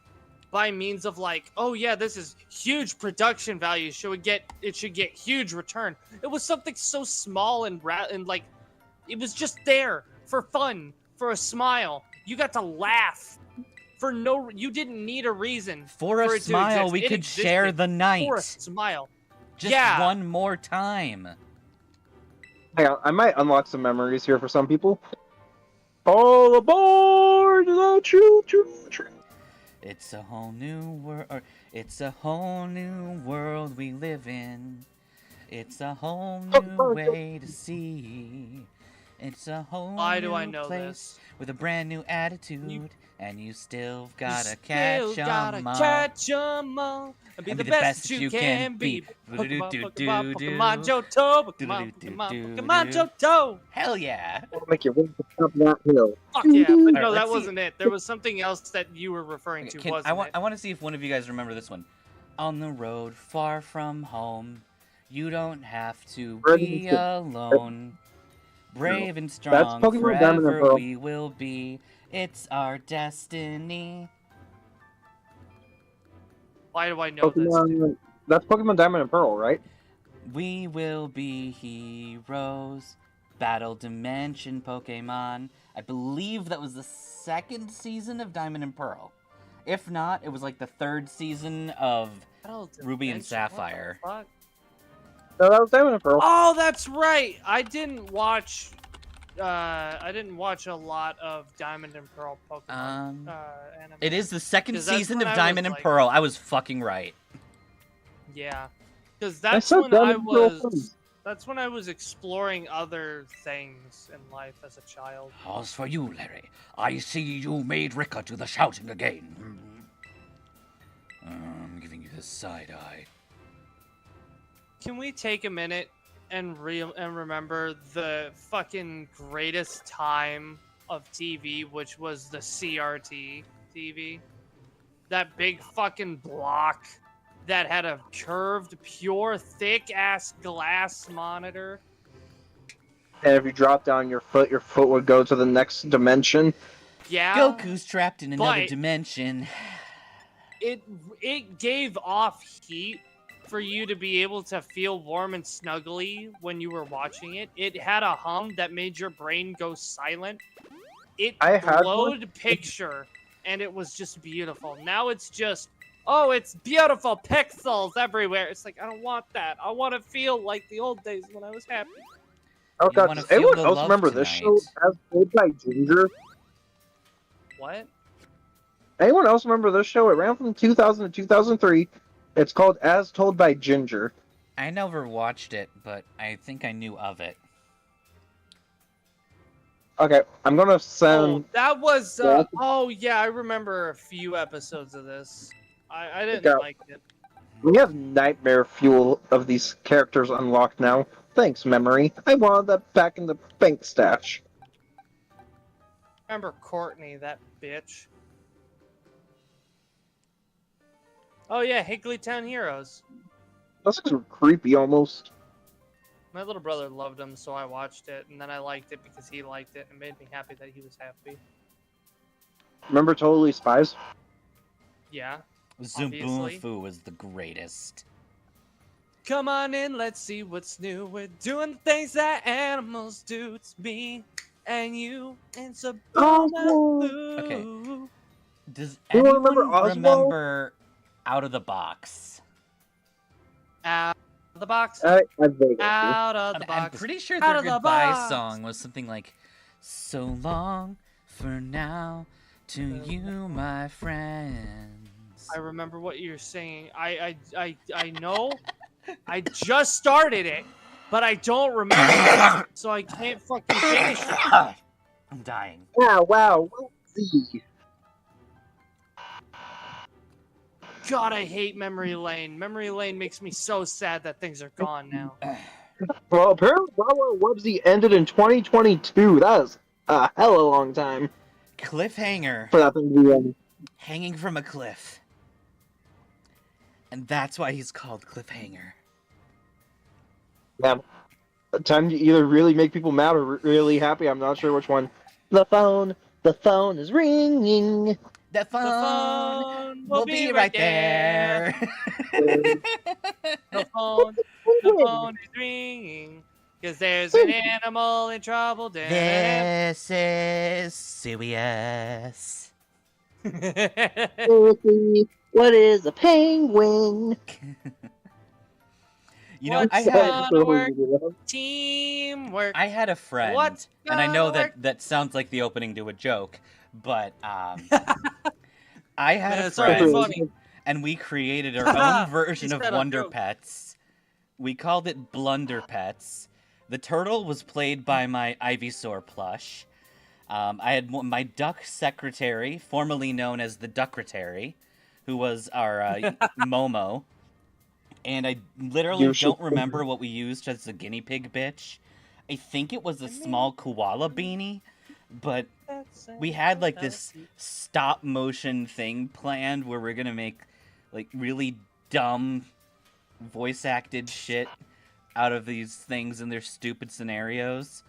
by means of like, oh yeah, this is huge production value. It should get huge return. It was something so small and like, it was just there for fun, for a smile. You got to laugh you didn't need a reason For a it to smile, exist. we It could share existed the night. for a smile. Just Yeah. one more time. Hang on, I might unlock some memories here for some people. All aboard the choo-choo train. It's a whole new world. It's a whole new world we live in. It's a whole new way to see. It's a whole Why new do I know place this? with a brand new attitude, and you still gotta You catch still 'em gotta all. catch 'em all and be the best that you can be. Pokemon, Pokemon, Pokemon Johto, Pokemon, Pokemon, Pokemon Johto. Hell yeah! I'll make you run up that hill. Fuck yeah! But no, Alright, that let's see. wasn't it. There was something else that you were referring to, wasn't it? I want to see if one of you guys remember this one. On the road far from home, you don't have to be alone. Brave and strong, Pokemon Diamond and forever Pearl. we will be. It's our destiny. Why do I know this? Dude? Pokemon. That's Pokemon Diamond and Pearl, right? We will be heroes. Battle Dimension Pokemon. I believe that was the second season of Diamond and Pearl. If not, it was like the third season of Ruby and Sapphire. What the fuck? No, that was Diamond and Pearl. Oh, that's right. I didn't watch a lot of Diamond and Pearl Pokemon anime. It is the second 'Cause that's season when of I was, Diamond and like- Pearl. I was fucking right. Yeah, because that's said when Diamond I and Pearl was. first. That's when I was exploring other things in life as a child. As for you, Larry, I see you made Rika do the shouting again. I'm giving you the side eye. Can we take a minute and remember the fucking greatest time of TV, which was the CRT TV? That big fucking block that had a curved, pure, thick-ass glass monitor. And if you drop down your foot would go to the next dimension. Yeah. Goku's trapped in another but- dimension. It gave off heat for you to be able to feel warm and snuggly when you were watching it. It had a hum that made your brain go silent. It I had glowed picture, and it was just beautiful. Now it's just, oh, it's beautiful pixels everywhere. It's like, I don't want that. I want to feel like the old days when I was happy. Oh You god, wanna does feel anyone the else love remember this show tonight. as told by Ginger? What? Anyone else remember this show? It ran from 2000 to 2003. It's called As Told by Ginger. I never watched it, but I think I knew of it. Okay, I'm gonna Oh, send. that was, Yeah. oh yeah, I remember a few episodes of this. I didn't Okay. like it. We have nightmare fuel of these characters unlocked now. Thanks, memory. I wanted that back in the bank stash. Remember Courtney, that bitch. Oh yeah, Higglytown Heroes. That's creepy almost. My little brother loved them, so I watched it, and then I liked it because he liked it, and it made me happy that he was happy. Remember Totally Spies? Yeah. Obviously. Zumboomfu was the greatest. Come on in, let's see what's new. We're doing things that animals do to me and you and Zumboomfu. Okay. Does Anyone anyone remember Oswald? remember Out of the Box? Out of the box. I vaguely do. Out of the I'm box. pretty sure Out their of the goodbye box. song was something like, "So long for now to you, my friends." I remember what you're saying. I know. I just started it, but I don't remember, so I can't fucking finish it. I'm dying. Wow. Let's see. God, I hate Memory Lane. Memory Lane makes me so sad that things are gone now. Well, apparently Wawa Wubsy ended in 2022. That is a hell of a long time Cliffhanger. for that thing to be ended. Hanging from a cliff. And that's why he's called Cliffhanger. Yeah. Time to either really make people mad or really happy. I'm not sure which one. The phone is ringing. The phone will be right there. The phone is ringing. Because there's an animal in trouble. This is serious. What is a penguin? You know, What's I Teamwork. had a friend, What's and I know gonna that sounds like the opening to a joke, but I had a It's already friend, funny. and we created our own version He of said a Wonder joke. Pets. We called it Blunder Pets, The turtle was played by my Ivysaur plush. I had my duck secretary, formerly known as the Duckretary, who was our Momo. And I literally You should- don't remember what we used as a guinea pig bitch. I think it was a small koala beanie, but we had like this stop motion thing planned where we're gonna make like really dumb voice acted shit out of these things and their stupid scenarios.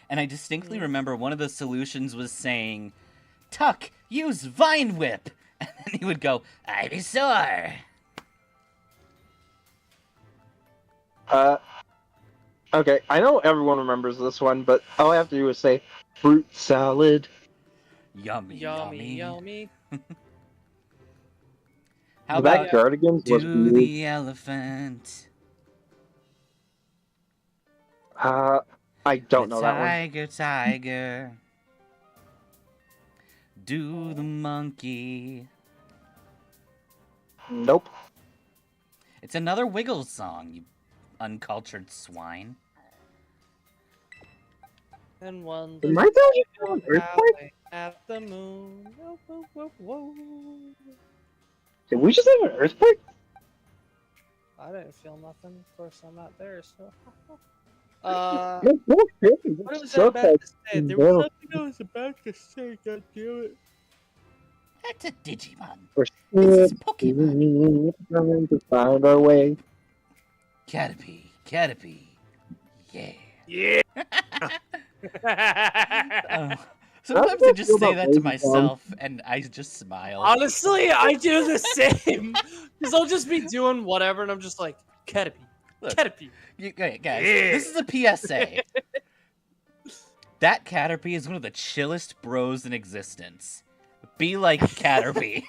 And I distinctly remember one of the solutions was saying, "Tuck, use Vine Whip," and then he would go, "Ivysaur." Okay, I know everyone remembers this one, but all I have to do is say fruit salad. Yummy, Yummy, yummy. yummy. How The about Backyardigans was do weird. the elephant? I don't know that one. Tiger, tiger. Do the monkey. Nope. It's another Wiggles song, you uncultured swine. And one Am I telling you an earthquake? at the moon. Whoa, whoa, whoa, whoa. Did we just have an earthquake? I didn't feel nothing. Of course, I'm not there, so. No, bullshit. What was I So about to say? There was no. something I was about to say. God damn it. That's a Digimon. We're This is Pokemon. trying to find our way. Caterpie, Caterpie. Yeah. Yeah. Sometimes How I do you just feel say about that to Lazy myself and I just smile. Honestly, I do the same. Because I'll just be doing whatever, and I'm just like, Caterpie. Look, Caterpie. Guys, Yeah. this is a PSA. That Caterpie is one of the chillest bros in existence. Be like Caterpie.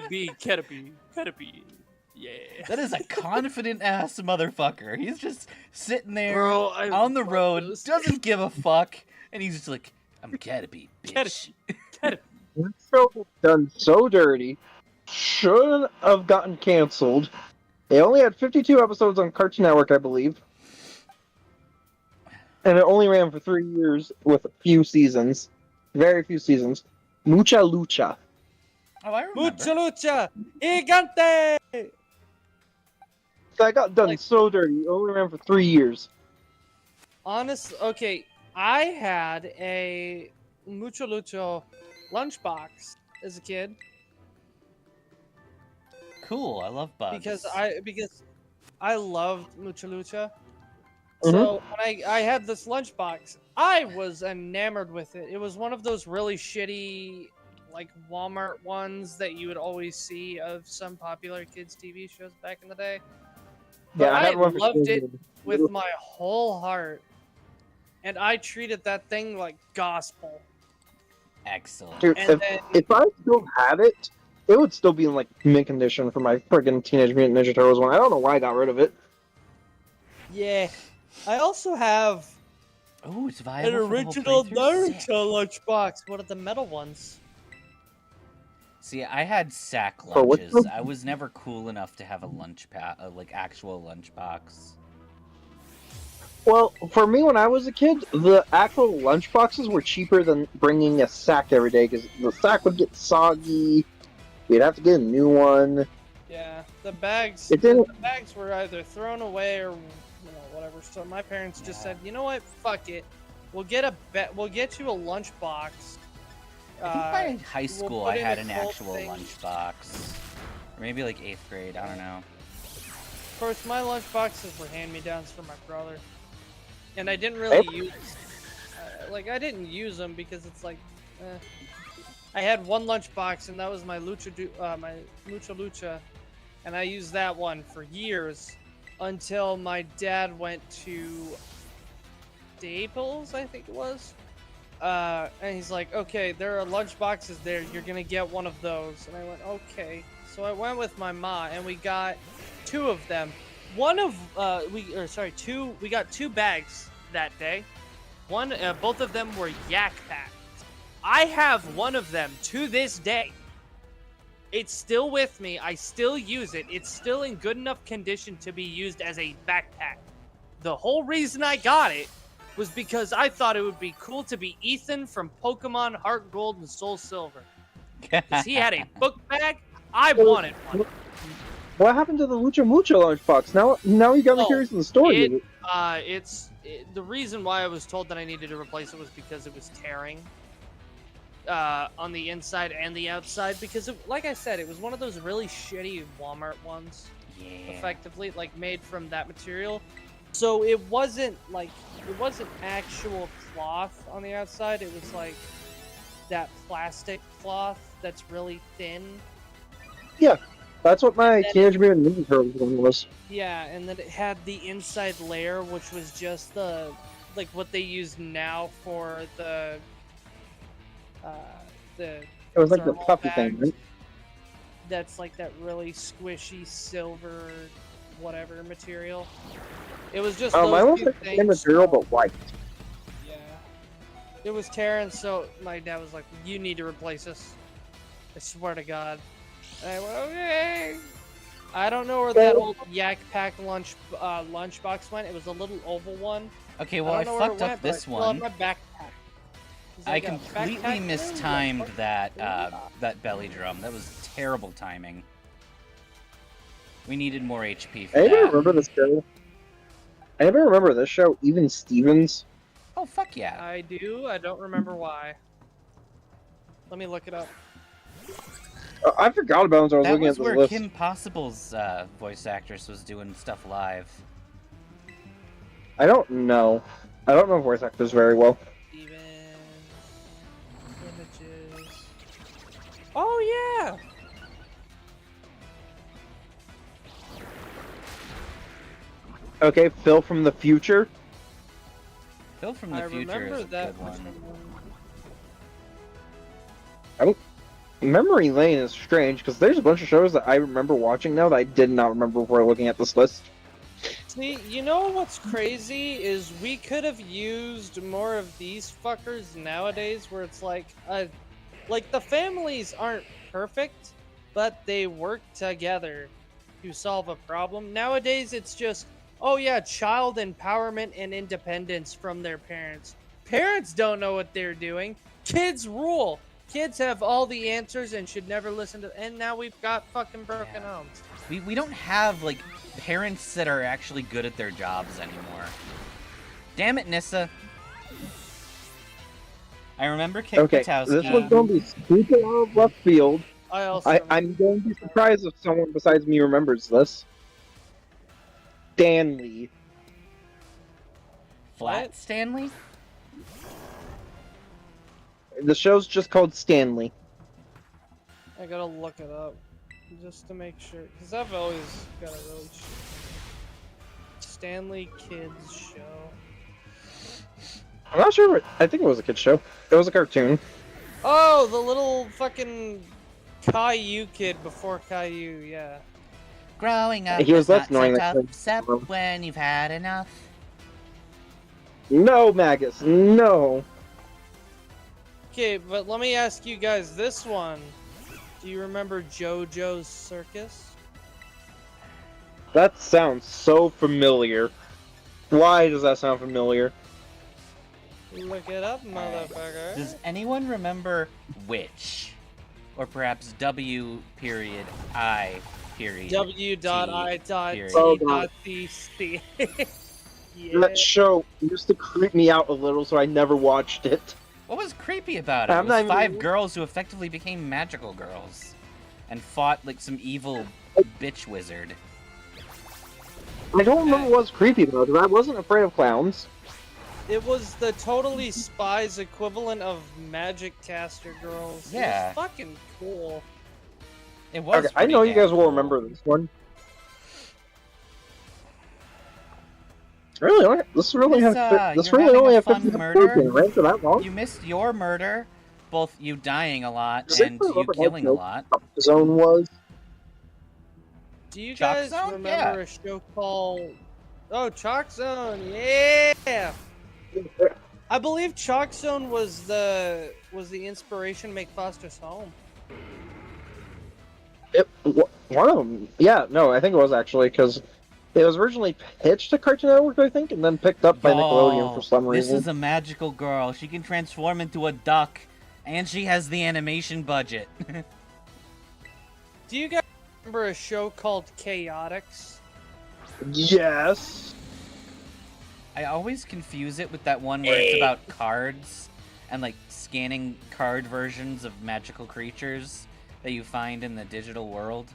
Be Caterpie. Caterpie. Yeah. That is a confident ass motherfucker. He's just sitting there Bro, I on the love road, those. doesn't give a fuck, and he's just like, I'm Caterpie, bitch. Caterpie. That show was done so dirty. Should have gotten canceled. They only had 52 episodes on Cartoon Network, I believe. And it only ran for 3 years with a few seasons. Very few seasons. Mucha Lucha. Oh, I remember. Mucha lucha. Gigante. That got done Like- so dirty. It only ran for 3 years. Okay, I had a Mucho Lucho lunchbox as a kid Cool, I love bugs. because I loved Mucho Lucha. Mhm. So when I had this lunchbox, I was enamored with it. It was one of those really shitty, like Walmart ones that you would always see of some popular kids TV shows back in the day. But I had one for loved 3 it years. with my whole heart, and I treated that thing like gospel. Excellent. Dude, And then if I still had it, it would still be in like mint condition for my friggin' Teenage Mutant Ninja Turtles one. I don't know why I got rid of it. yeah, I also have Oh, it's an viable for the whole original playthrough? Sick. Naruto lunchbox, one of the metal ones. See, I had sack For which lunches. one? I was never cool enough to have a like actual lunchbox. Well, for me, when I was a kid, the actual lunch boxes were cheaper than bringing a sack every day because the sack would get soggy. We'd have to get a new one. Yeah, the bags. It didn't. The bags were either thrown away or whatever. So my parents just said, you know what, fuck it, we'll get you a lunchbox. I think by high school put I in had a an cold actual thing. lunchbox. Or maybe like 8th grade, I don't know. Of course, my lunchboxes were hand-me-downs from my brother, and I didn't really use. I didn't use them because it's like, I had one lunchbox and that was my my Mucha Lucha, and I used that one for years until my dad went to Staples, I think it was. And he's like, okay, there are lunch boxes there. You're gonna get one of those. And I went, okay. So I went with my ma, and we got 2 of them. We got 2 bags that day. Both of them were Yak packs. I have one of them to this day. It's still with me. I still use it. It's still in good enough condition to be used as a backpack. The whole reason I got it was because I thought it would be cool to be Ethan from Pokemon Heart Gold and Soul Silver. Because he had a book bag, I wanted one. What happened to the Lucha Mucha lunchbox? Now you got me curious in the story. The reason why I was told that I needed to replace it was because it was tearing on the inside and the outside. Because, like I said, it was one of those really shitty Walmart ones. Yeah. Effectively, like, made from that material. So it wasn't actual cloth on the outside. It was like that plastic cloth that's really thin. Yeah, that's what my Teenage Mutant Ninja Turtles one was. Yeah, and then it had the inside layer, which was just like what they use now for the It was like the thermal puffy bags. thing, right? That's like that really squishy silver whatever material. It was just Mine those was two like the same things. material but white. Yeah. It was tearing, so my dad was like, "You need to replace this. I swear to God." And I went, "Okay." I don't know where that old Yak Pack lunchbox went. It was a little oval one. Okay, well, I don't know where it fucked up went, but this I still have one. my backpack. 'Cause I got a completely backpack in mistimed there. that belly drum. That was terrible timing. We needed more HP for Anybody that. remember this show? Anybody remember this show? Even Stevens? Oh, fuck yeah. I do. I don't remember why. Let me look it up. I forgot about it as I was That looking was at the where list. Kim Possible's voice actress was doing stuff live. I don't know. I don't know voice actors very well. Stevens. Images. Oh, yeah! Okay, Phil from the future. Phil from the I Future remember is a that good one. Memory lane is strange because there's a bunch of shows that I remember watching now that I did not remember before looking at this list. See, you know what's crazy is we could have used more of these fuckers nowadays where it's like the families aren't perfect, but they work together to solve a problem. Nowadays it's just, oh yeah, child empowerment and independence from their parents. Parents don't know what they're doing. Kids rule. Kids have all the answers and should never listen to. And now we've got fucking broken homes. We don't have, like, parents that are actually good at their jobs anymore. Damn it, Nissa. I remember Kick Okay, Patowski. this one's going to be super out of left field. I also I'm going to be surprised if someone besides me remembers this. Stanley. Flat Stanley? The show's just called Stanley. I gotta look it up just to make sure, because I've always got a really Stanley Kids show. I'm not sure. I think it was a kid's show. It was a cartoon. Oh, the little fucking Caillou kid before Caillou, yeah. Growing up He was is less not annoying so than tough, Clint. except when you've had enough. No, Magus. No. Okay, but let me ask you guys this one. Do you remember JoJo's Circus? That sounds so familiar. Why does that sound familiar? Look it up, motherfucker. Does anyone remember Witch? Or perhaps W period I period W.I.T.C.C. Yeah. That show used to creep me out a little, so I never watched it. What was creepy about it? I'm It not was even- 5 girls who effectively became magical girls. And fought like some evil bitch wizard. I don't remember what's creepy about it. I wasn't afraid of clowns. It was the Totally Spies equivalent of Magic Caster Girls. Yeah. It was fucking cool. It was Okay, I know pretty you guys damn will cool. remember this one. Really? This really This, has. This you're really having only a have fun 50 murder? episodes, right? For that long? You missed your murder, both you dying a lot Does it and you remember how killing a dope lot. Zone was. Do you Chalk guys Zone? remember a show called... Oh, Chalk Zone, yeah! I believe Chalk Zone was the inspiration to make Foster's Home. One of them. Yeah, no, I think it was actually because It was originally pitched to Cartoon Network, I think, and then picked up by Nickelodeon for some reason. This is a magical girl. She can transform into a duck, and she has the animation budget. Do you guys remember a show called Chaotix? Yes. I always confuse it with that one where it's about cards and like scanning card versions of magical creatures that you find in the digital world.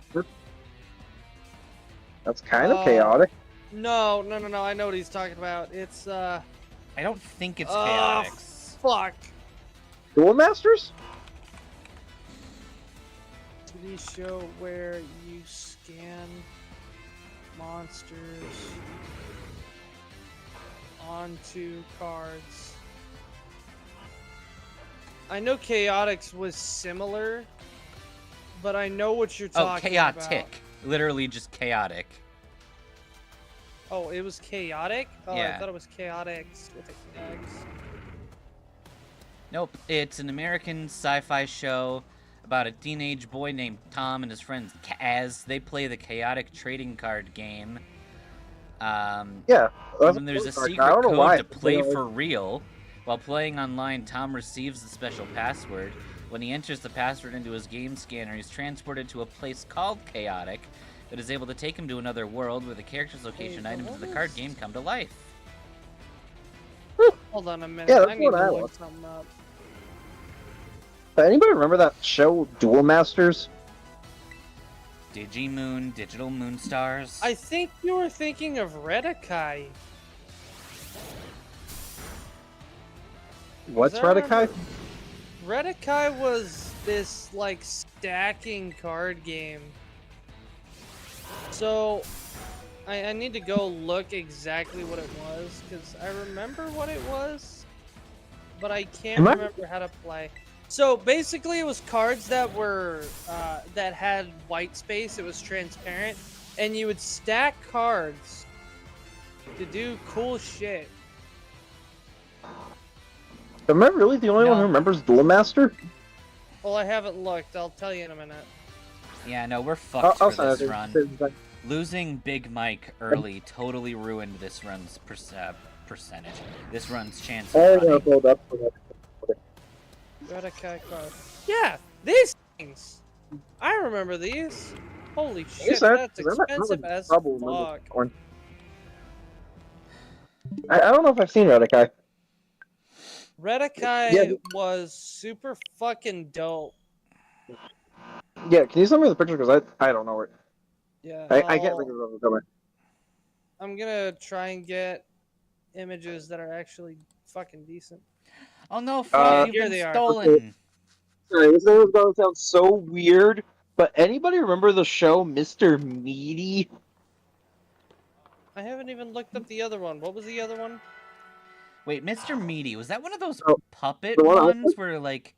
That's kind of chaotic. No. I know what he's talking about. It's I don't think it's oh, Chaotix. fuck. Duel Masters? TV show where you scan monsters onto cards. I know Chaotix was similar, but I know what you're talking about. Chaotic. Literally just chaotic. Oh, it was chaotic? Oh, Yeah. I thought it was chaotix with an X. Nope, it's an American sci-fi show about a teenage boy named Tom and his friend Kaz. They play the chaotic trading card game. Yeah. And there's a secret code to play for real. While playing online, Tom receives the special password. When he enters the password into his game scanner, he's transported to a place called Chaotic that is able to take him to another world where the character's location items of the card game come to life. Hold on a minute. Yeah, I that's need what to I look was. something up. Anybody remember that show, Duel Masters? Digimoon, Digital Moonstars. I think you were thinking of Redakai. What's I remember- Redakai? Redakai was this, like, stacking card game. So, I need to go look exactly what it was, because I remember what it was, but I can't remember how to play. So, basically, it was cards that were, that had white space, it was transparent, and you would stack cards to do cool shit. Am I really the only one who remembers Duel Master? Well, I haven't looked, I'll tell you in a minute. Yeah, no, we're fucked I'll for this send it. run. Losing Big Mike early totally ruined this run's percentage. This run's chance of running. Hold up. Redakai card. Yeah, these things! I remember these. Holy shit, that's expensive as fuck. I don't know if I've seen Redakai. Redakai was super fucking dope. Yeah, can you send me the picture? Because I don't know where. Yeah, I can't think of the cover. I'm gonna try and get images that are actually fucking decent. Oh no, Frog, here you've they been are. stolen! Sorry, this is going to sound so weird, but anybody remember the show Mr. Meaty? I haven't even looked up the other one. What was the other one? Wait, Mr. Meaty, was that one of those Oh, puppet the one I ones where, like,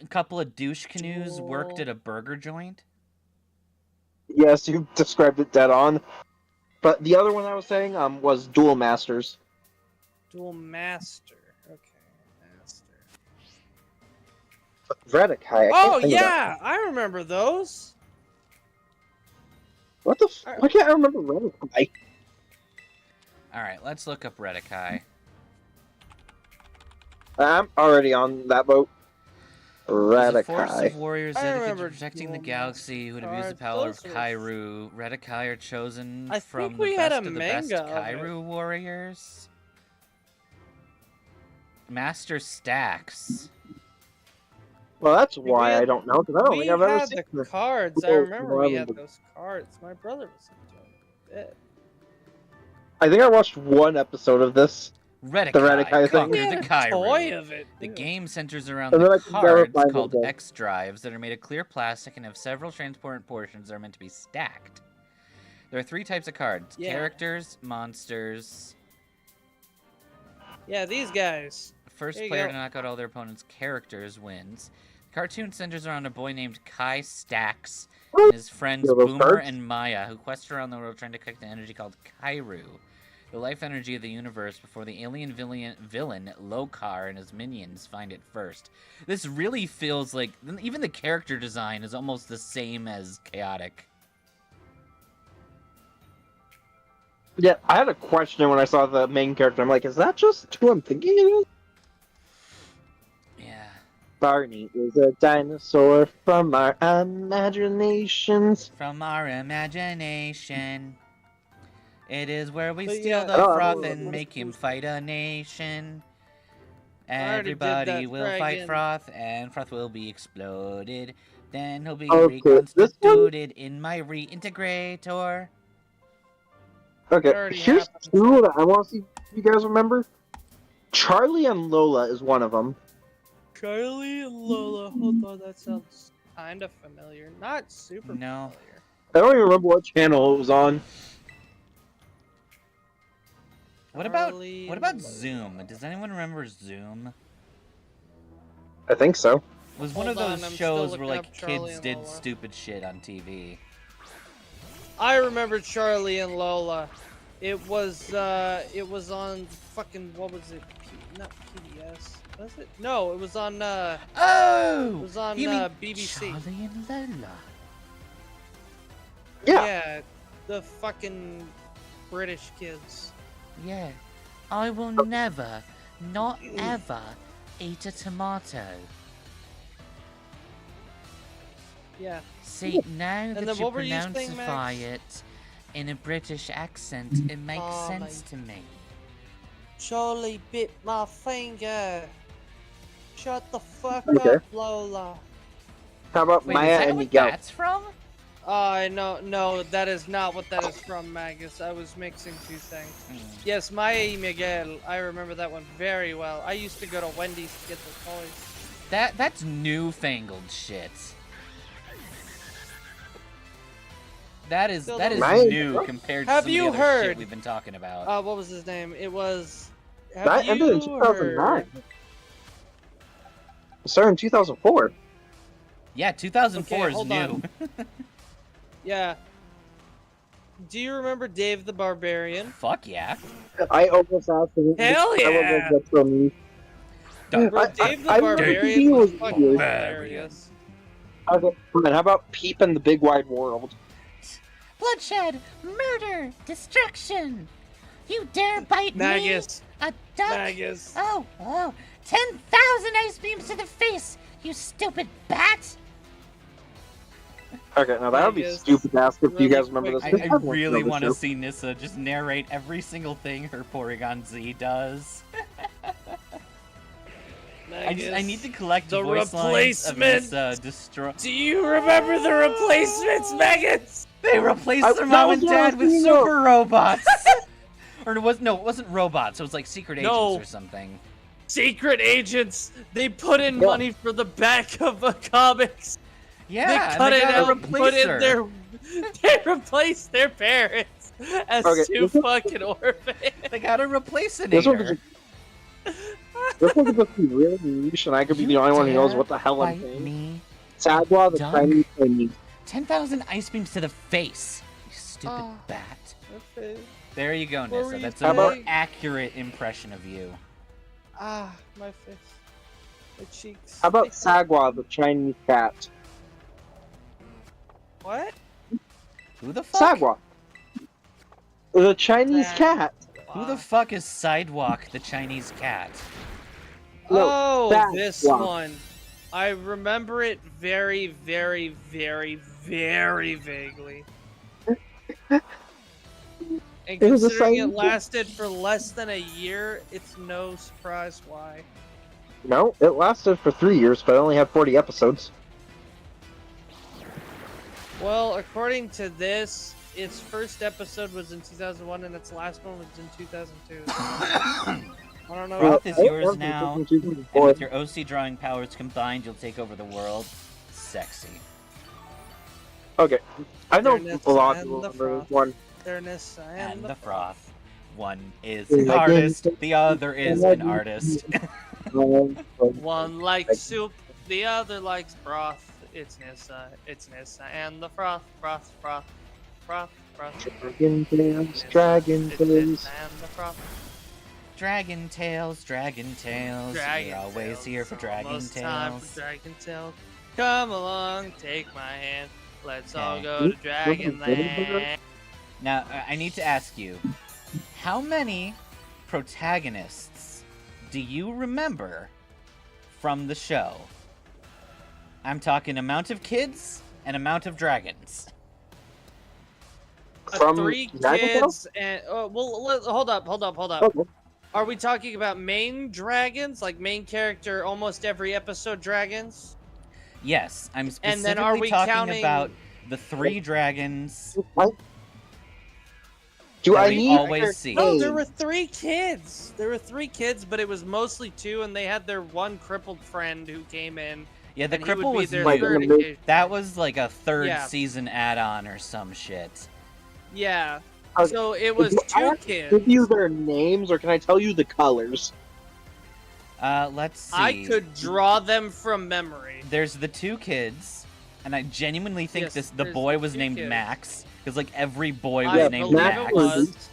a couple of douche canoes worked Duel. at a burger joint? Yes, you described it dead on. But the other one I was saying was Duel Masters. Duel Master. Okay, Master. Redakai. Oh yeah, I remember those. What the? Why can't I remember Redakai? Alright, let's look up Redakai. I'm already on that boat. There's a force Redakai. of warriors I dedicated to remember protecting the Duel galaxy who would abuse the Cards. power of Those were- Kairu. Redakai are chosen I from think the we had best a of the best manga of it. Kairu warriors. Master Stacks. Well, that's We why had- I don't know, because I don't We think I've ever had seen the this. cards. I Oh, remember we had well, those cards. My brother was into it. I think I watched one episode of this. Redakai, Redakai thing. conquer We the had a Kairu. toy of it. The too. game centers around And then the I can verify cards them called again. X drives that are made of clear plastic and have several transport portions that are meant to be stacked. There are 3 types of cards: Yeah. characters, monsters. Yeah, these guys. First There you player go. to knock out all their opponent's characters wins. The cartoon centers around a boy named Kai Stacks and his friends Yeah, those Boomer cards? and Maya, who quest around the world trying to collect an energy called Kairu, the life energy of the universe, before the alien villain Lokar and his minions find it first. This really feels like even the character design is almost the same as Chaotic. Yeah, I had a question when I saw the main character. I'm like, is that just who I'm thinking it is? Yeah. Barney is a dinosaur from our imaginations. From our imagination. It is where we But steal yeah, the Oh, froth oh, and oh. make him fight a nation. already did Everybody that will fight friggin'- Froth, and Froth will be exploded. Then he'll be Okay, this one- reconstituted in my reintegrator. Okay, already here's happened. two that I want to see if you guys remember. Charlie and Lola is one of them. Charlie and Lola. Hold on, that sounds kind of familiar. Not super No. familiar. I don't even remember what channel it was on. What about Charlie what about and Lola. Zoom? Does anyone remember Zoom? I think so. It was one of Hold on, those I'm still shows where looking like up Charlie kids and did Lola. stupid shit on TV. I remember Charlie and Lola. It was on fucking, what was it? Not PBS. Was it? No, it was on Oh! it was on you mean BBC. Charlie and Lola. Yeah. The fucking British kids. Yeah. I will never, not ever, eat a tomato. Yeah. See, now And that then you what were you saying, pronounceify Max? it in a British accent, it makes Oh, sense to me. Charlie bit my finger. Shut the fuck Okay. up, Lola. How about Wait, Maya is that and what Miguel? that's from? No, that is not what that is from, Magus. I was mixing two things. Yes, Maya y Miguel. I remember that one very well. I used to go to Wendy's to get the toys. That's newfangled shit. That is Right. new compared to Have some you of the other shit heard? we've been talking about. What was his name? It was. Have That you ended in 2009. heard? It started in 2004. Yeah, 2004 Okay, is hold new. on. Yeah. Do you remember Dave the Barbarian? Fuck yeah. I almost asked him. Hell yeah! Bro, Dave Bro, I- Dave the I- Barbarian he was was fucking weird. hilarious. Okay, fine. How about Peep in the Big Wide World? Bloodshed, murder, destruction. You dare bite Magus. me? A duck? Magus. Oh, 10,000 ice beams to the face, you stupid bat! Okay, now that would be Magus. stupid to ask if you Really guys remember quick. this. I really want to see Nissa just narrate every single thing her Porygon Z does. I Magus. need to collect The voice lines of replacement. Nissa destroy. Do you remember the replacements, Magus? They replaced I- their that mom was and what I dad was with thinking of. super robots. Or it wasn't robots. It was like secret agents No. or something. Secret agents. They put in Yeah. money for the back of the comics. Yeah, They and cut they it gotta out. replace Put in her. their. They replaced their parents as Okay, two this is- fucking orphans. They gotta replace This one her. This one could just be really niche, and I could be the only one who knows what the hell I'm Bite saying. me. Sagwa, the Duck? Chinese Chinese. 10,000 ice beams to the face. You stupid Oh. bat. Okay. There you go, What were Nissa. you That's a more saying? accurate impression of you. Ah, my face. My cheeks. How about Sagwa, the Chinese cat? What? Who the fuck? Sagwa. The Chinese Sag- cat. Who the fuck is Sidewalk, the Chinese cat? No, Oh, that this one. one. I remember it very, very, very, very vaguely. And It was a considering it silent- lasted for less than a year, it's no surprise why. No, it lasted for 3 years, but it only had 40 episodes. Well, according to this, its first episode was in 2001 and its last one was in 2002. I don't know. Froth is I- yours I- now, And 2004. with your OC drawing powers combined, you'll take over the world. Sexy. Okay, I know Darkness a lot of and people the remember froth. this one. Fairness And the froth. One is Yeah, an I artist, guess- the other is an artist. One likes soup, the other likes broth. It's Nissa, and the froth. Dragon Tales, Dragon It's Tales. Nissa and the froth. Dragon Tales, Dragon Tales. Dragon You're always Tales, here for Dragon almost time Tales. for Dragon Tales. Come along, take my hand. Let's all Okay. go to Dragon Land. Now, I need to ask you, How many protagonists do you remember from the show? I'm talking amount of kids and amount of dragons. From 3 Dragon Ball? kids and hold up. Okay. Are we talking about main dragons, like main character, almost every episode dragons? Yes, I'm And specifically then are we talking counting- about the 3 dragons Do that I we need always see. No, there Hey. were 3 kids. There were 3 kids, but it was mostly 2, and they had their one crippled friend who came in. Yeah, the and he would cripple be was their Like, new. third in the- occasion. That was like a 3rd Yeah. season add-on or some shit. Yeah. Okay. So it was Do I 2 have to kids. give you their names, or can I tell you the colors? Let's see. I could draw them from memory. There's the 2 kids, and I genuinely think Yes, the there's boy was 2 named kids. Max, because like every boy I was named believe Max. it was.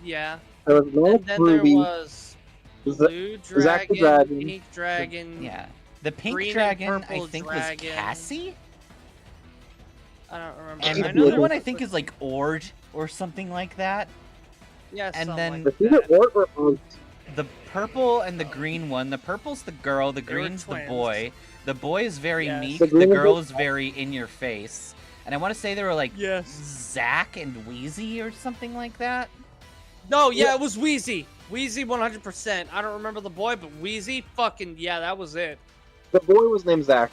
Yeah. There was North And then there Ruby. was blue Zach the dragon, Dragon. pink dragon. Yeah, the pink Green and dragon I purple think dragon. was Cassie, I don't remember. and I the know other there one I was- think is like Ord or something like that. Yeah, and something then- Was like either that. Ort or Oat? The purple and the green one. The purple's the girl. The They were green's the twins. boy. The boy is very Yes. meek. The The green is girl the- is very in your face. And I want to say they were like Yes. Zach and Wheezy or something like that. No, yeah, Yeah. it was Wheezy. Wheezy 100%. I don't remember the boy, but Wheezy, fucking, yeah, that was it. The boy was named Zach.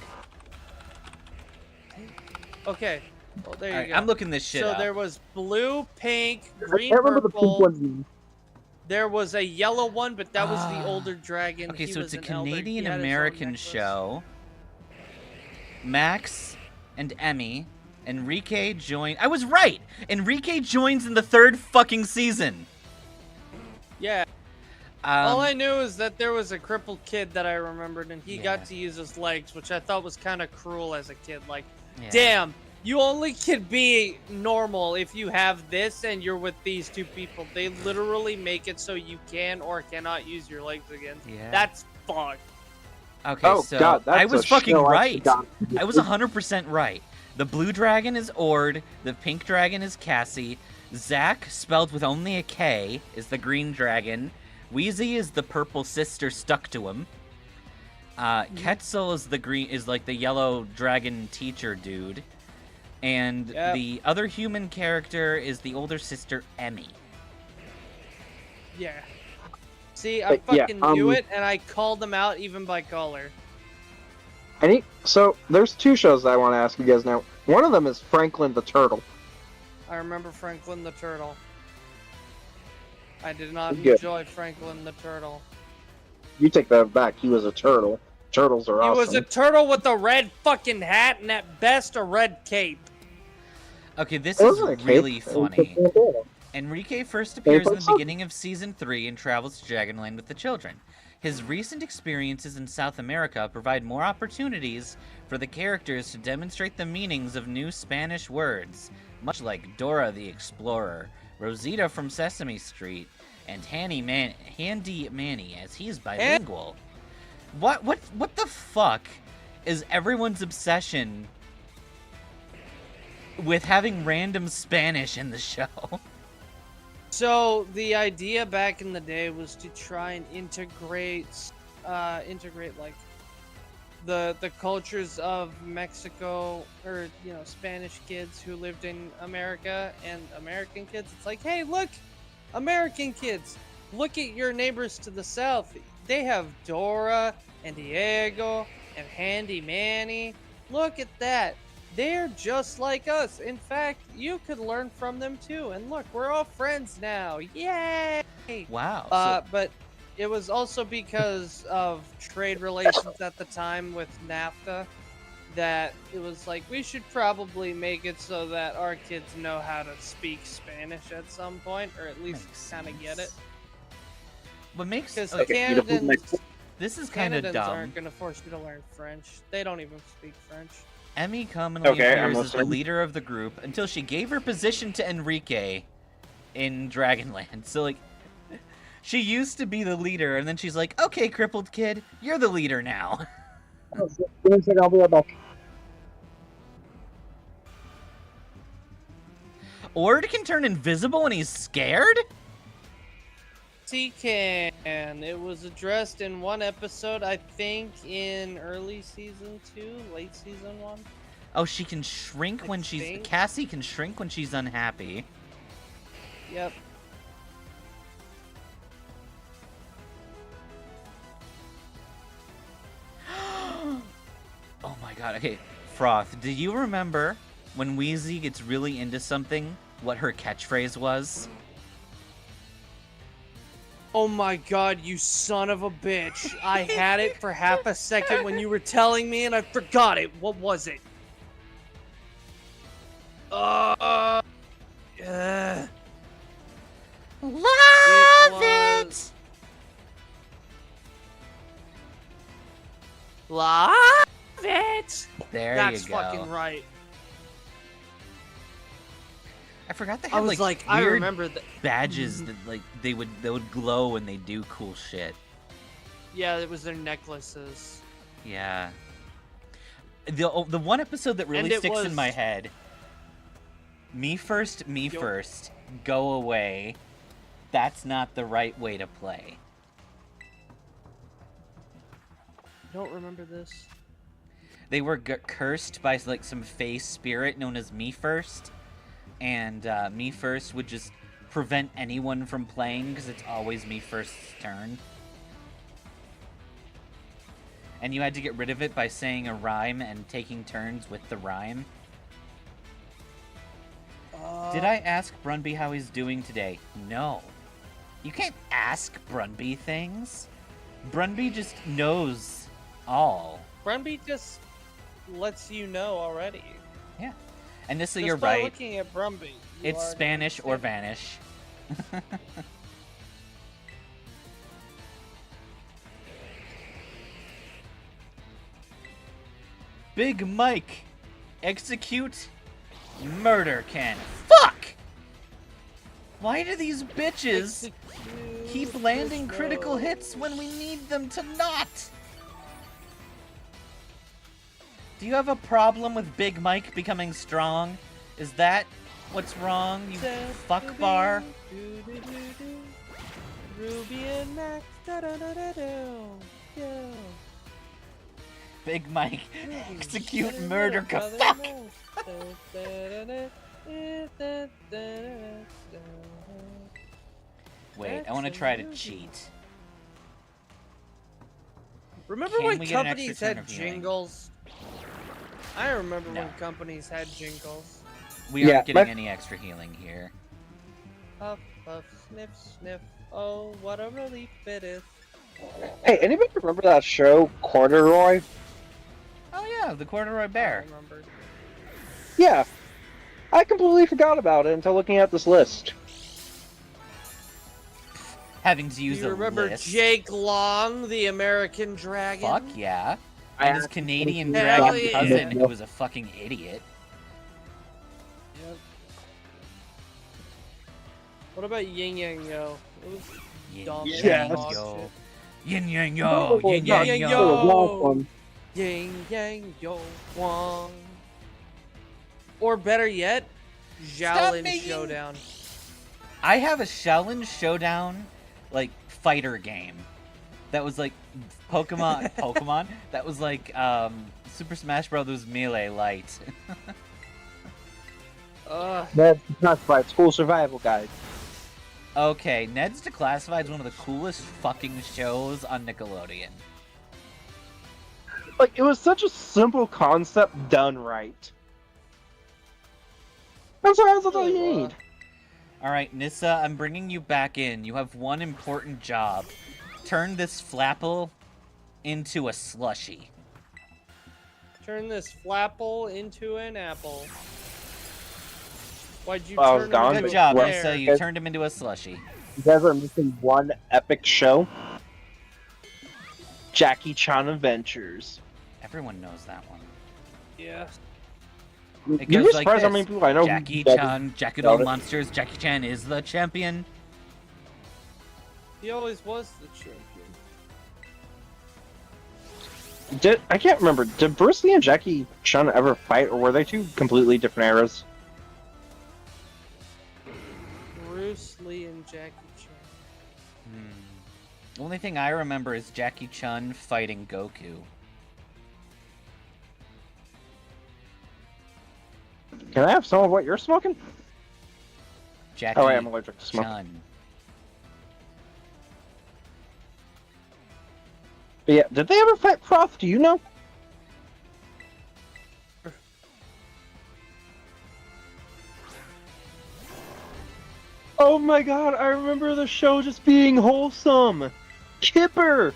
Okay. Well, there you All right, go. I'm looking this shit so up. there was blue, pink, I green, can't remember the pink purple. one's name. There was a yellow one, but that was the Ah. older dragon. Okay, He so was it's a an elder. He had his own Canadian-American necklace. show. Max and Emmy. Enrique joined. I was right! Enrique joins in the 3rd fucking season. Yeah. All Um, I knew is that there was a crippled kid that I remembered, and he Yeah. got to use his legs, which I thought was kind of cruel as a kid. Like, yeah. damn, you only can be normal if you have this and you're with these 2 people. They literally make it so you can or cannot use your legs again. Yeah. That's fucked. Okay, Oh so god, that's I was a fucking show I right. forgot. I was 100% right. The blue dragon is Ord. The pink dragon is Cassie. Zach, spelled with only a K, is the green dragon. Wheezy is the purple sister stuck to him. Quetzal is the yellow dragon teacher dude. And Yep. the other human character is the older sister Emmy. Yeah. See, I But, yeah, fucking knew it, and I called them out even by color. So there's 2 shows that I want to ask you guys now. One of them is Franklin the Turtle. I remember Franklin the Turtle. I did not Good. enjoy Franklin the Turtle. You take that back. He was a turtle. Turtles are He awesome. was a turtle with a red fucking hat and at best a red cape. Okay, this It is wasn't a cape, really it was funny. a turtle. Enrique first appears in the person? beginning of Season 3 and travels to Dragonland with the children. His recent experiences in South America provide more opportunities for the characters to demonstrate the meanings of new Spanish words, much like Dora the Explorer, Rosita from Sesame Street, and Handy Manny, as he's bilingual. What the fuck is everyone's obsession with having random Spanish in the show? So the idea back in the day was to try and integrate like the cultures of Mexico, or Spanish kids who lived in America and American kids. It's like, hey, look, American kids, look at your neighbors to the south. They have Dora and Diego and Handy Manny. Look at that. They're just like us. In fact, you could learn from them too. And look, we're all friends now. Yay! Wow. But it was also because of trade relations at the time with NAFTA that it was like, we should probably make it so that our kids know how to speak Spanish at some point, or at least Makes kind of sense. get it. What makes Because Okay, beautiful. Canadians, this is kind of Canadians dumb. aren't going to force you to learn French. They don't even speak French. Emmy commonly Okay, I'm appears as the listening. leader of the group until she gave her position to Enrique in Dragonland. So, like, she used to be the leader, and then she's like, okay, crippled kid, you're the leader now. I'll be right back. Ord can turn invisible when he's scared? Can. It was addressed in one episode, I think, in early season 2, late season 1. Oh, she can shrink when she's... Cassie can shrink when she's unhappy. Yep. Oh my god, okay. Froth, do you remember when Wheezy gets really into something, what her catchphrase was? Oh my god, you son of a bitch. I had it for half a second when you were telling me and I forgot it. What was it? Love it! Love it! There That's you go. fucking right. I forgot they I had was like I weird remember that. badges that like they would glow when they do cool shit. Yeah, it was their necklaces. Yeah. The one episode that really And it sticks in was- my head. Me first, go away. That's not the right way to play. Don't remember this. They were cursed by like some face spirit known as Me First, and Me First would just prevent anyone from playing because it's always Me First's turn. And you had to get rid of it by saying a rhyme and taking turns with the rhyme. Did I ask Brunby how he's doing today? No. You can't ask Brunby things. Brunby just knows all. Brunby just lets you know already. Yeah. And this, so Just you're by right. looking at Brunby. It's Spanish or vanish. Big Mike. Execute. Murder can. Fuck! Why do these bitches keep landing critical hits when we need them to not? Do you have a problem with Big Mike becoming strong? Is that what's wrong, you fuck bar? Ruby and Max. Big Mike, execute murder ka fuck! Wait, I want to try to cheat. Remember Can when we get an companies extra turn had of healing? jingles? I remember No. when companies had jingles. We Yeah, aren't getting but- any extra healing here. Puff, puff, sniff, sniff. Oh, what a relief it is. Hey, anybody remember that show, Corduroy? Oh yeah, the corduroy I bear. remember. Yeah. I completely forgot about it until looking at this list. Having to Do use you a remember list. Jake Long, the American Dragon? Fuck yeah. I And his asked Canadian him Hell dragon yeah. cousin who was a fucking idiot. Yep. What about Yin Yang Yo? It was Yin dumb Yes. yang dog yo. shit. Yin yang yo. Oh, Yin not yang Yang yo. yo. the last one. Yin Yang Yo Wong. Or better yet, Xiaolin making- Showdown. I have a Challenge Showdown, like, fighter game. That was like Pokemon. That was like Super Smash Brothers Melee Light. That's classified school survival guide. Okay, Ned's Declassified is one of the coolest fucking shows on Nickelodeon. Like, it was such a simple concept done right. That's all you need. Alright, Nissa, I'm bringing you back in. You have one important job. Turn this Flapple into a slushy. Turn this Flapple into an apple. Why'd you I was turn gone, him Good into job, a Nissa. bear? You turned him into a slushy. You guys are missing one epic show. Jackie Chan Adventures. Everyone knows that one. Yeah. It You'd goes be like surprised how this. many people I know. Jackie that- Chan, Jackie Got Doll it. Monsters, Jackie Chan is the champion. He always was the champion. I can't remember. Did Bruce Lee and Jackie Chan ever fight, or were they two completely different eras? Bruce Lee and Jackie Chan. The only thing I remember is Jackie Chun fighting Goku. Can I have some of what you're smoking? Jackie Oh, wait, I'm allergic to smoke. Chun. But yeah, did they ever fight Proth? Do you know? Oh my god, I remember the show just being wholesome! Kipper!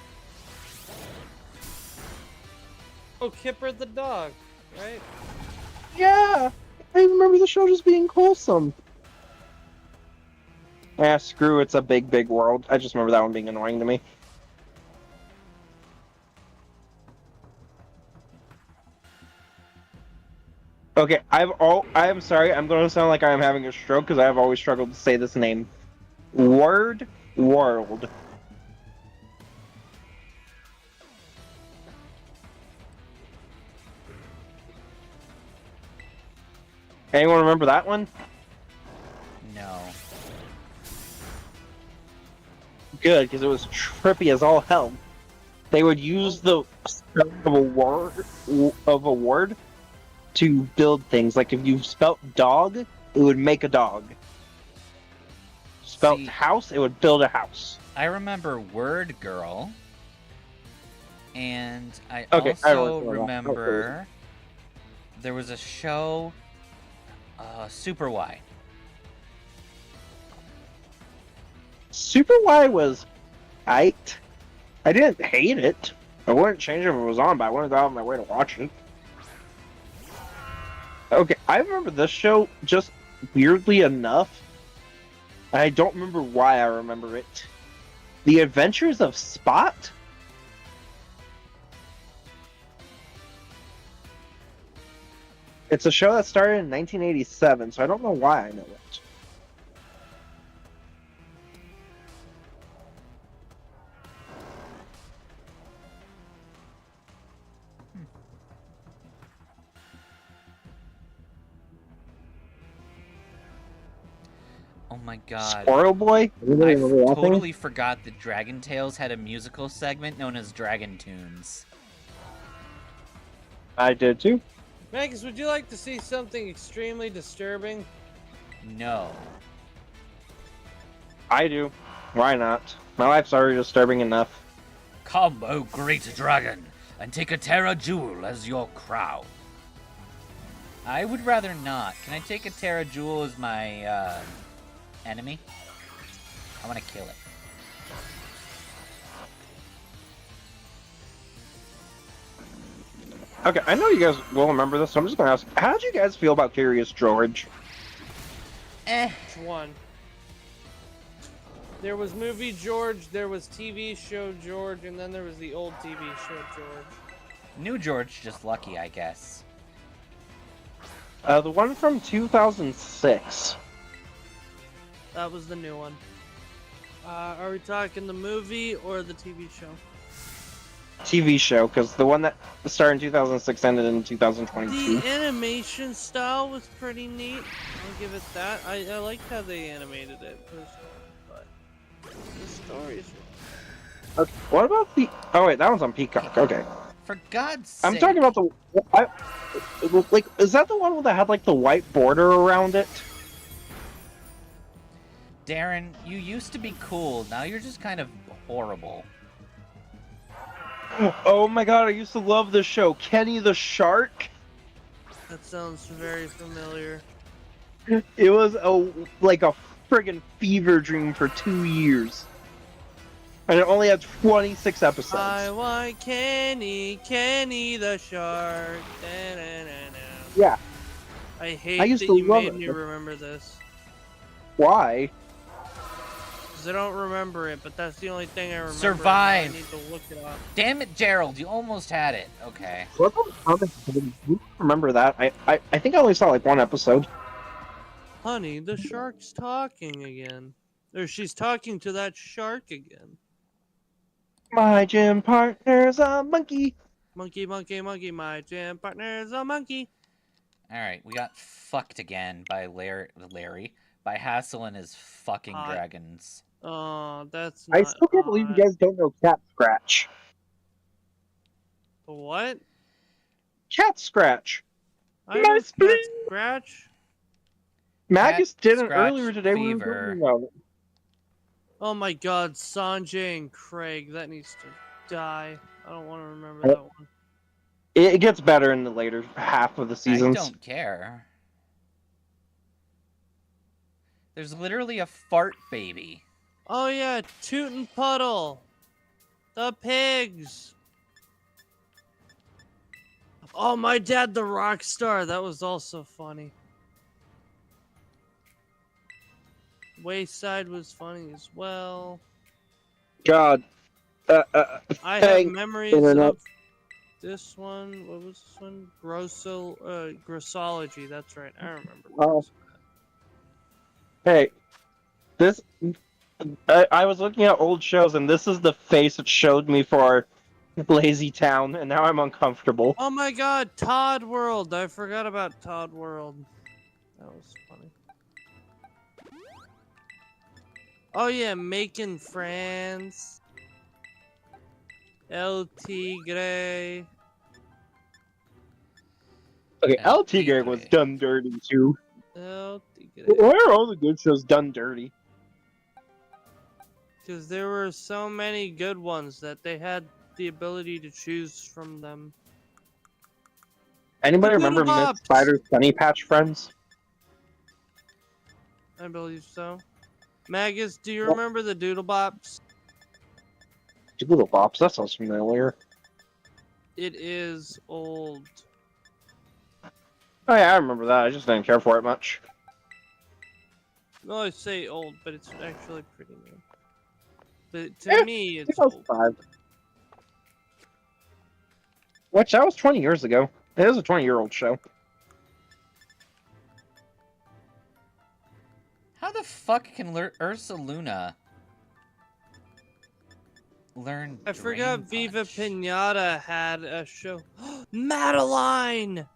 Oh, Kipper the dog, right? Yeah! I remember the show just being wholesome. Ah, screw it's a big, big world. I just remember that one being annoying to me. Okay, I'm sorry, I'm gonna sound like I'm having a stroke because I have always struggled to say this name. Word World. Anyone remember that one? No. Good, because it was trippy as all hell. They would use the spelling of a word to build things. Like if you spelt dog, it would make a dog. Spelt See, house, it would build a house. I remember Word Girl, and I Okay, I also remember that. remember there was a show, Super Y. Super Y was I didn't hate it. I wouldn't change it if it was on, but I wouldn't go out of my way to watch it. Okay, I remember this show just weirdly enough. I don't remember why I remember it. The Adventures of Spot? It's a show that started in 1987, so I don't know why I know it. Oh my god. Squirrel Boy? I totally forgot that Dragon Tales had a musical segment known as Dragon Tunes. I did too. Magus, would you like to see something extremely disturbing? No. I do. Why not? My life's already disturbing enough. Come, O great dragon, and take a Terra Jewel as your crown. I would rather not. Can I take a Terra Jewel as my, enemy? I want to kill it. Okay, I know you guys will remember this, so I'm just gonna ask, how did you guys feel about Curious George? Which one? There was movie George, there was TV show George, and then there was the old TV show George. New George just lucky, I guess. The one from 2006. That was the new one. Are we talking the movie or the TV show? TV show, because the one that started in 2006 ended in 2022. The animation style was pretty neat. I'll give it that. I liked how they animated it personally, but the stories. Okay, what about the... Oh wait, that one's on Peacock. Okay. For God's sake. I'm talking about the... like, is that the one that had like the white border around it? Darren, you used to be cool. Now you're just kind of horrible. Oh my god, I used to love this show. Kenny the Shark? That sounds very familiar. It was like a friggin' fever dream for 2 years. And it only had 26 episodes. I want Kenny the Shark. Da-na-na-na. Yeah. I hate I used that to you love made it. me remember this. Why? Because I don't remember it, but that's the only thing I remember. Survive. I need to look it up. Damn it, Gerald, you almost had it. Okay. You remember that? I think I only saw like one episode. Honey, the shark's talking again. Or she's talking to that shark again. My gym partner's a monkey. Monkey, monkey, monkey, my gym partner's a monkey. Alright, we got fucked again by Larry. By Hassel and his fucking dragons. Oh, that's I not still can't believe you odd. guys don't know Cat Scratch. What? Cat Scratch. I know Nice Cat play. Scratch. Magus Cat did it Scratch earlier today. We were Fever. talking about it. Oh my god, Sanjay and Craig. That needs to die. I don't want to remember that one. It gets better in the later half of the I seasons. don't care. There's literally a fart baby. Oh yeah, Toot and Puddle. The pigs. Oh, my dad, the rock star. That was also funny. Wayside was funny as well. God. I have Thanks, memories Internet. of this one. What was this one? Grossology. That's right. I remember. Oh. Hey, this. I was looking at old shows, and this is the face it showed me for Lazy Town, and now I'm uncomfortable. Oh my god, Todd World. I forgot about Todd World. That was funny. Oh yeah, Making Friends. El Tigre. Okay, El El Tigre was Tigre. done dirty too. El Tigre. Why are all the good shows done dirty? Because there were so many good ones that they had the ability to choose from them. Anybody The remember Doodle Miss Bops! Spider's Sunny Patch Friends? I believe so. Magus, do you What? remember the Doodle Bops? Doodle Bops, that sounds familiar. It is old. Oh yeah, I remember that. I just didn't care for it much. No, I say old, but it's actually pretty new. But to me, it's old. 2005. Which, that was 20 years ago. It was a 20-year-old show. How the fuck can Ursa Luna learn I forgot Drain Viva Punch? Pinata had a show. Madeline!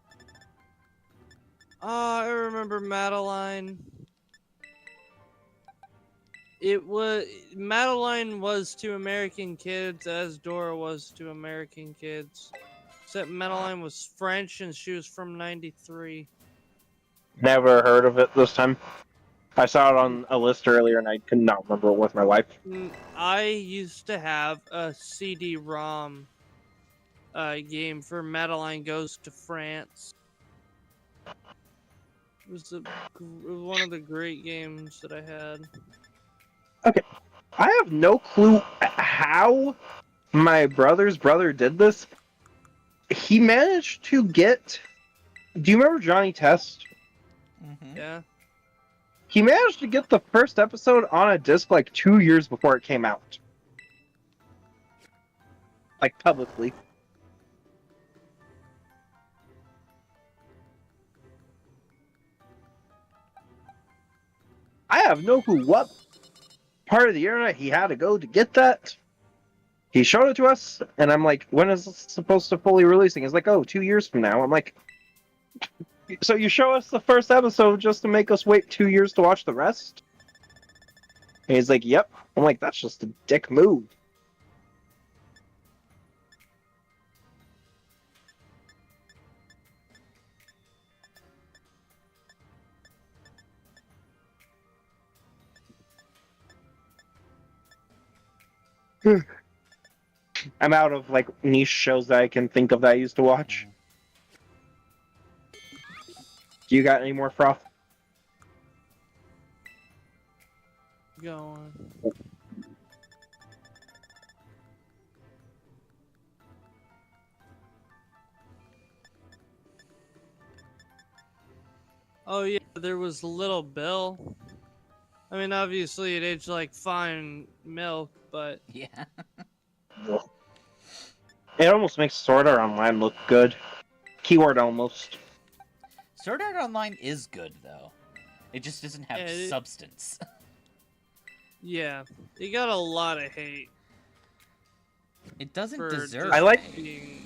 Oh, I remember Madeline. Madeline was to American kids as Dora was to American kids. Except Madeline was French and she was from '93. Never heard of it this time. I saw it on a list earlier and I could not remember it with my wife. I used to have a CD-ROM game for Madeline Goes to France. It was one of the great games that I had. I have no clue how my brother's brother did this. He managed to get... Do you remember Johnny Test? Mm-hmm. Yeah. He managed to get the first episode on a disc like 2 years before it came out. Like, publicly. I have no clue what part of the internet he had to go to get that. He showed it to us, and I'm like, when is this supposed to fully releasing? He's like, oh, 2 years from now. I'm like, so you show us the first episode just to make us wait 2 years to watch the rest? And he's like, yep. I'm like, that's just a dick move. I'm out of like niche shows that I can think of that I used to watch. Do you got any more froth? Go on. Oh yeah, there was Little Bill. I mean, obviously it aged like fine milk, but Yeah. It almost makes Sword Art Online look good. Keyword almost. Sword Art Online is good though. It just doesn't have Yeah, substance. yeah, it got a lot of hate. It doesn't for deserve. I like- hate. being...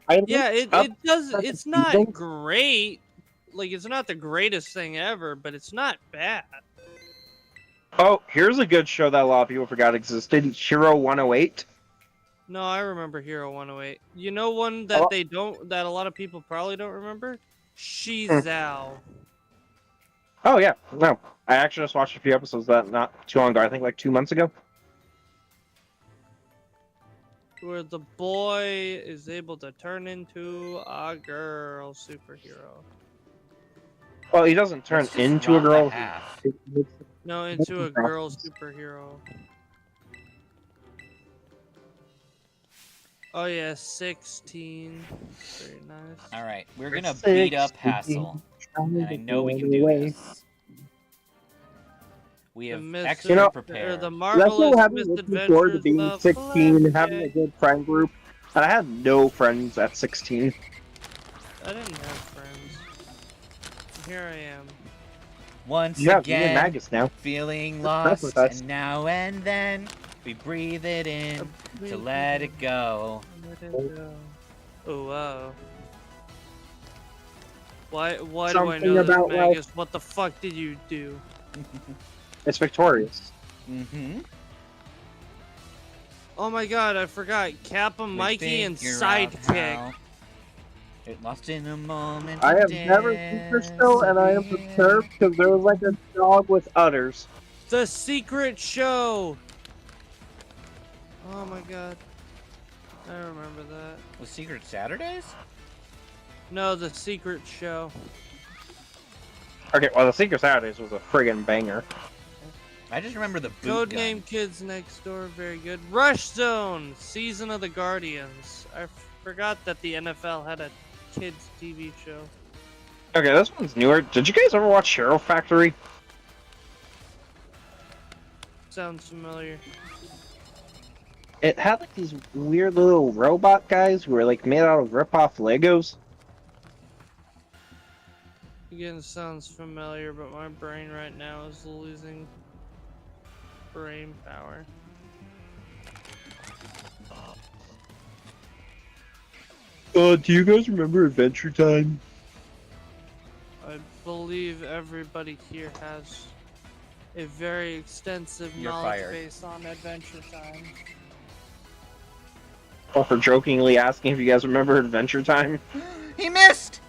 I Yeah, looked it up does. second It's not season. great. Like, it's not the greatest thing ever, but it's not bad. Oh, here's a good show that a lot of people forgot existed. Hero 108. No, I remember Hero 108. You know one Oh. that a lot of people probably don't remember? Hmm. Shizao. Oh yeah, no. I actually just watched a few episodes of that not too long ago. I think like 2 months ago. Where the boy is able to turn into a girl superhero. Well, he doesn't turn Let's just into a run the girl. half. No, into a girl superhero. Oh yeah, 16. Very nice. All right, we're gonna beat up 16, Hassel, and I know we can do away. this. We The have mis- extra You know, prepared. the That's marvelous what having looking forward to misadventures being of 16 and having a Flapjack. good friend group. And I had no friends at 16. I didn't have friends. Here I am. Once You have me and again, Magus now. feeling That's lost, what and now and then we breathe it in to let it go. Let it go. Oh wow. Why do I Something know this, about life. Magus? What the fuck did you do? It's victorious. Mm-hmm. Oh my god, I forgot. Kappa, Mikey, and Sidekick. It lost in a moment. I have never seen this show, and I am perturbed because there was like a dog with udders. The Secret Show! Oh my god. I remember that. Was Secret Saturdays? No, The Secret Show. Okay, well, the Secret Saturdays was a friggin' banger. I just remember the boot gun. Codename Kids Next Door, very good. Rush Zone, Season of the Guardians. I forgot that the NFL had a kids TV show. Okay, this one's newer. Did you guys ever watch Hero Factory? Sounds familiar. It had like these weird little robot guys who were like made out of rip-off Legos. Again, sounds familiar, but my brain right now is losing brain power. Do you guys remember Adventure Time? I believe everybody here has a very extensive You're knowledge fired. base on Adventure Time. Or for jokingly asking if you guys remember Adventure Time? He missed!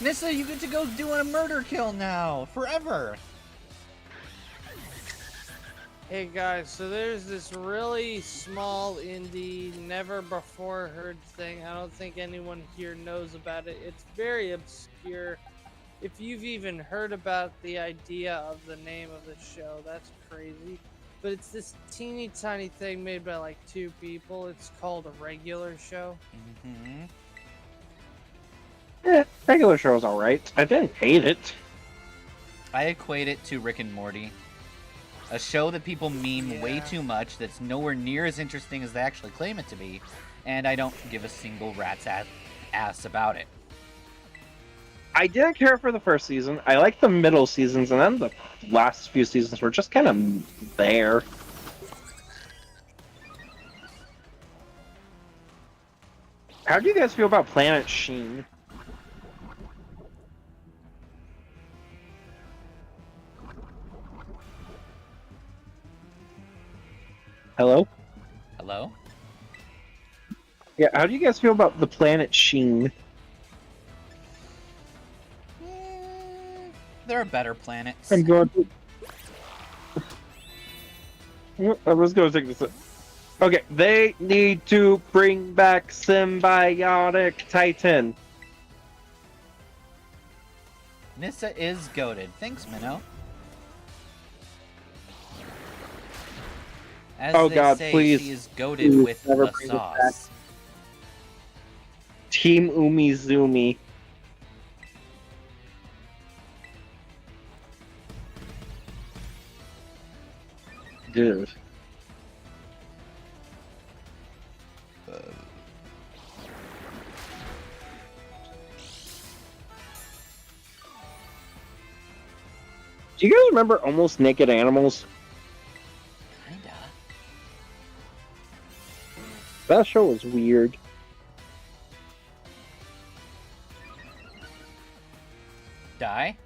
Nissa, you get to go doing a murder kill now, forever. Hey guys, so there's this really small indie, never before heard thing. I don't think anyone here knows about it. It's very obscure. If you've even heard about the idea of the name of the show, that's crazy. But it's this teeny tiny thing made by like 2 people. It's called a regular show. Mm-hmm. Regular show's alright. I didn't hate it. I equate it to Rick and Morty. A show that people meme way too much, that's nowhere near as interesting as they actually claim it to be, and I don't give a single rat's ass about it. I didn't care for the first season. I liked the middle seasons, and then the last few seasons were just kind of there. How do you guys feel about Planet Sheen? Hello? Hello? Yeah, how do you guys feel about the Planet Sheen? There are better planets. I'm going to... I was going to take this. Okay, they need to bring back Symbiotic Titan. Nissa is goated. Thanks, Minnow. As Oh they God, say, please. she is goated Please, with never the bring it back. sauce. Team Umizoomi. Dude. Do you guys remember Almost Naked Animals? Kinda. That show was weird. Die?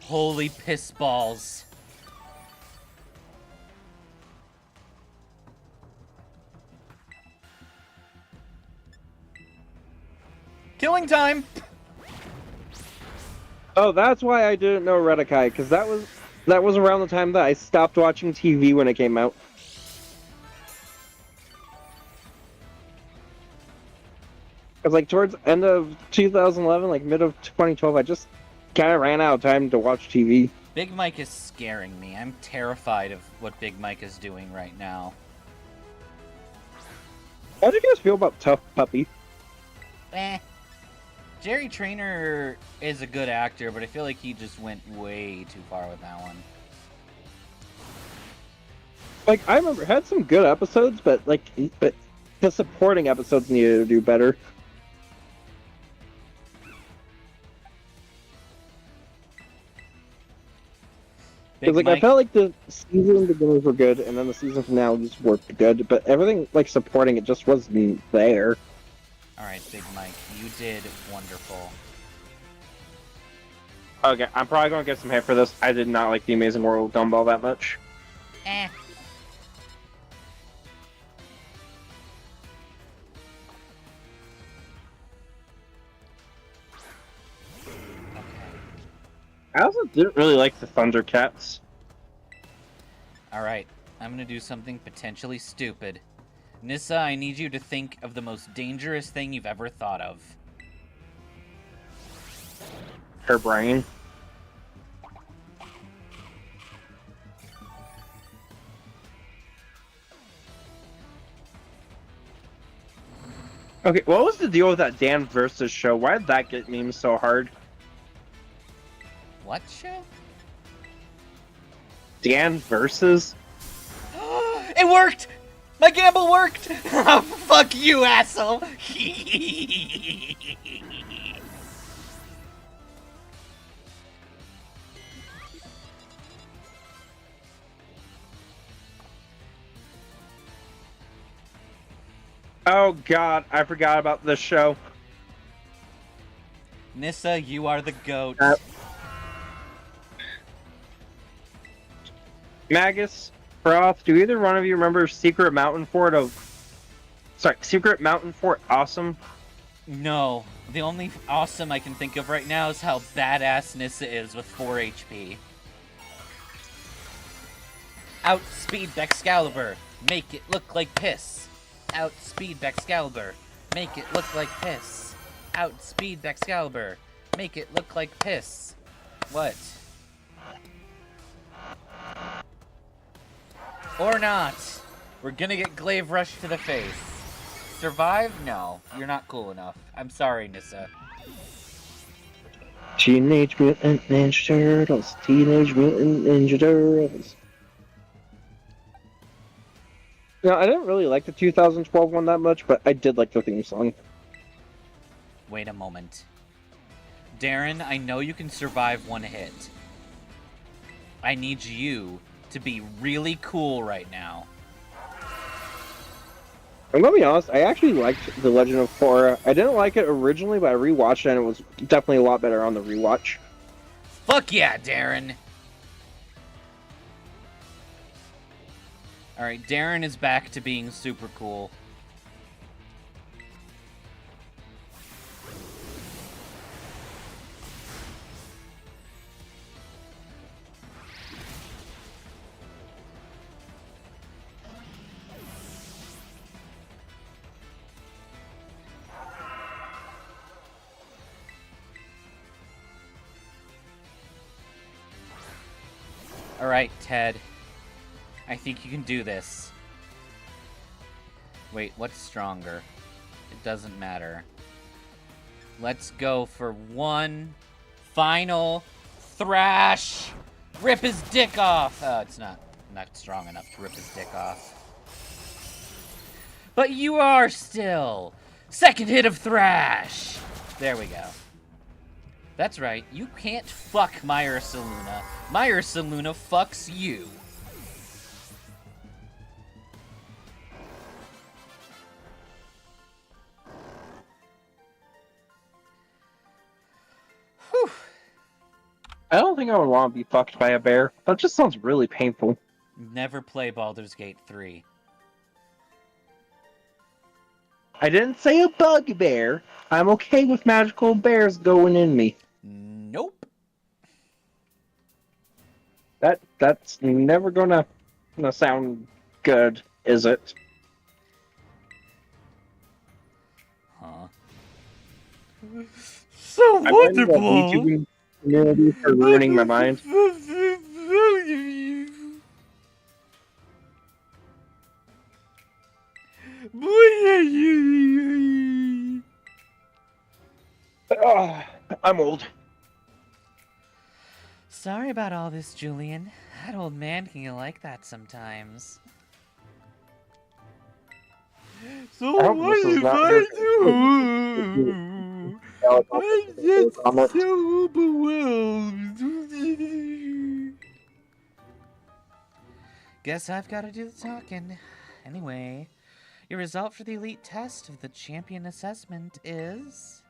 Holy piss balls. Killing time! Oh, that's why I didn't know Redikai, because that was around the time that I stopped watching TV when it came out. Because, like, towards the end of 2011, like, mid of 2012, I just kind of ran out of time to watch TV. Big Mike is scaring me. I'm terrified of what Big Mike is doing right now. How do you guys feel about Tough Puppy? Eh. Jerry Trainer is a good actor, but I feel like he just went way too far with that one. Like, I remember, it had some good episodes, but the supporting episodes needed to do better. Because, like, I felt like the season beginnings were good, and then the season finales worked good, but everything, like, supporting it just wasn't there. Alright, Big Mike, you did wonderful. Okay, I'm probably going to get some hate for this. I did not like The Amazing World of Gumball that much. Eh. I also didn't really like the Thundercats. Alright, I'm gonna do something potentially stupid. Nissa, I need you to think of the most dangerous thing you've ever thought of. Her brain. Okay, what was the deal with that Dan versus show? Why did that get memed so hard? What show? Dan versus? It worked! My gamble worked! Fuck you, asshole! Oh god, I forgot about this show. Nissa, you are the GOAT. Magus, Froth, do either one of you remember Secret Mountain Fort Awesome? No. The only awesome I can think of right now is how badass Nissa is with 4 HP. Outspeed Excalibur. Make it look like piss. Outspeed Excalibur. Make it look like piss. Outspeed Excalibur. Make it look like piss. What? Or not. We're gonna get Glaive Rush to the face. Survive? No. You're not cool enough. I'm sorry, Nissa. Teenage Mutant Ninja Turtles. Teenage Mutant Ninja Turtles. No, I didn't really like the 2012 one that much, but I did like the theme song. Wait a moment. Darren, I know you can survive one hit. I need you to be really cool right now. I'm gonna be honest, I actually liked The Legend of Korra. I didn't like it originally, but I rewatched it and it was definitely a lot better on the rewatch. Fuck yeah, Darren! Alright, Darren is back to being super cool. Alright, Ted. I think you can do this. Wait, what's stronger? It doesn't matter. Let's go for one final thrash! Rip his dick off! Oh, it's not strong enough to rip his dick off. But you are still! Second hit of thrash! There we go. That's right, you can't fuck Myra Saluna. Myra Saluna fucks you. Whew. I don't think I would want to be fucked by a bear. That just sounds really painful. Never play Baldur's Gate 3. I didn't say a bugbear. I'm okay with magical bears going in me. Nope. That's never gonna sound good, is it? Huh. So I'm blaming the VTubing community for ruining my mind. Ugh, I'm old. Sorry about all this, Julian. That old man can get like that sometimes. So I hope what this is if not I your- do? I get so overwhelmed. Guess I've got to do the talking. Anyway, your result for the elite test of the champion assessment is...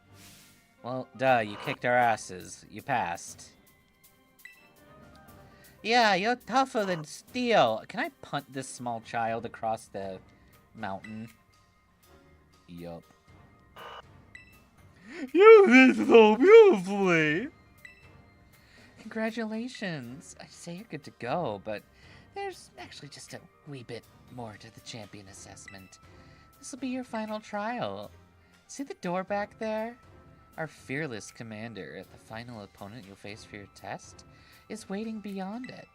Well, duh, you kicked our asses. You passed. Yeah, you're tougher than steel. Can I punt this small child across the mountain? Yup. You did so beautifully! Congratulations. I say you're good to go, but there's actually just a wee bit more to the champion assessment. This will be your final trial. See the door back there? Our fearless commander, the final opponent you'll face for your test, is waiting beyond it.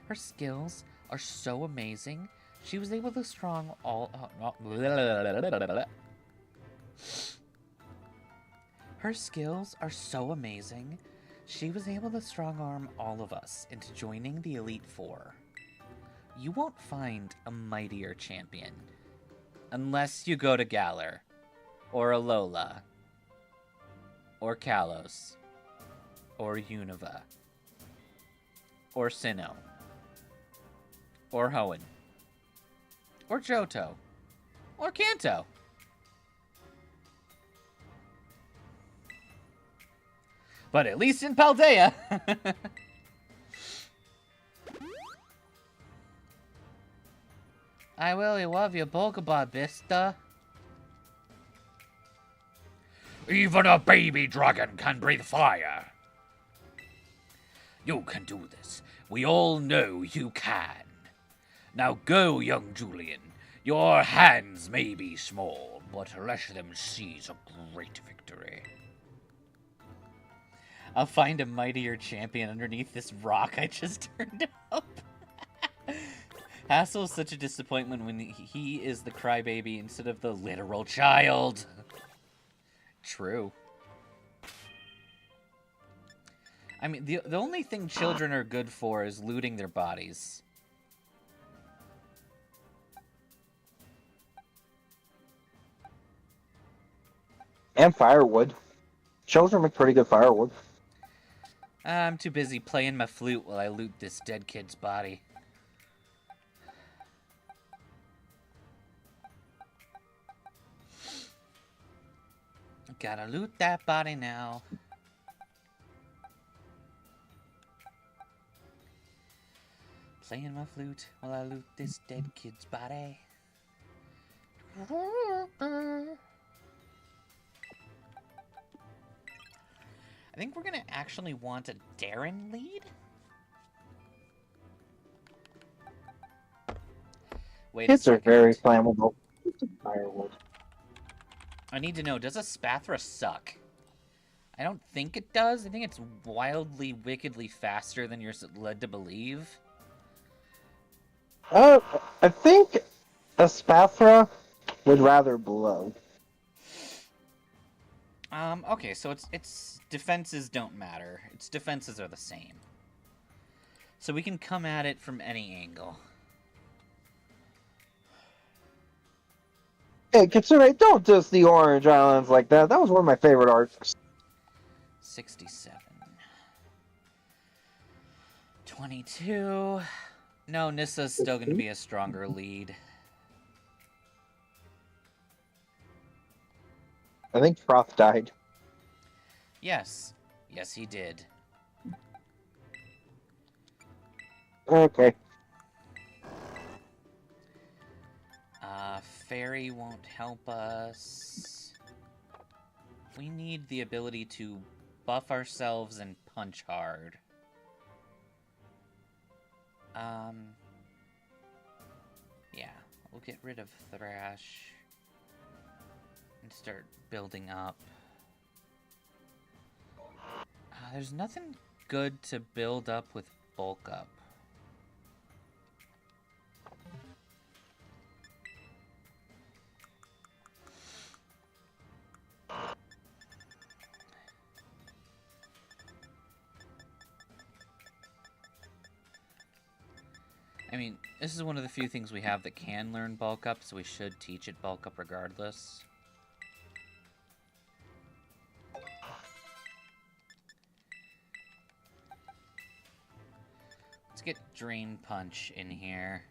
Her skills are so amazing, she was able to strong all... Her skills are so amazing, she was able to strong-arm all of us into joining the Elite Four. You won't find a mightier champion. Unless you go to Galar, or Alola, or Kalos, or Unova, or Sinnoh, or Hoenn, or Johto, or Kanto. But at least in Paldea. I really love your Pokeball, Bista. Even a baby dragon can breathe fire. You can do this. We all know you can. Now go, young Julian. Your hands may be small, but let them seize a great victory. I'll find a mightier champion underneath this rock I just turned up. Hassel's such a disappointment when he is the crybaby instead of the literal child. True. I mean, the only thing children are good for is looting their bodies. And firewood. Children make pretty good firewood. I'm too busy playing my flute while I loot this dead kid's body. Gotta loot that body now. Playing my flute while I loot this dead kid's body. I think we're gonna actually want a Darren lead. Wait a Kids are second. very flammable. Firewood. I need to know, does a Spathra suck? I don't think it does. I think it's wildly, wickedly faster than you're led to believe. I think a Spathra would rather blow. Okay, so its defenses don't matter. Its defenses are the same. So we can come at it from any angle. Hey, Kitsune, don't diss the Orange Islands like that. That was one of my favorite arcs. 67. 22. No, Nissa's still going to be a stronger lead. I think Froth died. Yes. Yes, he did. Okay. Fairy won't help us. We need the ability to buff ourselves and punch hard. Yeah, we'll get rid of Thrash and start building up. There's nothing good to build up with bulk up. I mean, this is one of the few things we have that can learn bulk up, so we should teach it bulk up regardless. Let's get Drain Punch in here.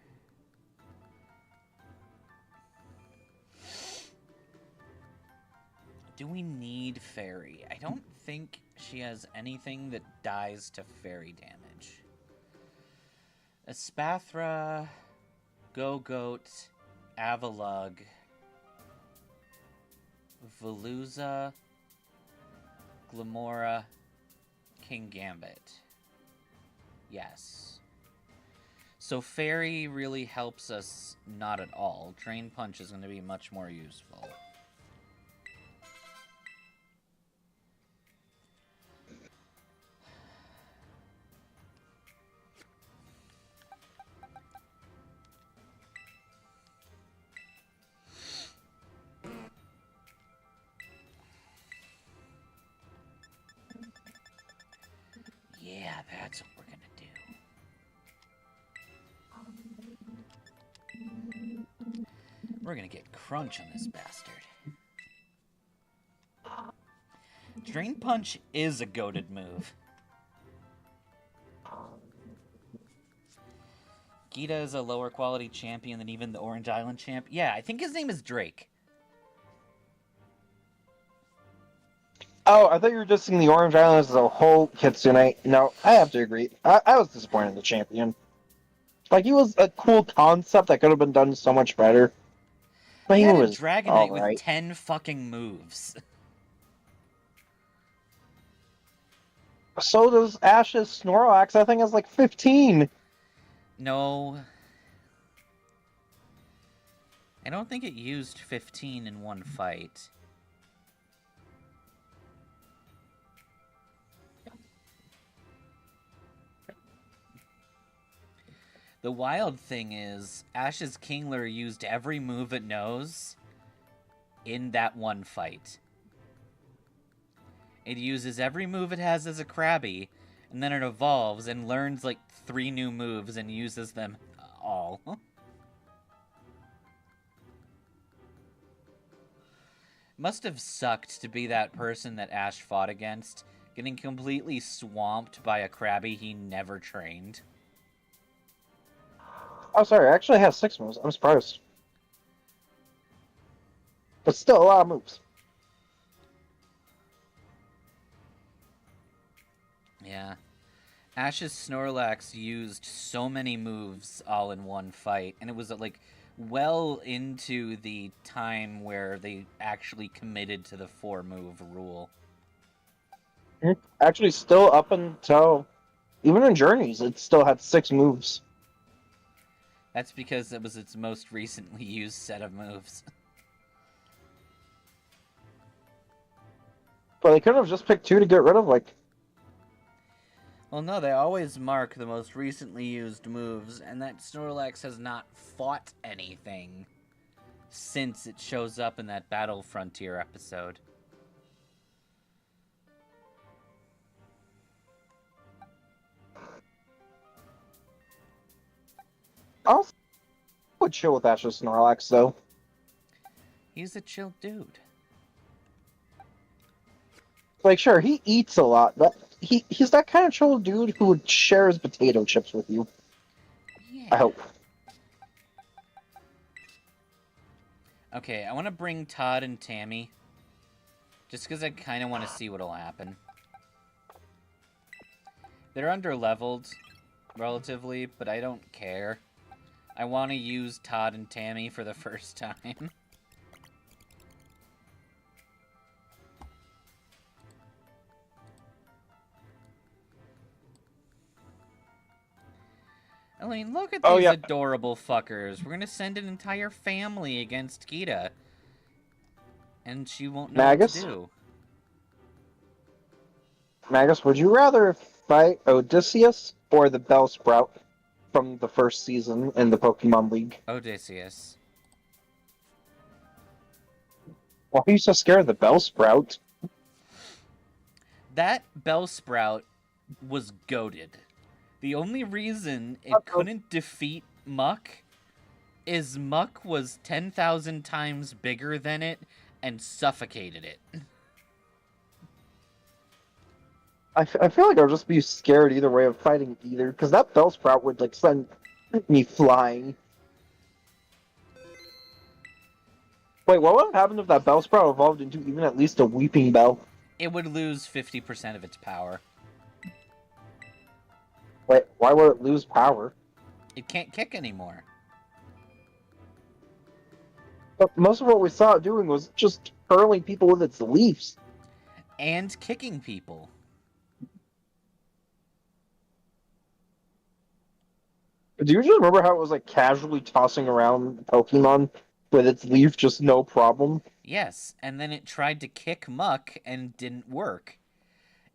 Do we need Fairy? I don't think she has anything that dies to Fairy damage. Espathra, Go-Goat, Avalugg, Veluza, Glamora, King Gambit. Yes. So Fairy really helps us not at all. Drain Punch is going to be much more useful. Yeah, that's what we're gonna do. We're gonna get crunch on this bastard. Drain Punch is a goated move. Gita is a lower quality champion than even the Orange Island champ. Yeah, I think his name is Drake. Oh, I thought you were just seeing the Orange Islands as a whole Kitsune. No, I have to agree. I was disappointed in the champion. Like, he was a cool concept that could have been done so much better. But He he had a was Dragonite with alright. 10 fucking moves. So does Ash's Snorlax. I think has like 15. No. I don't think it used 15 in one fight. The wild thing is, Ash's Kingler used every move it knows in that one fight. It uses every move it has as a Krabby, and then it evolves and learns like 3 new moves and uses them all. Must have sucked to be that person that Ash fought against, getting completely swamped by a Krabby he never trained. Oh, sorry, I actually have 6 moves. I'm surprised. But still a lot of moves. Yeah. Ash's Snorlax used so many moves all in one fight, and it was like well into the time where they actually committed to the 4-move rule. Actually, still up until... Even in Journeys, it still had 6 moves. That's because it was its most recently used set of moves. But they could have just picked 2 to get rid of, like... Well, no, they always mark the most recently used moves, and that Snorlax has not fought anything since it shows up in that Battle Frontier episode. I would chill with Ash's Snorlax, though. He's a chill dude. Like, sure, he eats a lot, but he's that kind of chill dude who would share his potato chips with you. Yeah. I hope. Okay, I want to bring Todd and Tammy. Just because I kind of want to see what'll happen. They're under-leveled, relatively, but I don't care. I want to use Todd and Tammy for the first time. I mean, look at these adorable fuckers. We're gonna send an entire family against Kita. And she won't know Magus? what to do. Magus, would you rather fight Odysseus or the Bellsprout from the first season in the Pokemon League? Odysseus. Why are you so scared of the Bellsprout? That Bellsprout was goated. The only reason it couldn't defeat Muck is Muck was 10,000 times bigger than it and suffocated it. I feel like I'll just be scared either way of fighting either, because that Bellsprout would, like, send me flying. Wait, what would have happened if that Bellsprout evolved into even at least a Weeping Bell? It would lose 50% of its power. Wait, why would it lose power? It can't kick anymore. But most of what we saw it doing was just hurling people with its leaves. And kicking people. Do you just remember how it was, like, casually tossing around Pokemon with its leaf, just no problem? Yes, and then it tried to kick Muck and didn't work.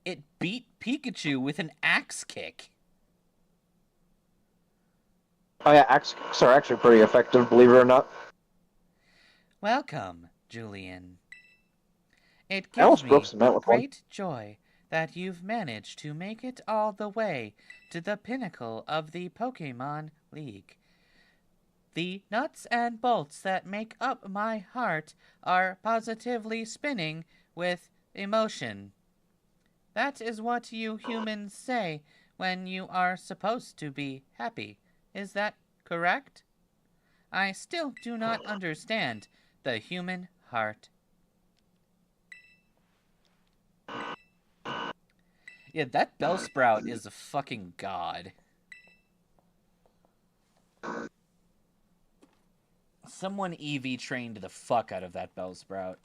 It beat Pikachu with an axe kick. Oh yeah, axe kicks are actually pretty effective, believe it or not. Welcome, Julian. It I almost gives broke me cement with one. great joy that you've managed to make it all the way to the pinnacle of the Pokemon League. The nuts and bolts that make up my heart are positively spinning with emotion. That is what you humans say when you are supposed to be happy. Is that correct? I still do not understand the human heart. Yeah, that Bellsprout is a fucking god. Someone EV trained the fuck out of that Bellsprout.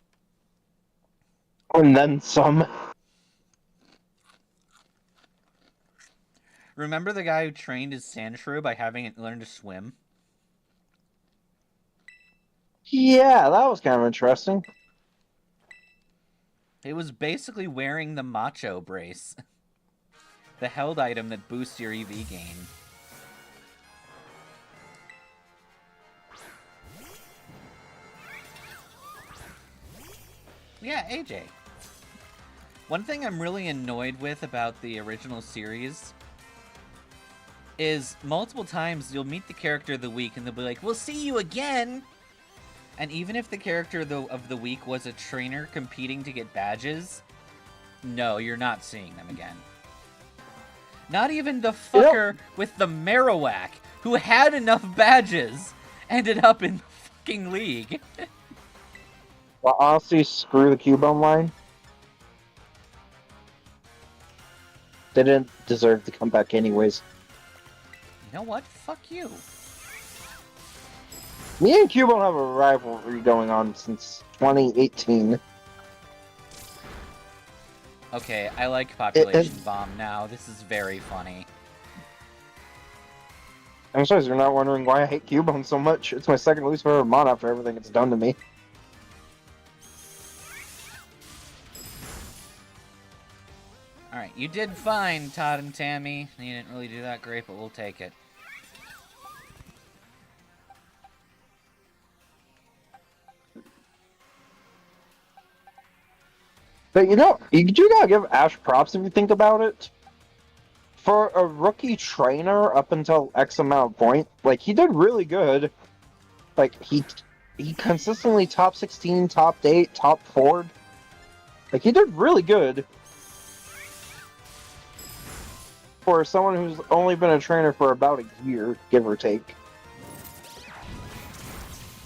And then some. Remember the guy who trained his Sandshrew by having it learn to swim? Yeah, that was kind of interesting. It was basically wearing the Macho Brace. The held item that boosts your EV gain. Yeah, AJ. One thing I'm really annoyed with about the original series is multiple times you'll meet the character of the week and they'll be like, we'll see you again! And even if the character of the week was a trainer competing to get badges, no, you're not seeing them again. Not even the fucker with the Marowak, who had enough badges, ended up in the fucking league. Well, honestly, screw the Cubone line. They didn't deserve to come back anyways. You know what? Fuck you. Me and Cubone have a rivalry going on since 2018. Okay, I like Population Bomb now. This is very funny. I'm sorry, you're not wondering why I hate Cubone so much. It's my second least favorite mon after everything it's done to me. Alright, you did fine, Todd and Tammy. You didn't really do that great, but we'll take it. But you know, you do gotta give Ash props if you think about it. For a rookie trainer up until X amount of point, like, he did really good. Like, he consistently top 16, top 8, top 4. Like, he did really good. For someone who's only been a trainer for about a year, give or take.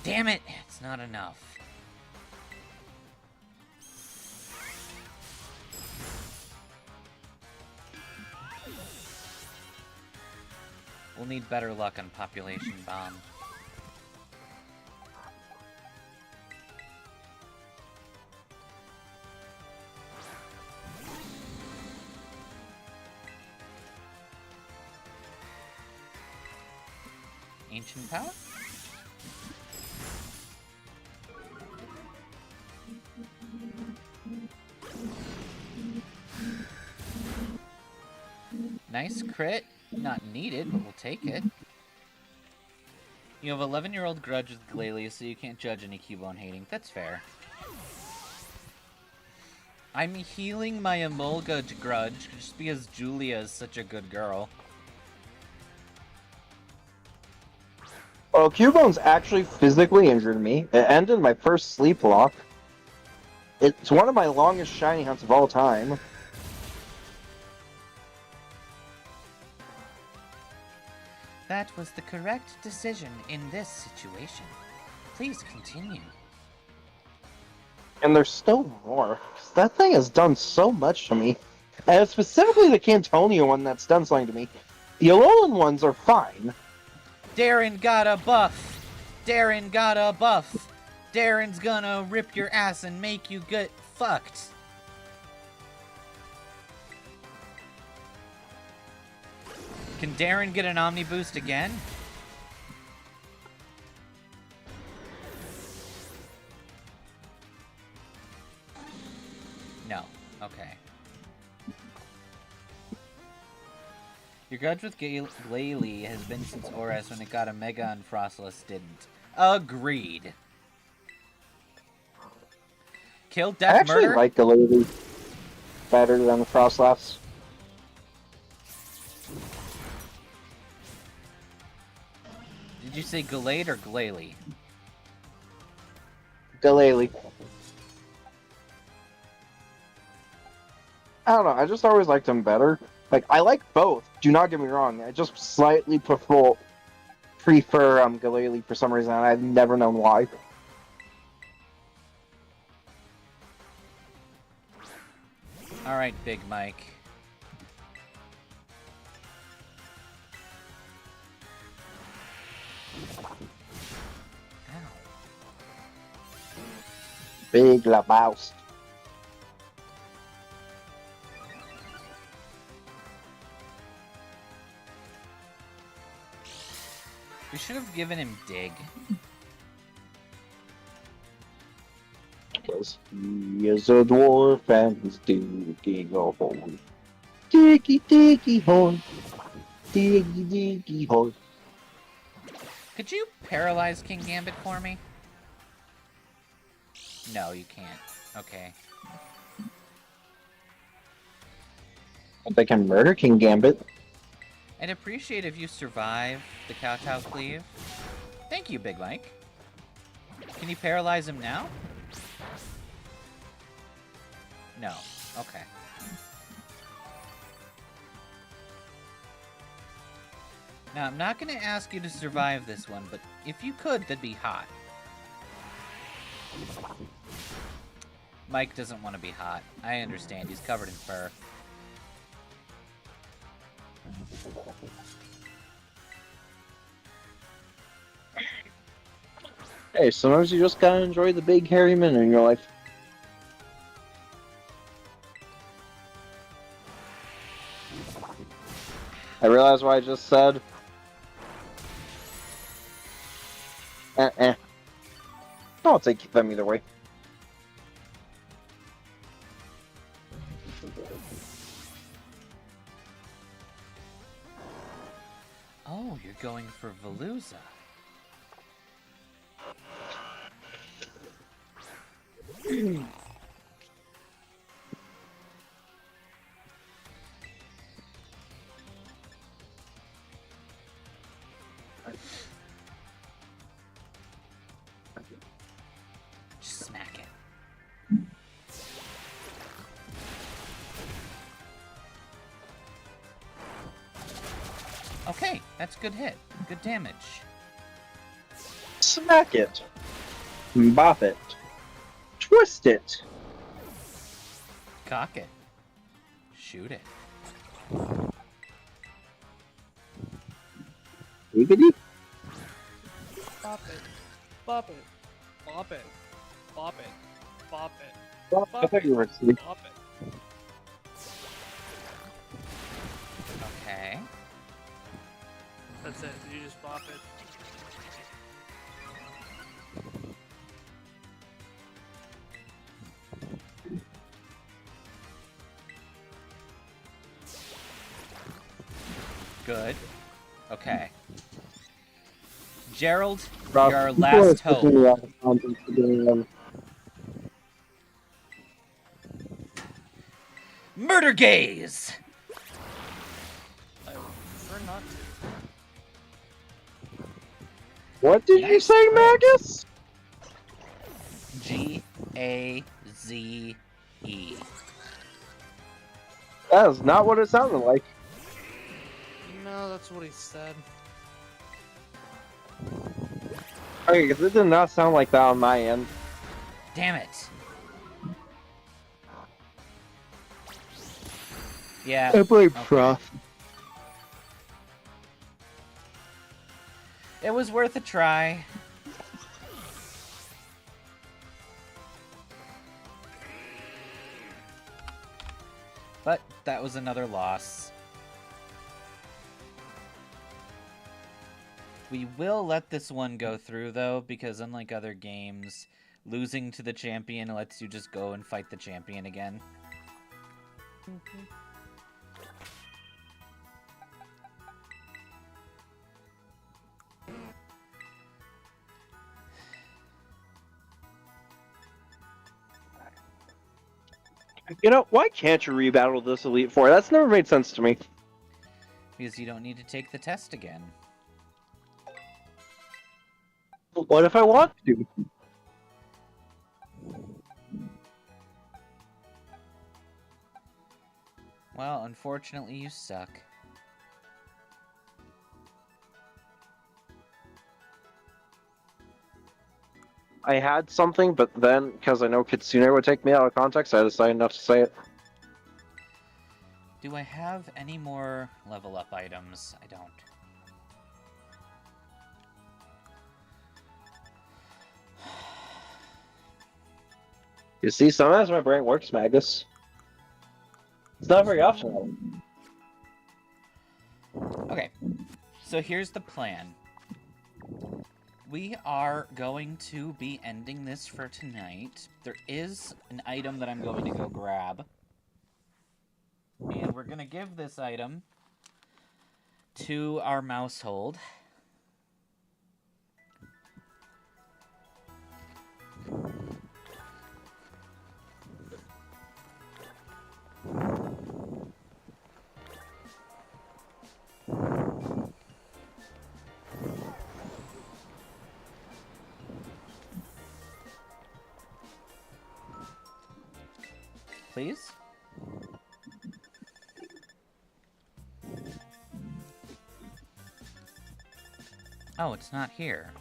Damn it, it's not enough. We'll need better luck on Population Bomb. Ancient Power? Nice crit. Not needed, but we'll take it. You have 11-year-old grudge with Glalie, so you can't judge any Cubone hating. That's fair. I'm healing my Emolga grudge just because Julia is such a good girl. Well, Cubone's actually physically injured me. It ended my first sleep lock. It's one of my longest shiny hunts of all time. That was the correct decision in this situation. Please continue. And there's still more. 'Cause that thing has done so much to me. And it's specifically the Cantonia one that's done something to me. The Alolan ones are fine. Darren got a buff! Darren got a buff! Darren's gonna rip your ass and make you get fucked! Can Darren get an Omni Boost again? No. Okay. Your grudge with Glalie has been since Oras when it got a Mega and Frostless didn't. Agreed. Kill, I death, actually murder? like Glalie better than the Frostless. Did you say Gallade or Glalie? Glalie. I don't know, I just always liked him better. Like, I like both, do not get me wrong. I just slightly prefer Glalie for some reason, and I've never known why. Alright, Big Mike. Ow. Big Laboust. We should have given him Dig. Because he is a dwarf and he's digging a hole. Diggy, diggy, hole. Diggy, diggy, hole. Could you paralyze King Gambit for me? No, you can't. Okay. They can murder King Gambit. I'd appreciate if you survive the Kowtow Cleave. Thank you, Big Mike. Can you paralyze him now? No. Okay. Now, I'm not going to ask you to survive this one, but if you could, that'd be hot. Mike doesn't want to be hot. I understand. He's covered in fur. Hey, sometimes you just gotta enjoy the big hairy men in your life. I realize what I just said. I'll take them either way. Oh, you're going for Veluza. Just smack it. Okay, that's good hit. Good damage. Smack it. Bop it. Twist it. Cock it. Shoot it. Giggity? Bop it. Bop it. Bop it. Bop it. Bop it. Well, I thought you were asleep. Bop it. Okay. That's it. You just bop it. Good. Okay. Gerald, Rob, your people last are picking hope. me up on doing them. Murder gaze! I would prefer not to. What did you Nice say, crit. Magus? G-A-Z-E. That is not what it sounded like. No, that's what he said. Okay, because it did not sound like that on my end. Damn it. Yeah. I blame okay. Prof. It was worth a try. But that was another loss. We will let this one go through, though, because unlike other games, losing to the champion lets you just go and fight the champion again. You know, why can't you rebattle this Elite Four? That's never made sense to me. Because you don't need to take the test again. What if I want to? Well, unfortunately, you suck. I had something, but then, because I know Kitsune would take me out of context, I decided not to say it. Do I have any more level up items? I don't. You see, sometimes my brain works, Magus. It's not very often. Okay, so here's the plan. We are going to be ending this for tonight. There is an item that I'm going to go grab. And we're going to give this item to our mousehold. Please? Oh, it's not here.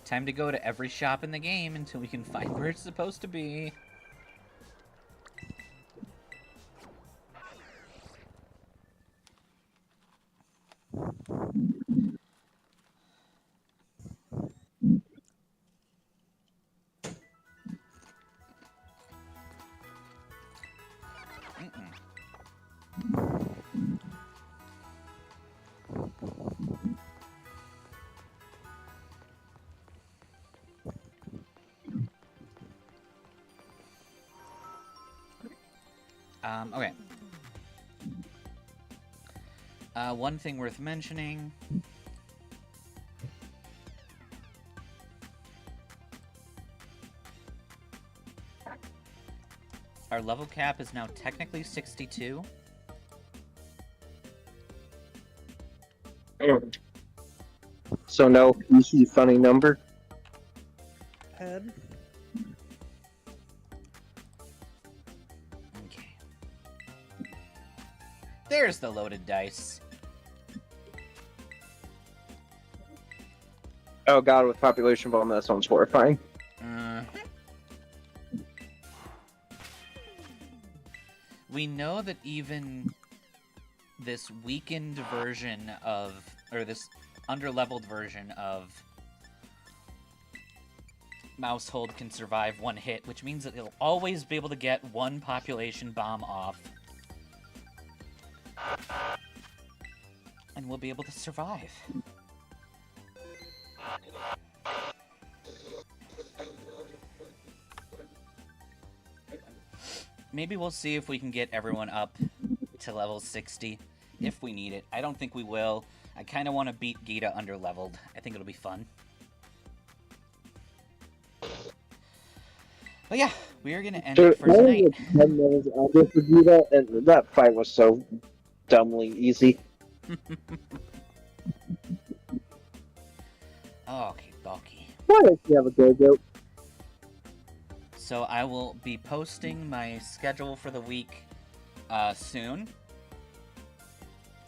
Time to go to every shop in the game until we can find where it's supposed to be. Okay. One thing worth mentioning. Our level cap is now technically 62. So no easy funny number. Head. Okay. There's the loaded dice. Oh god, with population bomb, that sounds horrifying. we know that even this weakened version of, or this underleveled version of Mousehold can survive one hit, which means that he'll always be able to get one population bomb off. And we'll be able to survive. Maybe we'll see if we can get everyone up to level 60 if we need it. I don't think we will. I kind of want to beat Gita underleveled. I think it'll be fun. But yeah, we are going to end it for tonight. 10 levels under for Gita, and that fight was so dumbly easy. Okay, dokie. Why does she have a go-go? So I will be posting my schedule for the week soon.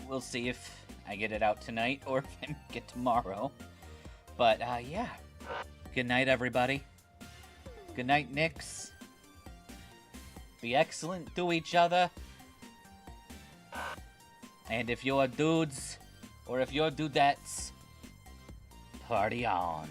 We'll see if I get it out tonight or if I get it tomorrow. But yeah. Good night, everybody. Good night, Nix. Be excellent to each other. And if you're dudes, or if you're dudettes, party on.